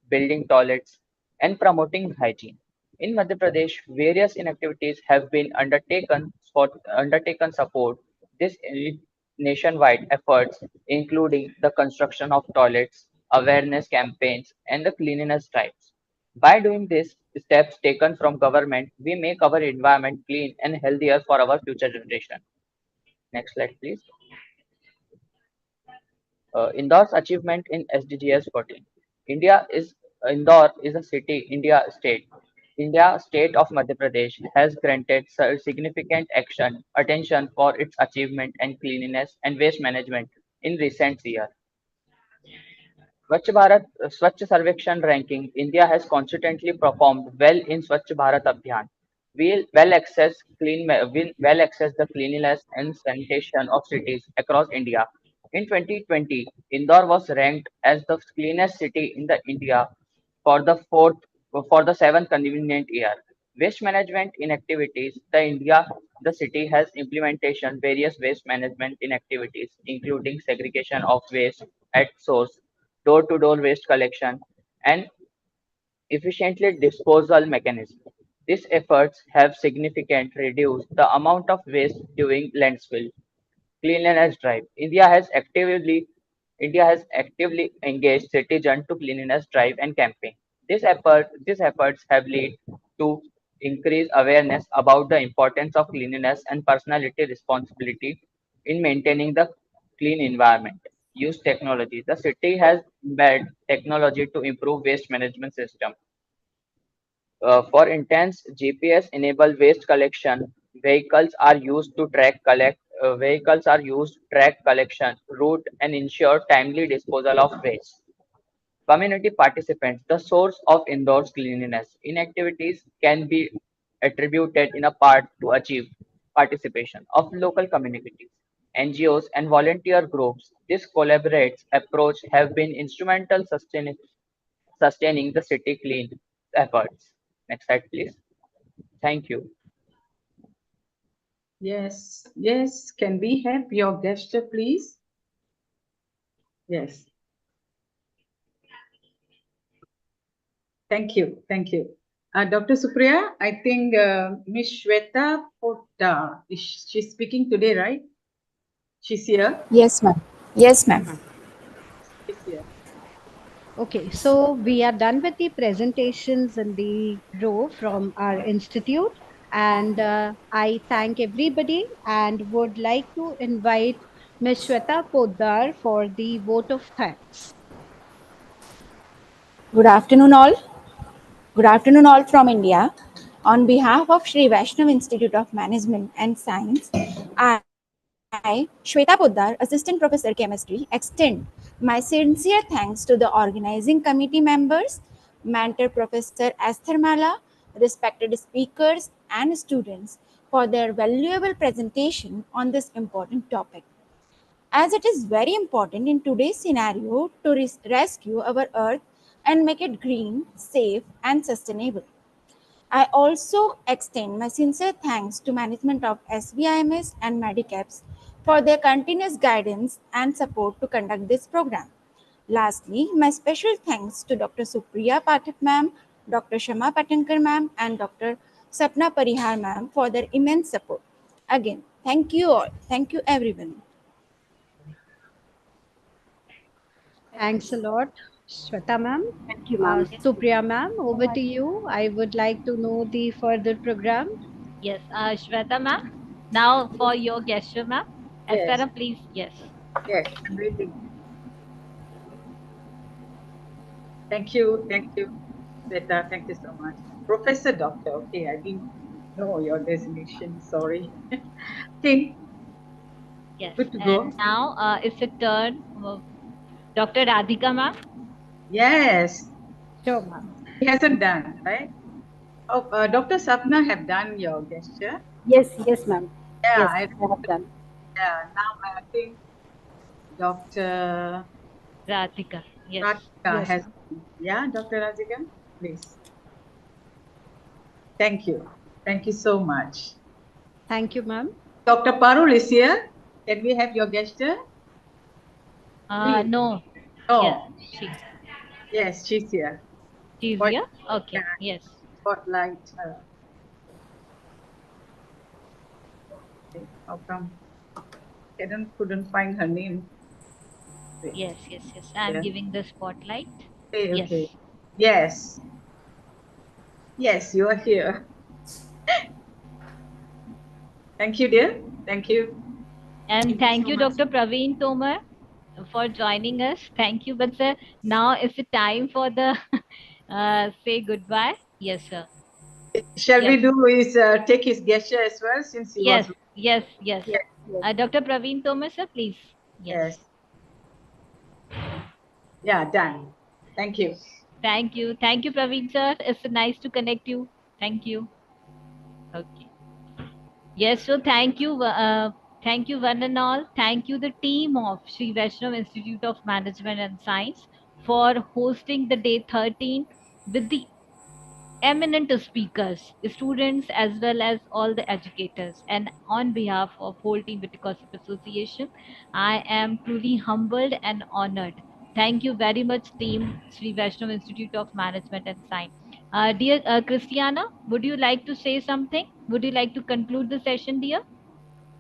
building toilets, and promoting hygiene. In Madhya Pradesh, various inactivities have been undertaken support this nationwide efforts, including the construction of toilets, awareness campaigns, and the cleanliness drives. By doing this, steps taken from government, we make our environment clean and healthier for our future generation. Next slide, please. Indore's achievement in SDGs 14. Indore is a city, India state of Madhya Pradesh has granted significant attention for its achievement and cleanliness and waste management in recent years. Swachh Sarvekshan ranking, India has consistently performed well in Swachh Bharat Abhiyan. We well access the cleanliness and sanitation of cities across India. In 2020, Indore was ranked as the cleanest city in the India for the seventh convenient year. Waste management inactivities. The city has implementation various waste management inactivities, including segregation of waste at source, door-to-door waste collection, and efficiently disposal mechanism. These efforts have significantly reduced the amount of waste during landfill. Cleanliness drive. India has actively engaged citizens to cleanliness drive and campaign. These efforts have led to increased awareness about the importance of cleanliness and personality responsibility in maintaining the clean environment. Use technology. The city has embedded technology to improve waste management system. For intense GPS-enabled waste collection, vehicles are used to track collection route and ensure timely disposal of waste. Community participants, the source of Indore's cleanliness. Inactivities can be attributed in a part to achieve participation of local communities, NGOs, and volunteer groups. This collaborates approach have been instrumental sustaining the city clean efforts. Next slide, please. Thank you. Yes, yes. Can we have your gesture, please? Yes. Thank you. Thank you. Dr. Supriya, I think Ms. Shweta Poddar, she's speaking today, right? She's here? Yes, ma'am. Yes, ma'am. She's here. Okay, so we are done with the presentations in the row from our institute, and I thank everybody and would like to invite Ms. Shweta Poddar for the vote of thanks. Good afternoon, all. Good afternoon, all from India. On behalf of Shri Vaishnav Institute of Management and Science, I, Shweta Poddar, Assistant Professor Chemistry, extend my sincere thanks to the organizing committee members, mentor Professor Esther Mala, respected speakers, and students for their valuable presentation on this important topic. As it is very important in today's scenario to rescue our earth and make it green, safe, and sustainable. I also extend my sincere thanks to management of SVIMS and Medicaps for their continuous guidance and support to conduct this program. Lastly, my special thanks to Dr. Supriya Pathak ma'am, Dr. Shama Patankar ma'am, and Dr. Sapna Parihar ma'am for their immense support. Again, thank you all. Thank you everyone. Thanks a lot, Shweta ma'am. Thank you, ma'am. Supriya ma'am, over to you. I would like to know the further program. Yes, Shweta ma'am. Now for your gesture, ma'am. Yes. Esther, please. Yes. Yes, I'm waiting. Thank you, Beta. Thank you so much. Professor Doctor, okay, I didn't know your designation, sorry. Okay. Yes. Good to go. And now it's a turn of Dr. Radhika ma'am. Yes. Sure, ma'am. He hasn't done, right? Oh, Dr. Sapna have done your gesture. Yes, ma'am. Yeah, Yes, I have done. Yeah, now I think Dr. Radhika. Yes. Radhika has. Yeah, Dr. Radhika, please. Thank you. Thank you so much. Thank you, ma'am. Dr. Parul is here. Can we have your gesture? No. Oh. Yes, Yes, she's here. she's What- here? Okay. Yeah. Yes. Spotlight her. Okay, how come? Couldn't find her name. Wait. Yes. I'm Yeah. giving the spotlight. Okay, Yes. okay. Yes. Yes, you are here. Thank you, dear. Thank you. And thank you, Dr. Praveen Tomar, for joining us. Thank you. But sir, now is the time for the say goodbye. Yes, sir. Shall we Yes. do is take his gesture as well, since he Yes. was. Yes. Yes. Dr. Praveen Tomar, sir, please. Yes. Yeah, done. Thank you. Thank you, Praveen sir. It's nice to connect you. Thank you. Okay. Yes, so thank you one and all. Thank you the team of Shri Vaishnav Institute of Management and Science for hosting the day 13 with the eminent speakers, students, as well as all the educators. And on behalf of whole team Wittygossip Association, I am truly humbled and honored. Thank you very much, team Sri Vaishnav Institute of Management and Science. Dear Christiana, would you like to say something? Would you like to conclude the session, dear?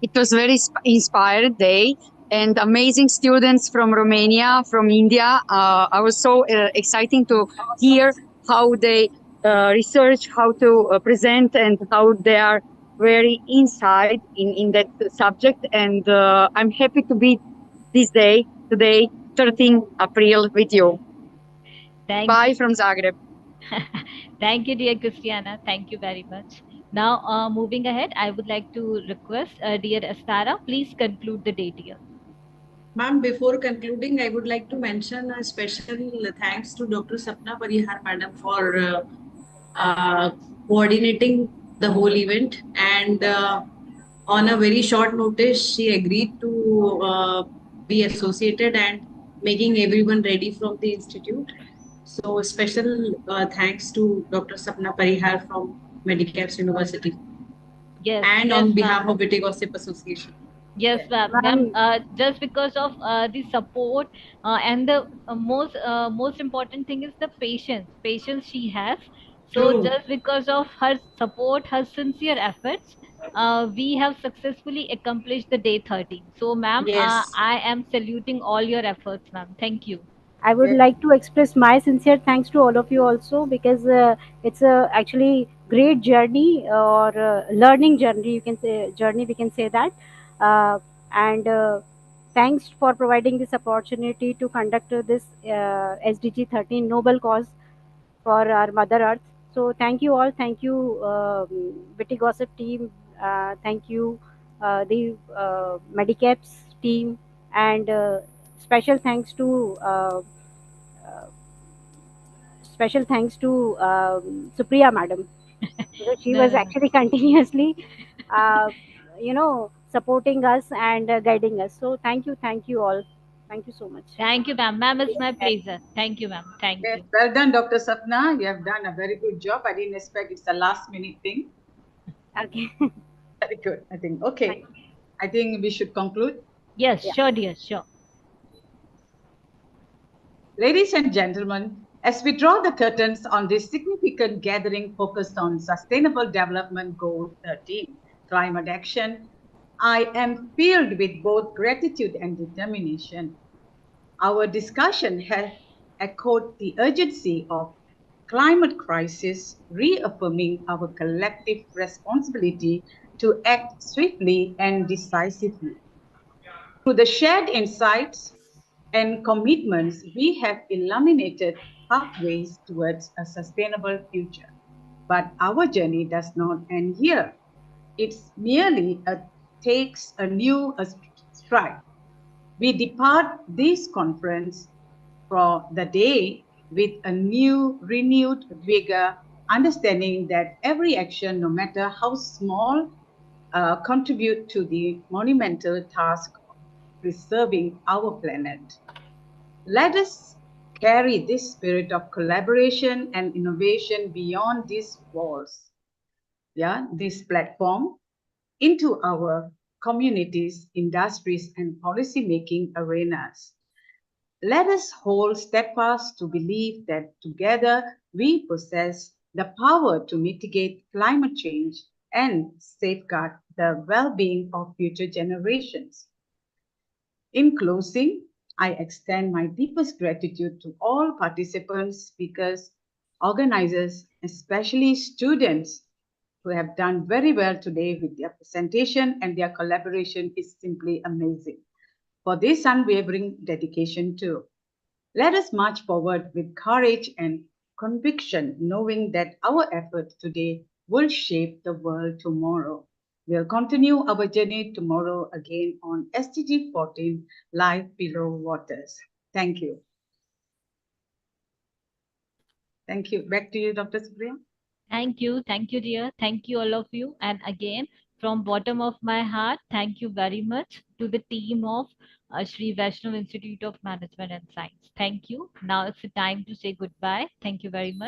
It was very inspired day and amazing students from Romania, from India. I was so exciting to hear how they research, how to present, and how they are very inside in that subject. And I'm happy to be this day, today, 13 April, with you. Bye from Zagreb. Thank you, dear Christiana. Thank you very much. Now, moving ahead, I would like to request dear Astara, please conclude the day, dear. Ma'am, before concluding, I would like to mention a special thanks to Dr. Sapna Parihar Madam for coordinating the whole event. And on a very short notice, she agreed to be associated and making everyone ready from the institute. So special thanks to Dr. Sapna Parihar from Medicaps University. Yes. And yes, on behalf ma'am. of Wittygossip Association. Yes, ma'am. Just because of the support and the most important thing is the patience she has. So True. just because of her support, her sincere efforts, we have successfully accomplished the day 13. So, ma'am, Yes. I am saluting all your efforts, ma'am. Thank you. I would like to express my sincere thanks to all of you also, because it's a actually great journey or learning journey. You can say journey. We can say that, and thanks for providing this opportunity to conduct this SDG 13 noble cause for our Mother Earth. So thank you all. Thank you, Witty Gossip team. Thank you, the Medicaps team, and special thanks to Supriya madam. So she was actually continuously, uh, supporting us and guiding us. So thank you all. Thank you so much. Thank you, ma'am. Ma'am, it's my pleasure. Thank you, ma'am. Thank Yes, you. well done, Dr. Sapna. You have done a very good job. I didn't expect it's a last minute thing. Okay. Very good, I think. Okay. I think we should conclude. Yes, sure, dear, sure. Ladies and gentlemen, as we draw the curtains on this significant gathering focused on Sustainable Development Goal 13, climate action, I am filled with both gratitude and determination. Our discussion has echoed the urgency of climate crisis, reaffirming our collective responsibility to act swiftly and decisively. Through the shared insights and commitments, we have illuminated pathways towards a sustainable future. But our journey does not end here. It's merely takes a new stride. We depart this conference for the day with a new, renewed vigor, understanding that every action, no matter how small, contribute to the monumental task of preserving our planet. Let us carry this spirit of collaboration and innovation beyond these walls, this platform, into our communities, industries, and policy-making arenas. Let us hold steadfast to believe that together we possess the power to mitigate climate change and safeguard the well-being of future generations. In closing, I extend my deepest gratitude to all participants, speakers, organizers, especially students who have done very well today with their presentation, and their collaboration is simply amazing. For this unwavering dedication too. Let us march forward with courage and conviction, knowing that our efforts today will shape the world tomorrow. We'll continue our journey tomorrow again on SDG 14, Life Below Waters. Thank you. Thank you. Back to you, Dr. Supriya. Thank you, dear. Thank you, all of you. And again, from bottom of my heart, thank you very much to the team of Shri Vaishnav Institute of Management and Science. Thank you. Now it's the time to say goodbye. Thank you very much.